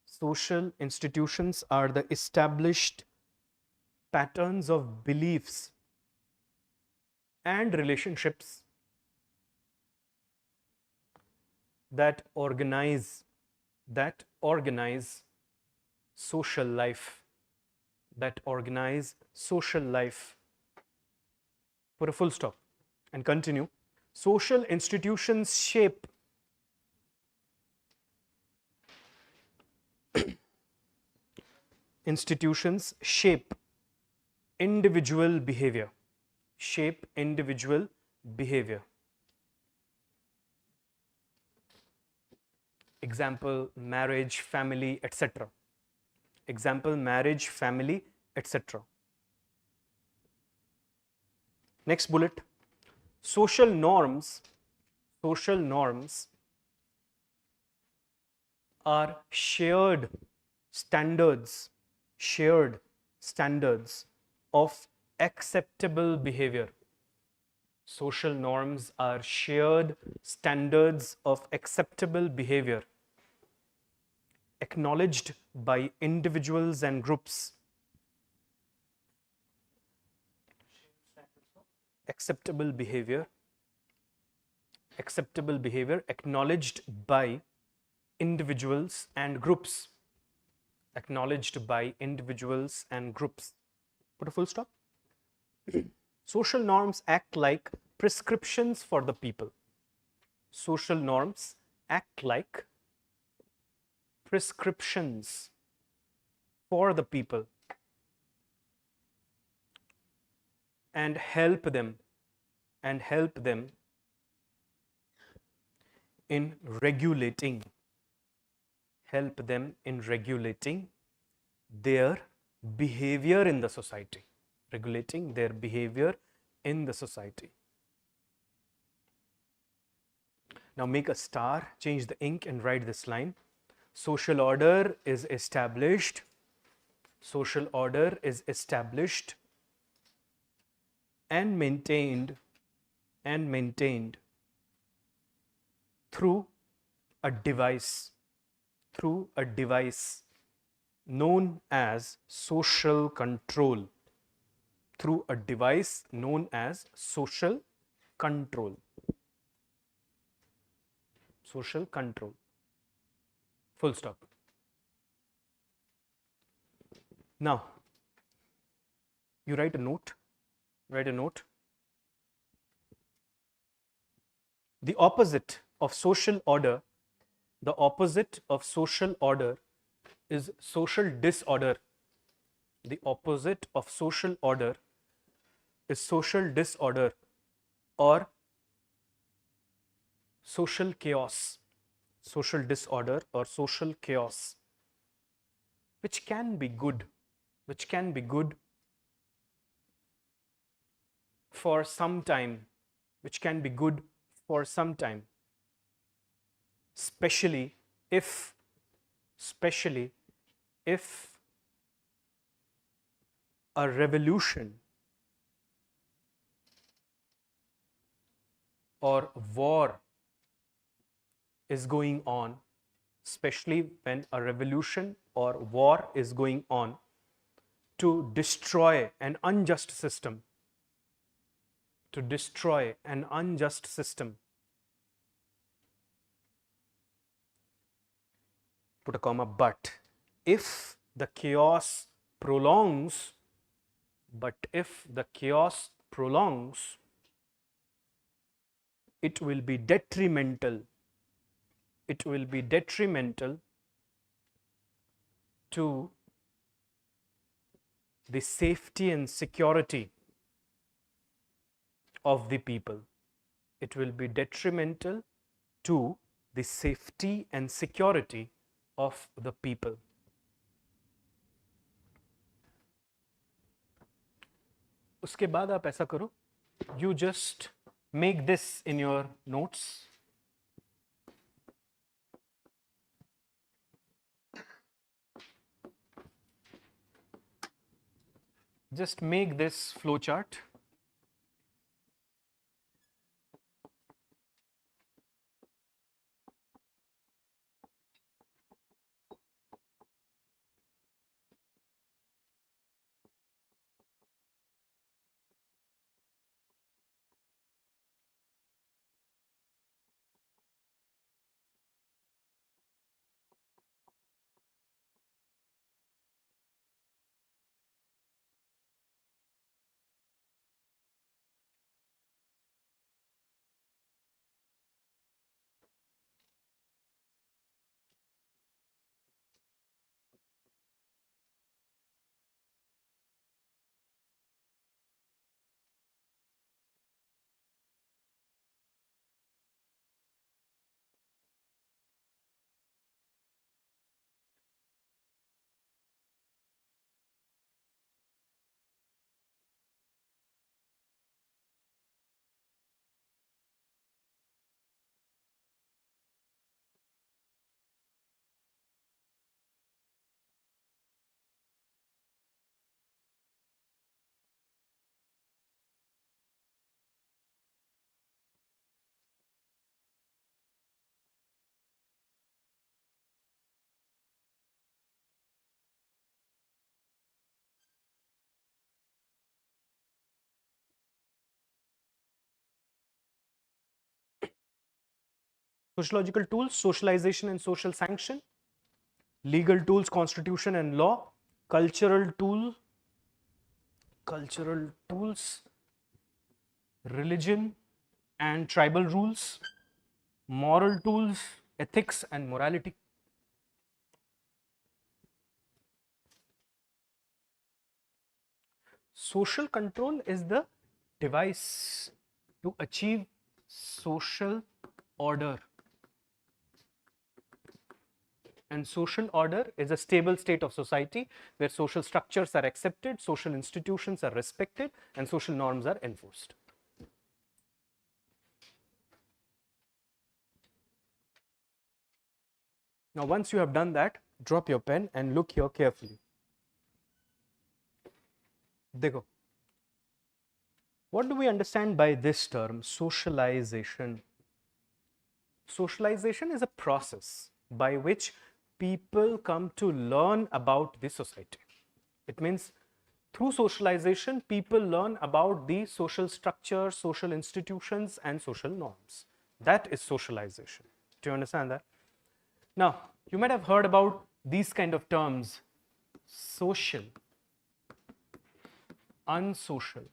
Speaker 1: Social institutions are the established patterns of beliefs and relationships that organize social life. Put a full stop and continue. Social institutions shape individual behavior. Example, marriage, family, etc. Next bullet. Social norms are shared standards of acceptable behavior. Social norms are shared standards of acceptable behavior, acknowledged by individuals and groups. acceptable behavior acknowledged by individuals and groups. Acknowledged by individuals and groups. Put a full stop. Social norms act like prescriptions for the people. Social norms act like prescriptions for the people and help them in regulating their behavior in the society. Regulating their behavior in the society. Now make a star, change the ink and write this line. Social order is established. Social order is established and maintained through a device known as social control. Through a device known as social control. Social control. Full stop. Now, you write a note. The opposite of social order is social disorder. The opposite of social order is social disorder or social chaos. Social disorder or social chaos, which can be good for some time, especially if a revolution or war is going on, especially when a revolution or war is going on to destroy an unjust system. Put a comma, but if the chaos prolongs, it will be detrimental to the safety and security of the people. It will be detrimental to the safety and security of the people. उसके बाद आप ऐसा करो, you just make this in your notes. Just make this flowchart. Sociological tools, socialization and social sanction. Legal tools, constitution and law. Cultural tools, religion and tribal rules. Moral tools, ethics and morality. Social control is the device to achieve social order. And social order is a stable state of society where social structures are accepted, social institutions are respected, and social norms are enforced. Now, once you have done that, drop your pen and look here carefully. Dekho. What do we understand by this term, socialization? Socialization is a process by which people come to learn about the society. It means through socialization, people learn about the social structure, social institutions, and social norms. That is socialization. Do you understand that? Now, you might have heard about these kind of terms: social, unsocial,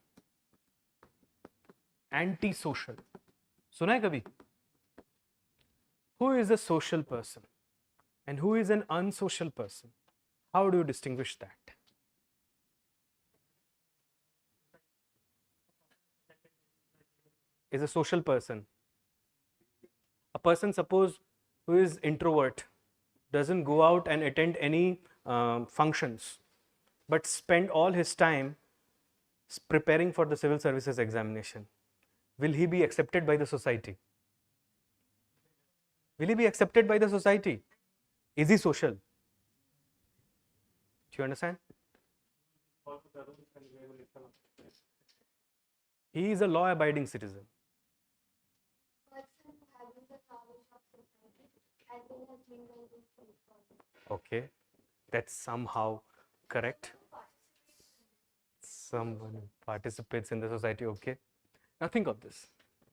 Speaker 1: antisocial. सुना है कभी? Who is a social person and who is an unsocial person? How do you distinguish that? Is a social person a person, suppose, who is introvert, doesn't go out and attend any functions, but spend all his time preparing for the civil services examination? Will he be accepted by the society? Will he be accepted by the society? Is he social? Do you understand? He is a law-abiding citizen. Okay, that's somehow correct. Someone who participates in the society. Okay. Now think of this.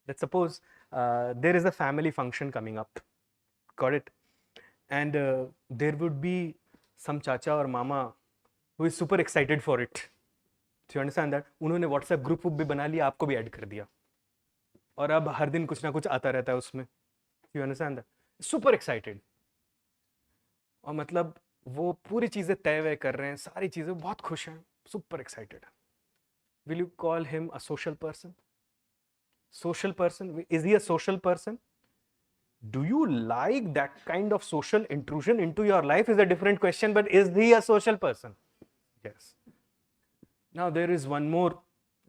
Speaker 1: Let's suppose there is a family function coming up. Got it? And there would be some chacha or mama who is super excited for it. Do you understand that? उन्होंने WhatsApp group भी बना लिया, आपको भी add कर दिया, और अब हर दिन कुछ ना कुछ आता रहता है उसमें. Do you understand that? Super excited. और मतलब वो पूरी चीजें तय वय कर रहे हैं, सारी चीजें, बहुत खुश हैं, super excited. Will you call him a social person? Social person? Is he a social person? Do you like that kind of social intrusion into your life is a different question, but is he a social person? Yes. Now there is one more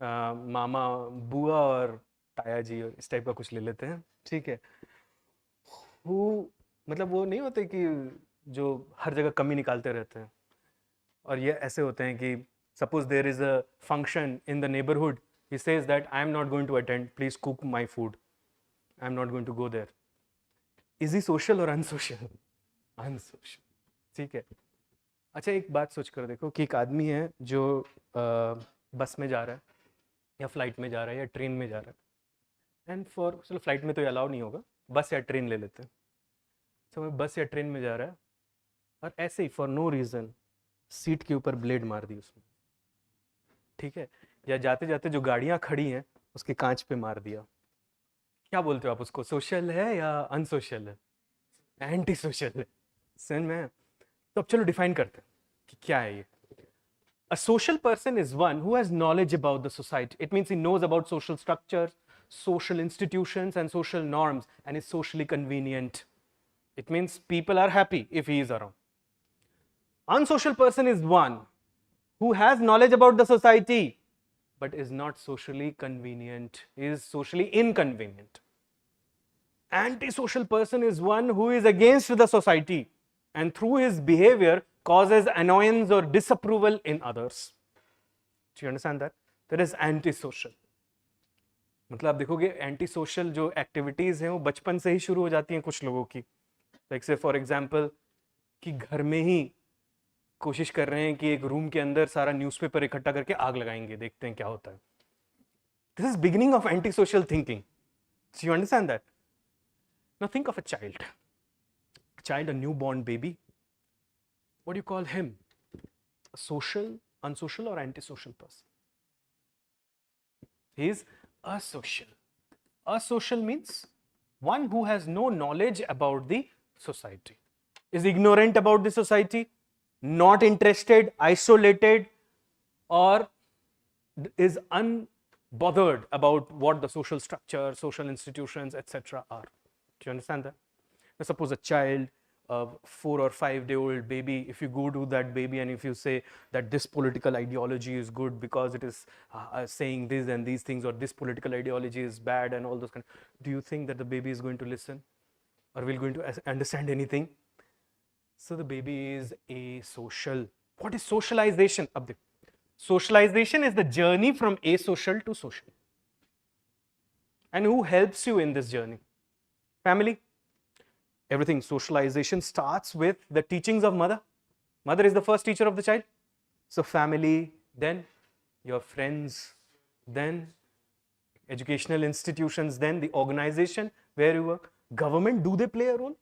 Speaker 1: मामा, बुआ और ताया जी और इस type का कुछ ले लेते हैं, ठीक है? Who, मतलब वो नहीं होते कि जो हर जगह कमी निकालते रहते हैं, और ये ऐसे होते हैं कि suppose there is a function in the neighborhood, he says that I am not going to attend, please cook my food, I am not going to go there. Is he social or unsocial? Unsocial. ठीक है. अच्छा, एक बात सोच कर देखो कि एक आदमी है जो बस में जा रहा है या फ्लाइट में जा रहा है या ट्रेन में जा रहा है, एंड फॉर, चलो फ्लाइट में तो अलाउ नहीं होगा, बस या ट्रेन ले लेते हैं. तो बस या ट्रेन में जा रहा है और ऐसे ही फॉर नो रीज़न सीट के ऊपर ब्लेड मार दी उसने, ठीक है? या जाते जाते जो गाड़ियाँ खड़ी हैं उसके कांच पे मार दिया. क्या बोलते हो आप उसको? सोशल है या अनसोशल है? एंटी सोशल है. समझ में? तो अब चलो डिफाइन करते हैं कि क्या है ये. A social person is one who has knowledge about the society. It means he knows about social structures, social institutions, and social norms, and is socially convenient. It means people are happy if he is around. Unsocial person is one who has knowledge about the society, but is not socially convenient, is socially inconvenient. Antisocial person is one who is against the society and through his behavior causes annoyance or disapproval in others. Do you understand that? That is antisocial. मतलब आप देखोगे anti-social जो activities हैं वो बचपन से ही शुरू हो जाती हैं कुछ लोगों की. लाइक से फॉर एग्जांपल कि घर में ही कोशिश कर रहे हैं कि एक रूम के अंदर सारा न्यूज़पेपर इकट्ठा करके आग लगाएंगे, देखते हैं क्या होता है. This is beginning of anti-social thinking. Do you understand that? Now think of a child, a newborn baby. What do you call him? A social, unsocial, or antisocial person? He is asocial. Asocial means one who has no knowledge about the society, is ignorant about the society, not interested, isolated, or is unbothered about what the social structure, social institutions, etc. are. Do you understand that? Now, suppose a child, a 4 or 5 day old baby, if you go to that baby and if you say that this political ideology is good because it is saying this and these things, or this political ideology is bad and all those kind of, do you think that the baby is going to listen or will going to understand anything? So the baby is asocial. What is socialization? Socialization is the journey from asocial to social. And who helps you in this journey? Family. Everything. Socialization starts with the teachings of mother. Mother is the first teacher of the child. So family, then your friends, then educational institutions, then the organization where you work. Government, do they play a role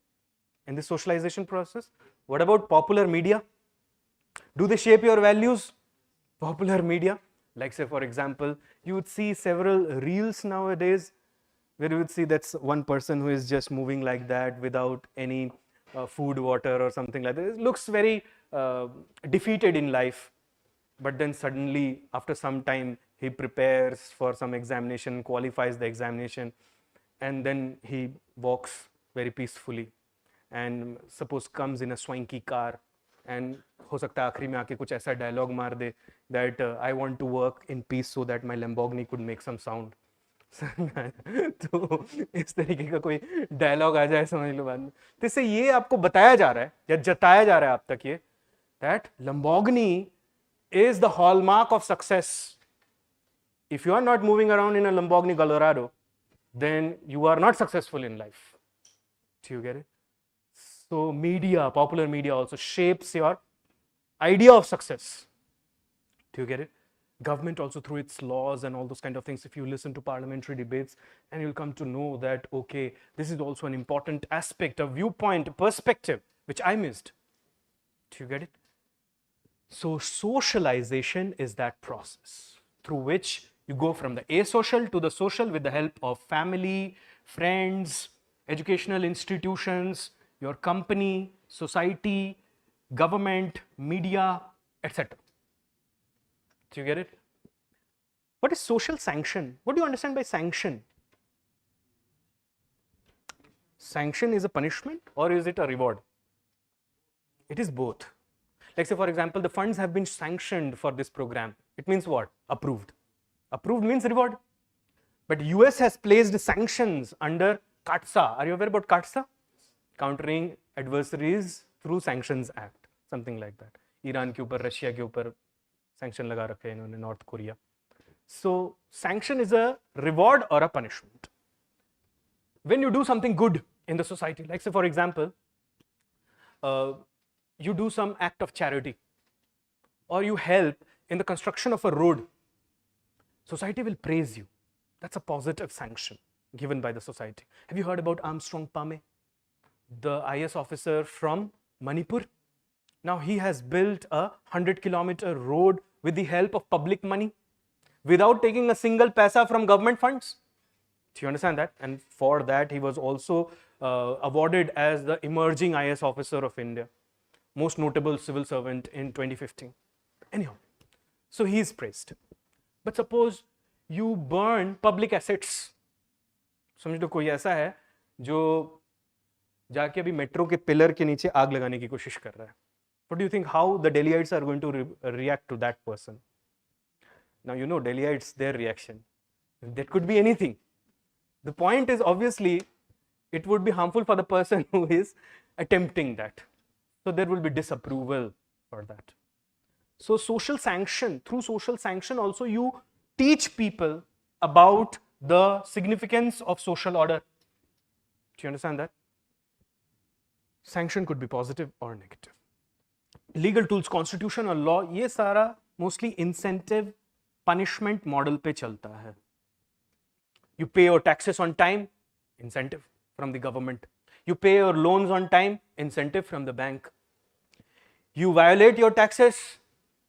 Speaker 1: in the socialization process? What about popular media? Do they shape your values? Popular media, like say for example, you would see several reels nowadays where you would see that's one person who is just moving like that without any food, water or something like that. It looks very defeated in life, but then suddenly after some time he prepares for some examination, qualifies the examination, and then he walks very peacefully and suppose comes in a swanky car and हो सकता है आखिरी में आके कुछ ऐसा dialogue मार दे that I want to work in peace so that my Lamborghini could make some sound. तो इस तरीके का कोई डायलॉग आ जाए समझ लो बाद में, तो इससे ये आपको बताया जा रहा है या जताया जा रहा है आप तक ये that Lamborghini is the hallmark of success. If you are not moving around in a Lamborghini Gallardo, then you are not successful in life. Do you get it? So media, popular media also shapes your idea of success. Do you get it? Government also through its laws and all those kind of things, if you listen to parliamentary debates, and you'll come to know that, okay, this is also an important aspect, a viewpoint, a perspective, which I missed. Do you get it? So socialization is that process through which you go from the asocial to the social with the help of family, friends, educational institutions, your company, society, government, media, etc. Do you get it? What is social sanction? What do you understand by sanction? Sanction is a punishment or is it a reward? It is both. Like say for example, the funds have been sanctioned for this program. It means what? Approved. Approved means reward. But US has placed sanctions under CATSA. Are you aware about CATSA? Countering Adversaries Through Sanctions Act. Something like that. Iran के ऊपर, Russia के ऊपर sanction लगा रखे हैं इन्होंने, North Korea. So sanction is a reward or a punishment. When you do something good in the society, like say for example, you do some act of charity or you help in the construction of a road, society will praise you. That's a positive sanction given by the society. Have you heard about Armstrong Pame, the IAS officer from Manipur? Now he has built a 100-kilometer road with the help of public money without taking a single paisa from government funds. Do you understand that? And for that he was also awarded as the emerging IAS officer of India, most notable civil servant in 2015. Anyhow, so he is praised. But suppose you burn public assets. समझ लो कोई ऐसा है जो जाके अभी metro के pillar के नीचे आग लगाने की कोशिश कर रहा है. What do you think how the Delhiites are going to react to that person? Now you know Delhiites, their reaction. That could be anything. The point is obviously it would be harmful for the person who is attempting that. So there will be disapproval for that. So social sanction, through social sanction also you teach people about the significance of social order. Do you understand that? Sanction could be positive or negative. Legal tools, constitution और law, ये सारा mostly incentive punishment model पे चलता है. You pay your taxes on time, incentive. from the government. You pay your loans on time, incentive from the bank. You violate your taxes,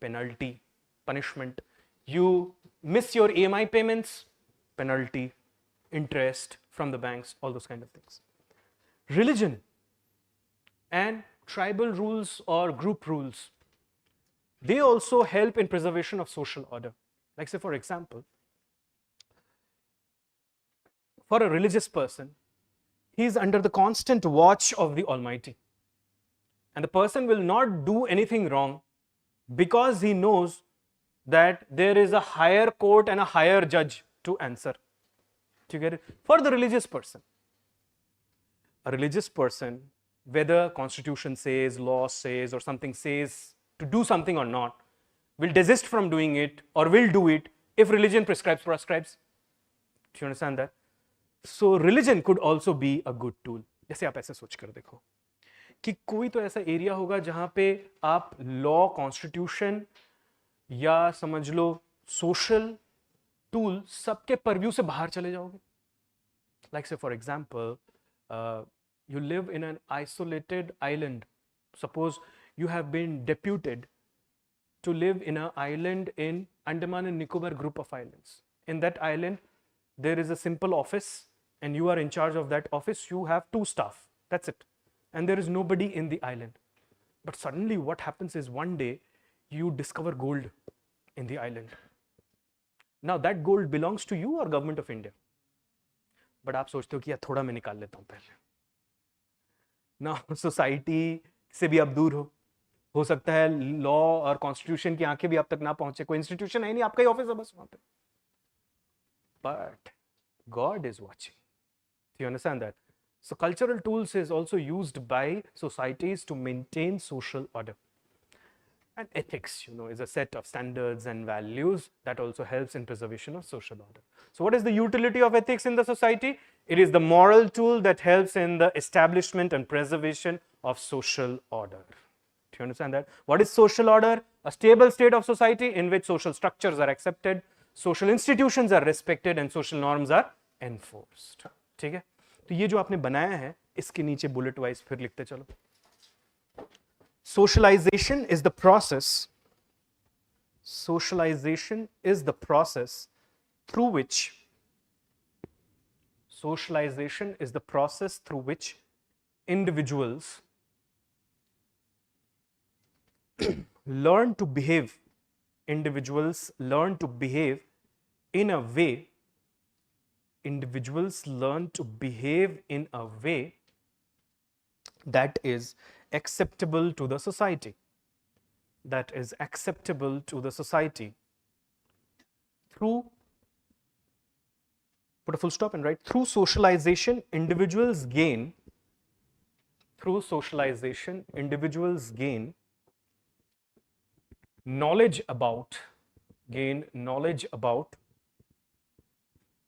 Speaker 1: penalty, punishment. You miss your EMI payments, penalty, interest from the banks, all those kind of things. Religion and tribal rules or group rules, they also help in preservation of social order. Like say, for example, for a religious person, he is under the constant watch of the Almighty. And the person will not do anything wrong because he knows that there is a higher court and a higher judge to answer. Do you get it? For the religious person, a religious person, whether constitution says, law says, or something says to do something or not, will desist from doing it or will do it if religion prescribes. Do you understand that? So religion could also be a good tool. जैसे आप ऐसे सोच कर देखो कि कोई तो ऐसा एरिया होगा जहां पे आप लॉ, कॉन्स्टिट्यूशन या समझ लो सोशल टूल सबके परव्यू से बाहर चले जाओगे. Like say, for example, you live in an isolated island. Suppose you have been deputed to live in an island in Andaman and Nicobar group of islands. In that island, there is a simple office and you are in charge of that office. You have 2 staff. That's it. And there is nobody in the island. But suddenly what happens is one day you discover gold in the island. Now that gold belongs to you or government of India? But आप सोचते हो कि यार थोड़ा मैं निकाल लेता हूँ पहले. Now सोसाइटी से भी आप दूर हो सकता है लॉ और कॉन्स्टिट्यूशन की आंखें भी आप तक ना पहुंचे. कोई इंस्टीट्यूशन है नहीं, आपका ही ऑफिस है बस वहां पे. But God is watching. Do you understand that? So cultural tools is also used by societies to maintain social order. And ethics, is a set of standards and values that also helps in preservation of social order. So what is the utility of ethics in the society? It is the moral tool that helps in the establishment and preservation of social order. Do you understand that? What is social order? A stable state of society in which social structures are accepted, social institutions are respected and social norms are enforced. ठीक है? तो ये जो आपने बनाया है इसके नीचे बुलेट वाइज फिर लिखते चलो. Socialization is the process. Socialization is the process through which individuals learn to behave. Individuals learn to behave in a way. Individuals learn to behave in a way that is acceptable to the society. That is acceptable to the society. Through, put a full stop and write, through socialization, individuals gain knowledge about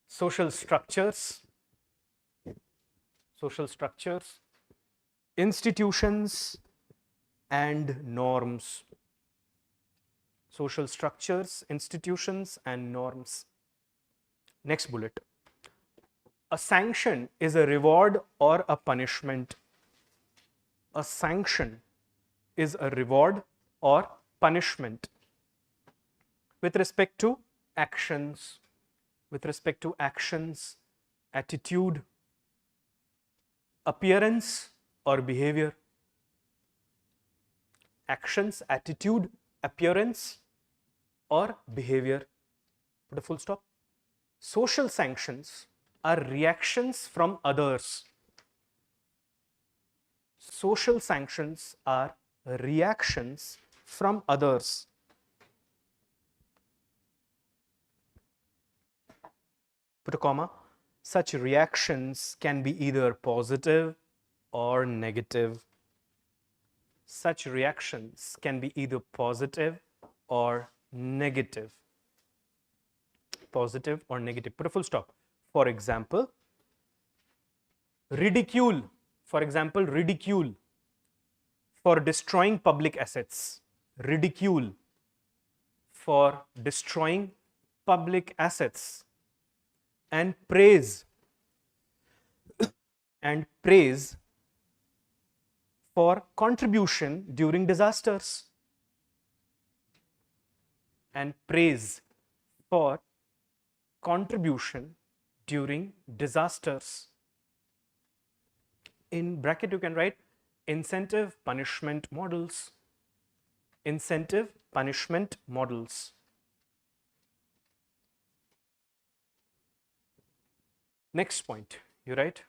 Speaker 1: social structures, institutions and norms. Social structures, institutions and norms. Next bullet. A sanction is a reward or a punishment. A sanction is a reward or punishment with respect to actions, attitude, appearance or behavior. Actions, attitude, appearance or behavior. Put a full stop. Social sanctions are reactions from others. Social sanctions are reactions from others. Put a comma. Such reactions can be either positive or negative. Such reactions can be either positive or negative. Positive or negative. Put a full stop. For example, ridicule. For example, ridicule for destroying public assets. Ridicule for destroying public assets. And praise and praise for contribution during disasters. And praise for contribution during disasters. In bracket you can write incentive punishment models. Incentive punishment models. Next point, you write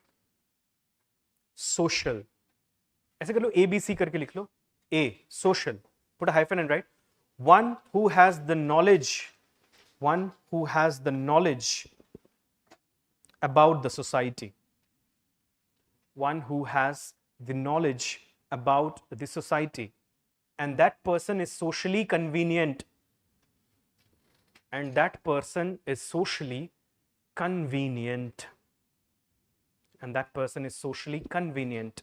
Speaker 1: social. ऐसे कर लो ABC करके लिख लो. A, social. Put a hyphen and write one who has the knowledge. One who has the knowledge about the society. One who has the knowledge about the society. And that person is socially convenient. And that person is socially convenient. And that person is socially convenient.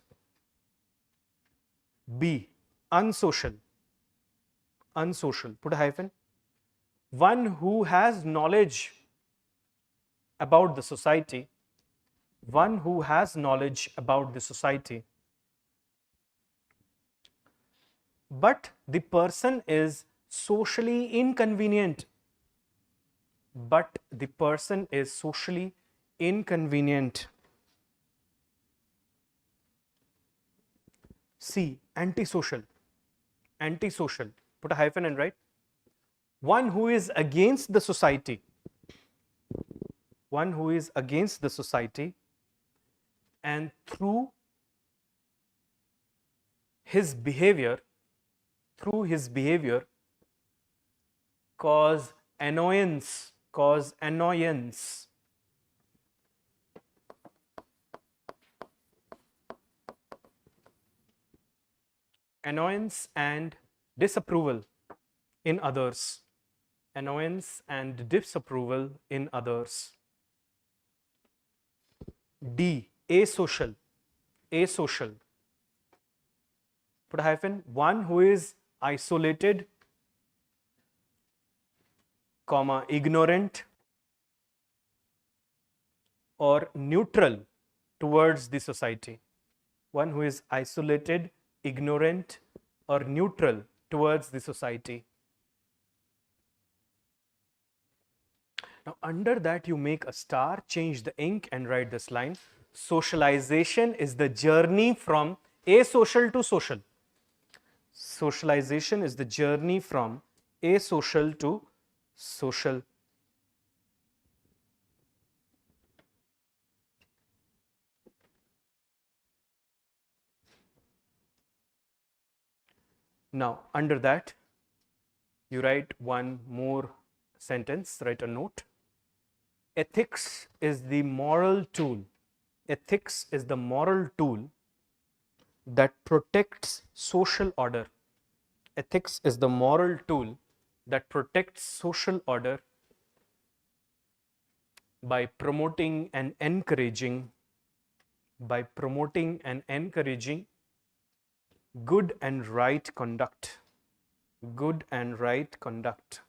Speaker 1: B, unsocial. Unsocial. Put a hyphen. One who has knowledge about the society. One who has knowledge about the society. But the person is socially inconvenient. But the person is socially inconvenient. C, antisocial. Antisocial. Put a hyphen and write one who is against the society. One who is against the society and through his behavior cause annoyance. Cause annoyance. Annoyance and disapproval in others. Annoyance and disapproval in others. D, asocial. Asocial. Put a hyphen. One who is isolated, comma, ignorant or neutral towards the society. One who is isolated, ignorant or neutral towards the society. Now under that you make a star, change the ink and write this line. Socialization is the journey from asocial to social. Socialization is the journey from asocial to social. Now, under that, you write one more sentence, write a note. Ethics is the moral tool. Ethics is the moral tool that protects social order. Ethics is the moral tool that protects social order by promoting and encouraging good and right conduct. Good and right conduct.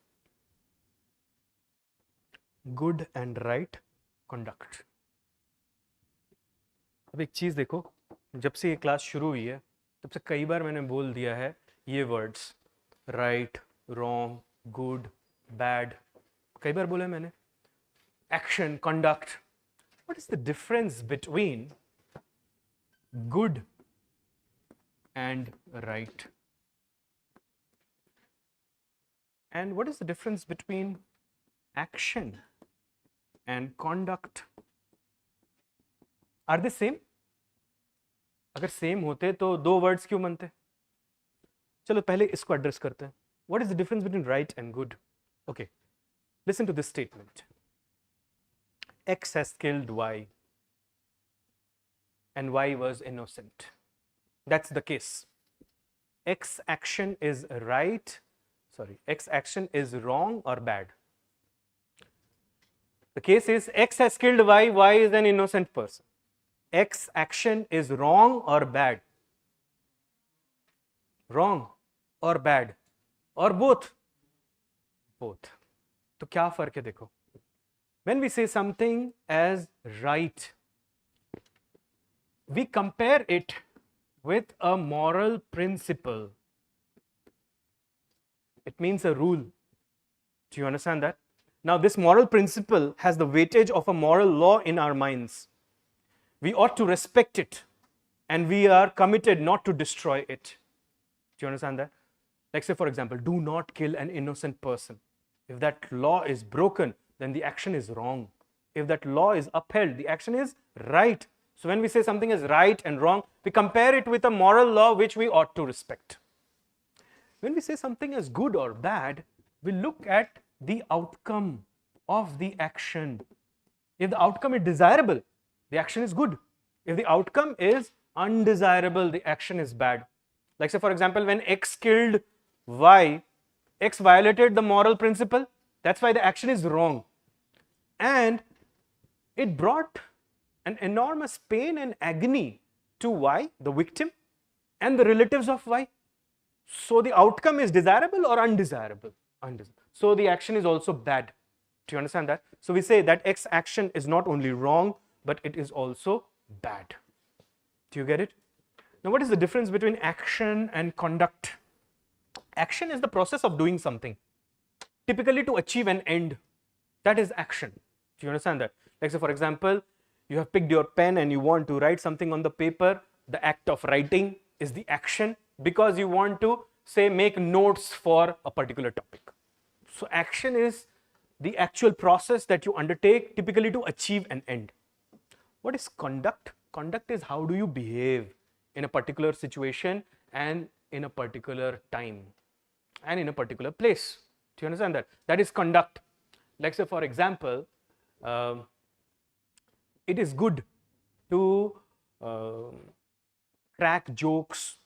Speaker 1: Good and right conduct. अब एक चीज़ देखो, जब से ये class शुरू हुई है तब से कई बार मैंने बोल दिया है ये words, right, wrong, good, bad, कई बार बोला है मैंने. Action, conduct. What is the difference between good and right? And what is the difference between action and conduct? Are they same? अगर सेम होते तो दो वर्ड्स क्यों बनते? चलो पहले इसको एड्रेस करते हैं. What is the difference between right and good? Okay, listen to this statement. X has killed Y and Y was innocent. That's the case. X action is right, X action is wrong or bad. The case is X has killed Y, Y is an innocent person. X action is wrong or bad? Wrong or bad or both? Both. तो क्या फर्क है देखो. When we say something as right, we compare it with a moral principle. It means a rule. Do you understand that? Now, this moral principle has the weightage of a moral law in our minds. We ought to respect it, and we are committed not to destroy it. Do you understand that? Like, say, for example, do not kill an innocent person. If that law is broken, then the action is wrong. If that law is upheld, the action is right. So, when we say something is right and wrong, we compare it with a moral law which we ought to respect. When we say something is good or bad, we look at the outcome of the action. If the outcome is desirable, the action is good. If the outcome is undesirable, the action is bad. Like, say, for example, when X killed Y, X violated the moral principle. That's why the action is wrong. And it brought an enormous pain and agony to Y, the victim, and the relatives of Y. So the outcome is desirable or undesirable? Undesirable. So the action is also bad. Do you understand that? So we say that X action is not only wrong, but it is also bad. Do you get it? Now, what is the difference between action and conduct? Action is the process of doing something, typically to achieve an end. That is action. Do you understand that? Like, say, for example, you have picked your pen and you want to write something on the paper. The act of writing is the action because you want to, say, make notes for a particular topic. So action is the actual process that you undertake, typically to achieve an end. What is conduct? Conduct is how do you behave in a particular situation and in a particular time and in a particular place. Do you understand that? That is conduct. Like, say, for example, it is good to crack jokes,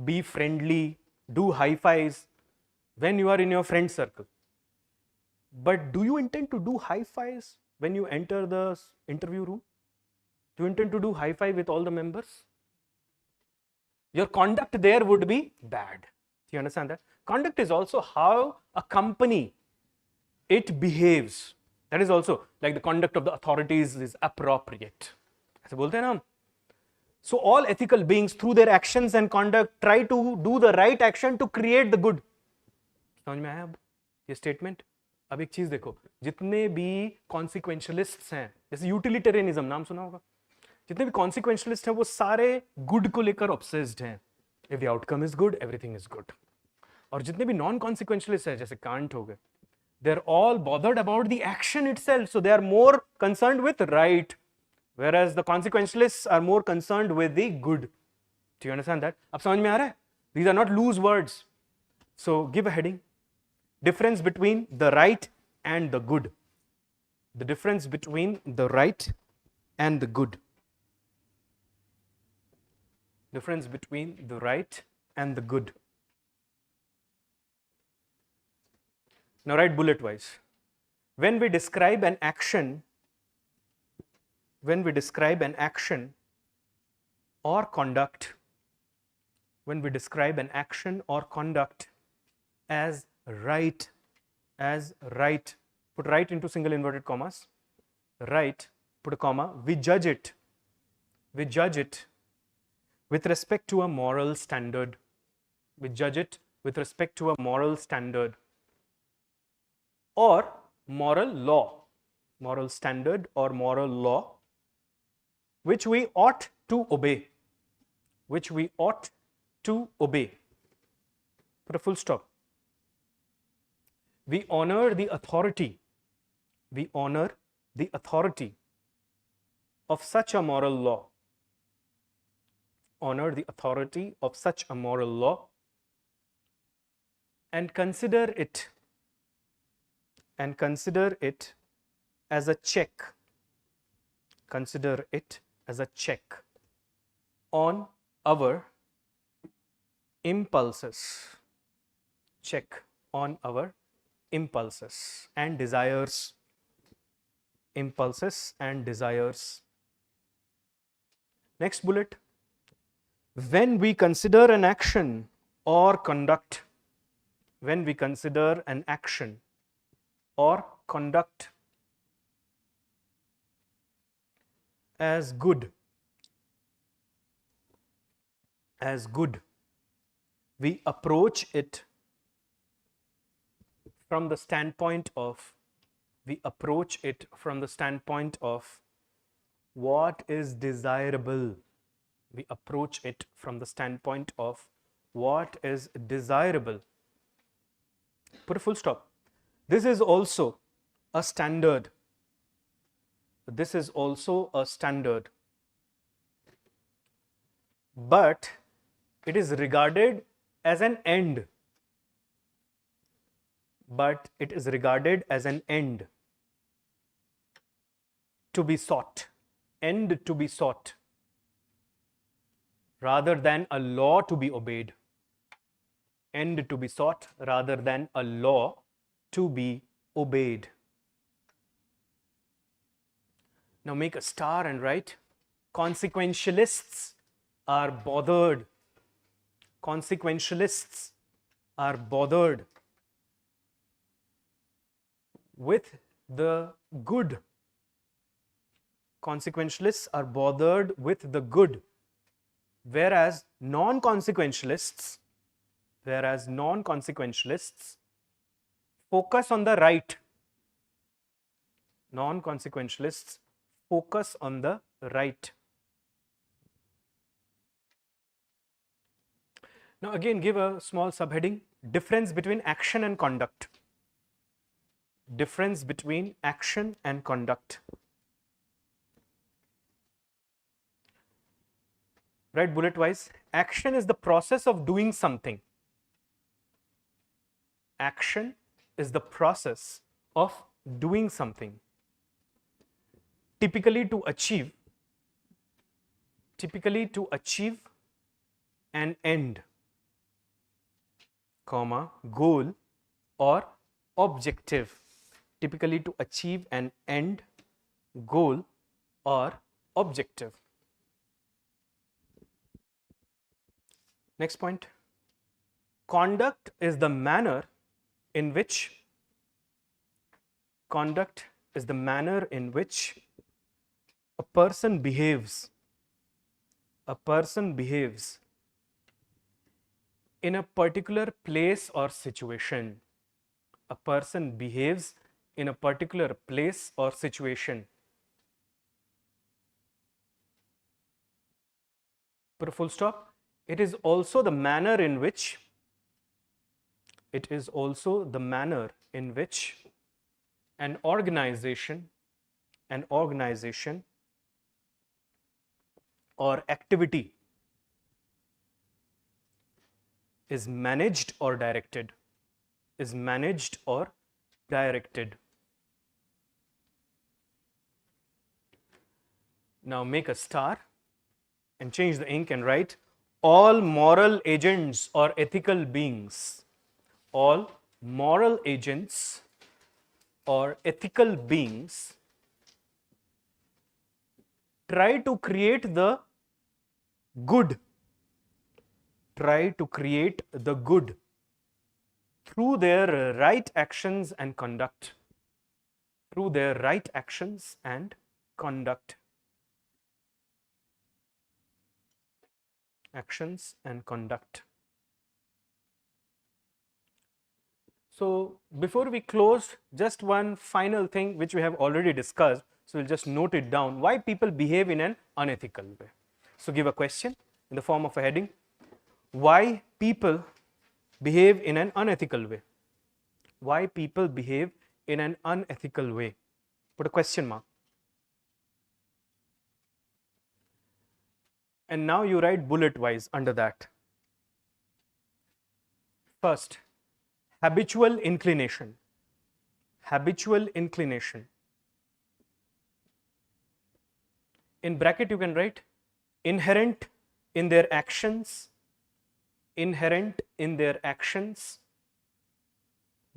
Speaker 1: be friendly, do high fives when you are in your friend circle. But do you intend to do high fives when you enter the interview room? Do you intend to do high five with all the members? Your conduct there would be bad. Do you understand that? Conduct is also how a company, it behaves. That is also like the conduct of the authorities is appropriate. ऐसे बोलते हैं ना हम. So all ethical beings through their actions and conduct try to do the right action to create the good. समझ में आया अब ये statement? अब एक चीज देखो, जितने भी consequentialists हैं, जैसे यूटिलिटेरियनिज्म नाम सुना होगा, जितने भी consequentialists हैं वो सारे good को लेकर obsessed हैं. If the outcome is good, everything is good. और जितने भी non consequentialists हैं, जैसे कांट हो गए, they're all bothered about the action itself, so they are more concerned with right, whereas the consequentialists are more concerned with the good. Do you understand that? अब समझ में आ रहा है? These are not loose words. So give a heading. Difference between the right and the good. The difference between the right and the good. Difference between the right and the good. Now write bullet wise. When we describe an action, or conduct, when we describe an action or conduct as right, put right into single inverted commas, right, put a comma, we judge it with respect to a moral standard. We judge it with respect to a moral standard or moral law, moral standard or moral law, which we ought to obey, Put a full stop. We honor the authority of such a moral law. Honor the authority of such a moral law and consider it as a check. Consider it as a check on our impulses. Check on our impulses and desires. Impulses and desires. Next bullet. When we consider an action or conduct, as good, as good. We approach it from the standpoint of what is desirable. We approach it from the standpoint of what is desirable. Put a full stop. This is also a standard. This is also a standard. But it is regarded as an end. But it is regarded as an end to be sought. End to be sought. Rather than a law to be obeyed. End to be sought rather than a law to be obeyed. Now make a star and write, consequentialists are bothered. Consequentialists are bothered with the good. Consequentialists are bothered with the good, whereas non-consequentialists focus on the right. Non-consequentialists focus on the right. Now again give a small subheading, difference between action and conduct. Difference between action and conduct. Write bullet wise. Action is the process of doing something. Action is the process of doing something. Typically to achieve an end, comma, goal or objective. Typically to achieve an end, goal or objective. Next point. Conduct is the manner in which a person behaves. A person behaves in a particular place or situation. A person behaves in a particular place or situation. Put a full stop. It is also the manner in which an organization or activity is managed or directed. Now make a star and change the ink and write, all moral agents or ethical beings. All moral agents or ethical beings try to create the good. Through their right actions and conduct. Actions and conduct. So before we close, just one final thing which we have already discussed. So we'll just note it down. Why people behave in an unethical way. So give a question in the form of a heading. Why people behave in an unethical way. Why people behave in an unethical way. Put a question mark. And now you write bullet wise under that. First, habitual inclination. In bracket you can write inherent in their actions,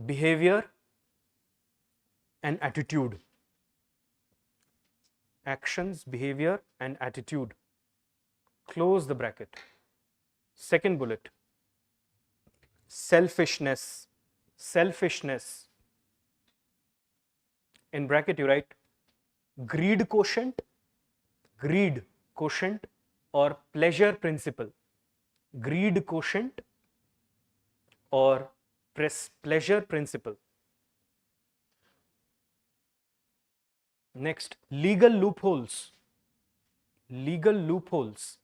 Speaker 1: behavior and attitude. Actions, behavior and attitude. Close the bracket. Second bullet. Selfishness. In bracket you write greed quotient or pleasure principle. greed quotient, or pleasure principle. Next, legal loopholes. Legal loopholes.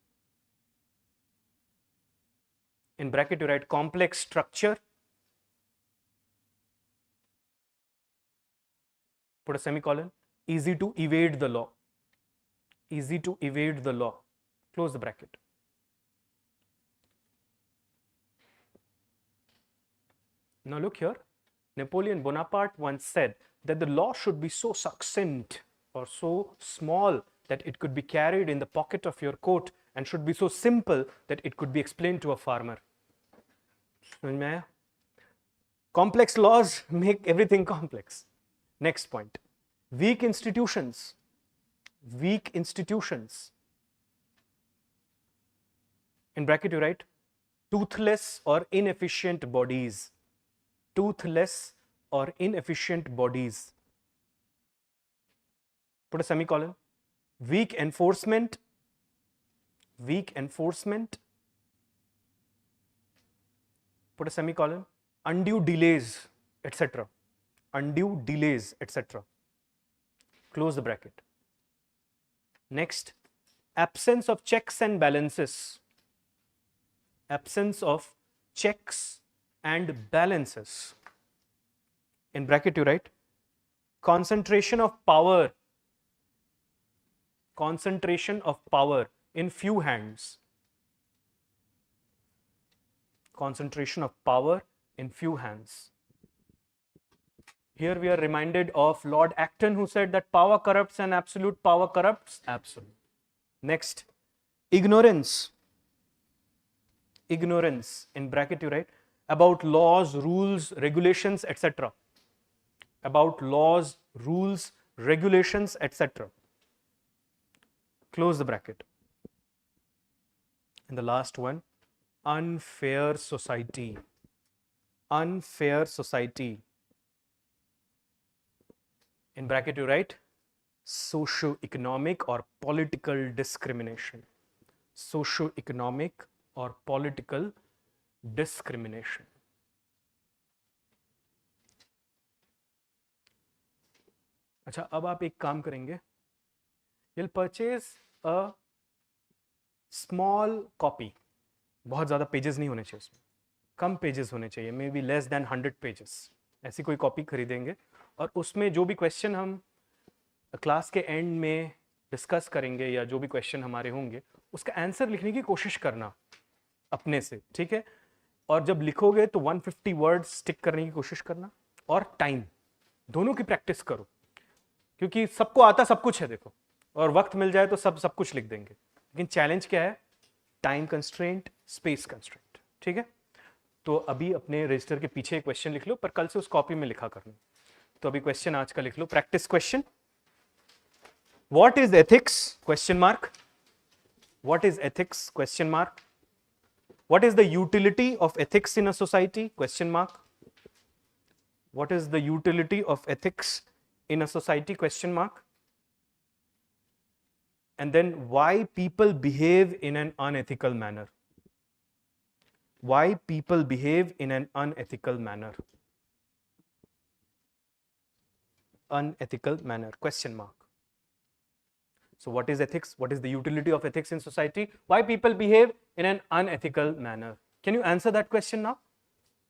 Speaker 1: In bracket, you write complex structure. Put a semicolon. Easy to evade the law. Easy to evade the law. Close the bracket. Now look here. Napoleon Bonaparte once said that the law should be so succinct or so small that it could be carried in the pocket of your coat, and should be so simple that it could be explained to a farmer. Complex laws make everything complex. Next point. Weak institutions. Weak institutions. In bracket, you write toothless or inefficient bodies. Toothless or inefficient bodies. Put a semicolon. Weak enforcement. Weak enforcement. Put a semicolon. Undue delays, etc. Undue delays, etc. Close the bracket. Next, absence of checks and balances. Absence of checks and balances. In bracket, you write concentration of power. Concentration of power in few hands. Concentration of power in few hands. Here we are reminded of Lord Acton, who said that power corrupts and absolute power corrupts absolute. Next, ignorance. Ignorance. In bracket, you write about laws, rules, regulations, etc. About laws, rules, regulations, etc. Close the bracket. And the last one, unfair society. Unfair society. In bracket, you write socio-economic or political discrimination. Socio-economic or political discrimination. अच्छा, अब आप एक काम करेंगे. You'll purchase a small copy. बहुत ज़्यादा pages नहीं होने चाहिए उसमें, कम पेजेस होने चाहिए, may be less than 100 pages. ऐसी कोई कॉपी खरीदेंगे और उसमें जो भी क्वेश्चन हम क्लास के एंड में डिस्कस करेंगे या जो भी क्वेश्चन हमारे होंगे उसका आंसर लिखने की कोशिश करना अपने से, ठीक है. और जब लिखोगे तो 150 वर्ड्स स्टिक करने की कोशिश करना, और टाइम दोनों की प्रैक्टिस करो, क्योंकि सबको आता सब कुछ है देखो, और वक्त मिल जाए तो सब कुछ लिख देंगे. लेकिन चैलेंज क्या है? Time constraint, space constraint. ठीक है, तो अभी अपने रजिस्टर के पीछे क्वेश्चन लिख लो, पर कल से उस कॉपी में लिखा करना. तो अभी क्वेश्चन आज का लिख लो. Practice question. What is ethics? Question mark. What is ethics? Question mark. What is the utility of ethics in a society? Question mark. What is the utility of ethics in a society? Question mark. And then why people behave in an unethical manner? Why people behave in an unethical manner? Unethical manner. Question mark. So what is ethics? What is the utility of ethics in society? Why people behave in an unethical manner? Can you answer that question now?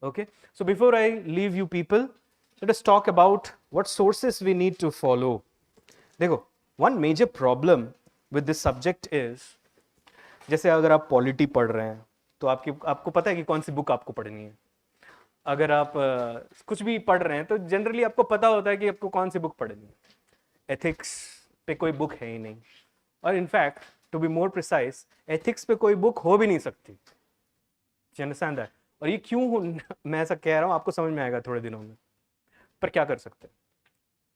Speaker 1: Okay. So before I leave you people, let us talk about what sources we need to follow. देखो, one major problem with this subject is, जैसे अगर आप polity पढ़ रहे हैं तो आपको पता है कि कौन सी बुक आपको पढ़नी है. अगर आप कुछ भी पढ़ रहे हैं तो जनरली आपको पता होता है कि आपको कौन सी बुक पढ़नी है. एथिक्स पे कोई बुक है ही नहीं, और in fact to be more precise, ethics पे कोई बुक हो भी नहीं सकती. Understand that? और ये क्यों मैं ऐसा कह रहा हूँ आपको समझ में आएगा थोड़े दिनों में. पर क्या कर सकते हैं?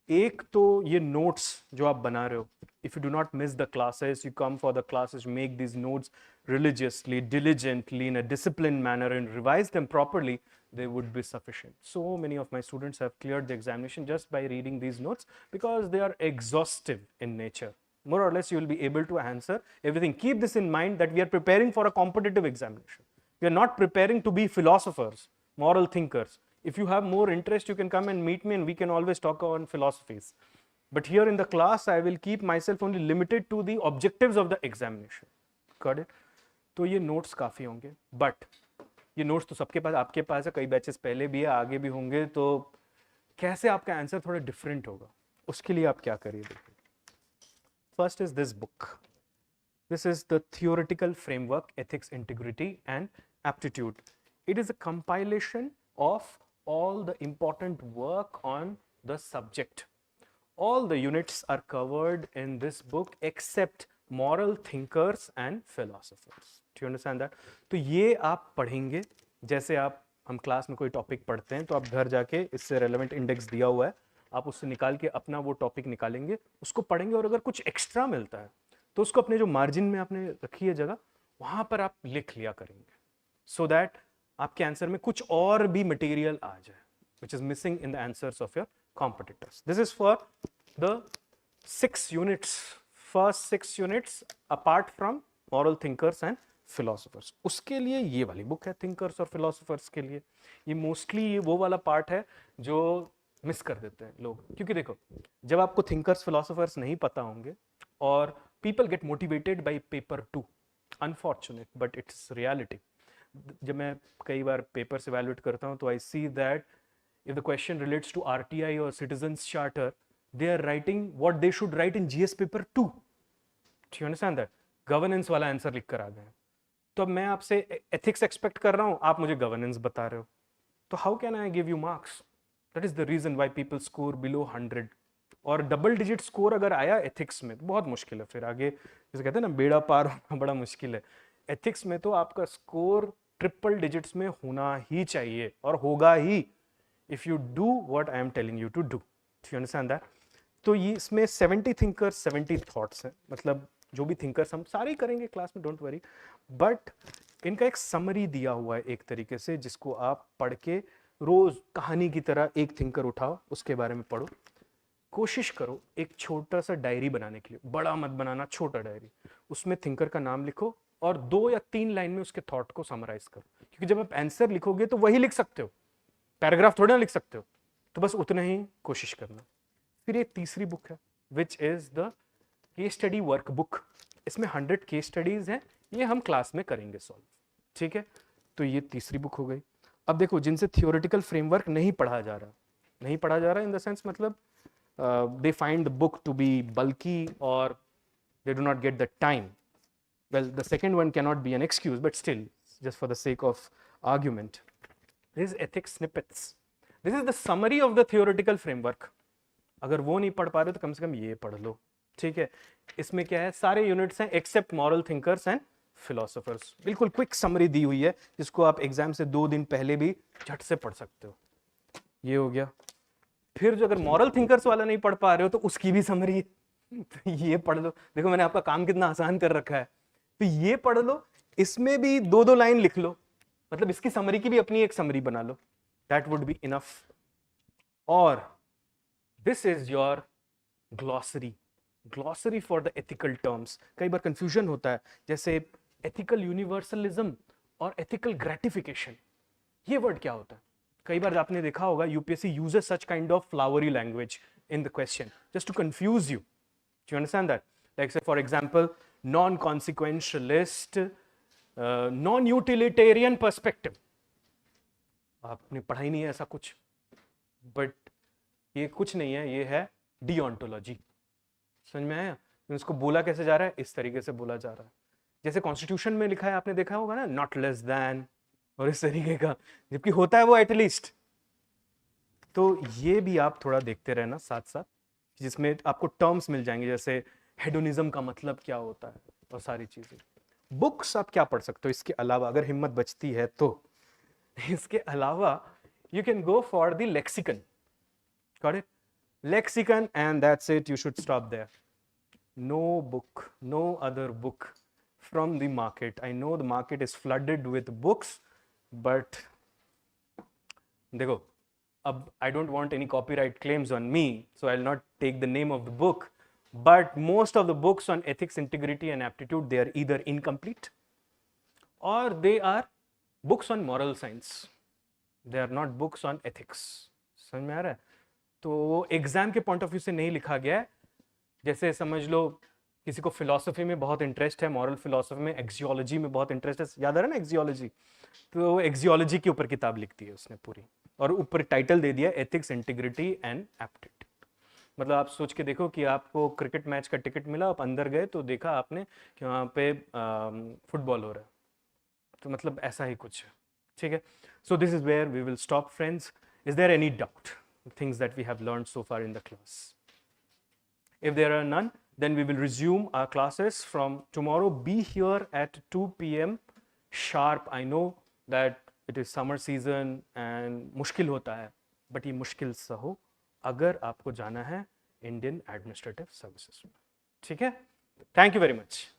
Speaker 1: एक तो ये नोट्स जो आप बना रहे हो, if you do not miss the classes, you come for the classes, make these notes religiously, diligently, in a disciplined manner, and revise them properly, they would be sufficient. So many of my students have cleared the examination just by reading these notes because they are exhaustive in nature. More or less, you will be able to answer everything. Keep this in mind that we are preparing for a competitive examination. We are not preparing to be philosophers, moral thinkers. If you have more interest, you can come and meet me and we can always talk on philosophies. But here in the class, I will keep myself only limited to the objectives of the examination. Got it? तो ये notes काफ़ी होंगे, but ये notes तो सबके पास, आपके पास है, कई बैचेस पहले भी है, आगे भी होंगे, तो कैसे आपका आंसर थोड़ा डिफरेंट होगा, उसके लिए आप क्या करिए देखिए. First is this book. This is the theoretical framework, ethics, integrity, and aptitude. It is a compilation of all the important work on the subject. All the units are covered in this book except moral thinkers and philosophers. Do you understand that? तो ये आप पढ़ेंगे, जैसे आप हम class में कोई topic पढ़ते हैं तो आप घर जाके इससे रेलेवेंट इंडेक्स दिया हुआ है, आप उससे निकाल के अपना वो टॉपिक निकालेंगे, उसको पढ़ेंगे और अगर कुछ एक्स्ट्रा मिलता है तो उसको अपने जो मार्जिन में आपने रखी है जगह, वहां पर आप लिख लिया करेंगे, सो दैट आपके आंसर में कुछ और भी मटेरियल आ जाए which is missing in the answers of your competitors. This is for the 6 units, first 6 units apart from moral thinkers and philosophers. उसके लिए ये वाली बुक है thinkers और philosophers के लिए. ये मोस्टली ये वो वाला पार्ट है जो मिस कर देते हैं लोग, क्योंकि देखो जब आपको thinkers philosophers नहीं पता होंगे और people get motivated by paper 2, unfortunate but it's reality. जब मैं कई बार पेपर्स इवैल्यूएट करता हूँ तो I see that if the question relates to RTI or Citizens Charter, they are writing what they should write in GS paper 2. Do you understand that? Governance वाला answer लिख कर आ गए. तो अब मैं आपसे ethics एक्सपेक्ट कर रहा हूँ, आप मुझे governance बता रहे हो, तो how can I give you marks? That is the reason why people score below 100. और डबल डिजिट स्कोर अगर आया एथिक्स में तो बहुत मुश्किल है, फिर आगे जैसे कहते हैं ना बेड़ा पार होना बड़ा मुश्किल है. एथिक्स में तो आपका स्कोर ट्रिपल डिजिट्स में होना ही चाहिए और होगा ही if you do what I am telling you to do. Do you understand that? तो ये इसमें 70 thinkers 70 thoughts हैं, मतलब जो भी thinkers हम सारे ही करेंगे क्लास में, डोंट वरी, बट इनका एक समरी दिया हुआ है एक तरीके से जिसको आप पढ़ के रोज कहानी की तरह एक थिंकर उठाओ, उसके बारे में पढ़ो, कोशिश करो एक छोटा सा डायरी बनाने के लिए, बड़ा मत बनाना, छोटा डायरी, उसमें थिंकर का नाम लिखो और 2 या 3 लाइन में उसके थॉट को समराइज करो, क्योंकि जब आप आंसर लिखोगे तो वही लिख सकते हो, पैराग्राफ थोड़ा ना लिख सकते हो, तो बस उतना ही कोशिश करना. फिर एक तीसरी बुक है which is the case study workbook. इसमें 100 केस स्टडीज हैं, ये हम क्लास में करेंगे सॉल्व. ठीक है, तो ये तीसरी बुक हो गई. अब देखो जिनसे थियोरेटिकल फ्रेमवर्क नहीं पढ़ा जा रहा इन द सेंस मतलब they find the book to be bulky और they do not get the time. Well the second one can not be an excuse, but still just for the sake of argument, this is ethics snippets. This is the summary of the theoretical framework. अगर वो नहीं पढ़ पा रहे तो कम से कम ये पढ़ लो. ठीक है, इसमें क्या है, सारे यूनिट्स हैं except moral thinkers and philosophers. बिल्कुल क्विक समरी दी हुई है जिसको आप एग्जाम से 2 दिन पहले भी झट से पढ़ सकते हो. ये हो गया. फिर जो अगर मॉरल थिंकर्स वाला नहीं पढ़ पा रहे हो तो उसकी भी समरी है, तो ये पढ़ लो. देखो मैंने आपका काम कितना आसान कर रखा है, तो ये पढ़ लो, इसमें भी 2-2 लाइन लिख लो, मतलब इसकी समरी की भी अपनी एक समरी बना लो, दैट वुड बी इनफ. और this is your glossary for the ethical terms. कई बार कंफ्यूजन होता है, जैसे एथिकल यूनिवर्सलिज्म और एथिकल ग्रेटिफिकेशन, ये वर्ड क्या होता है. कई बार आपने देखा होगा UPSC uses such kind of flowery language in the question just to confuse you. Do you understand that? Like say for example non consequentialist, non utilitarian perspective. आपने पढ़ा ही नहीं है ऐसा कुछ, बट ये कुछ नहीं है, ये है डिओंटोलॉजी. समझ में आया? इसको बोला कैसे जा रहा है, इस तरीके से बोला जा रहा है. जैसे कॉन्स्टिट्यूशन में लिखा है, आपने देखा होगा ना, नॉट लेस देन और इस तरीके का, जबकि होता है वो एटलीस्ट. तो ये भी आप थोड़ा देखते रहना साथ साथ, जिसमें आपको टर्म्स मिल जाएंगे, जैसे हेडोनिज्म का मतलब क्या होता है और सारी चीजें. बुक्स आप क्या पढ़ सकते हो इसके अलावा, अगर हिम्मत बचती है तो. इसके अलावा you can go for the lexicon. Got it? Lexicon and that's it, you should stop there. No book, no other book from the market. I know the market is flooded with books, but देखो, अब I don't want any copyright claims on me, so I'll not take the name of the book. But most of the books on ethics, integrity, and aptitude, they are either incomplete or they are books on moral science, they are not books on ethics. समझ में आ रहा है? तो exam के point of view से नहीं लिखा गया है। जैसे समझ लो किसी को फिलॉसफी में बहुत इंटरेस्ट है, मॉरल फिलॉसफी में, एक्सियोलॉजी में बहुत इंटरेस्ट है, याद आ रहा है ना एक्सियोलॉजी, तो एक्सियोलॉजी के ऊपर किताब लिखती है उसने पूरी, और ऊपर टाइटल दे दिया एथिक्स, इंटीग्रिटी एंड एप्टीट्यूड। मतलब आप सोच के देखो कि आपको क्रिकेट मैच का टिकट मिला, आप अंदर गए तो देखा आपने कि वहाँ पे फुटबॉल हो रहा है, तो मतलब ऐसा ही कुछ है। ठीक है, so this is where we will stop friends. Is there any doubt things that we have learned so far in the class? If there are none, then we will resume our classes from tomorrow. Be here at 2 p.m. sharp. I know that it is summer season and मुश्किल होता है, but ये मुश्किल सा हो अगर आपको जाना है इंडियन एडमिनिस्ट्रेटिव सर्विसेज में। ठीक है, थैंक यू वेरी मच।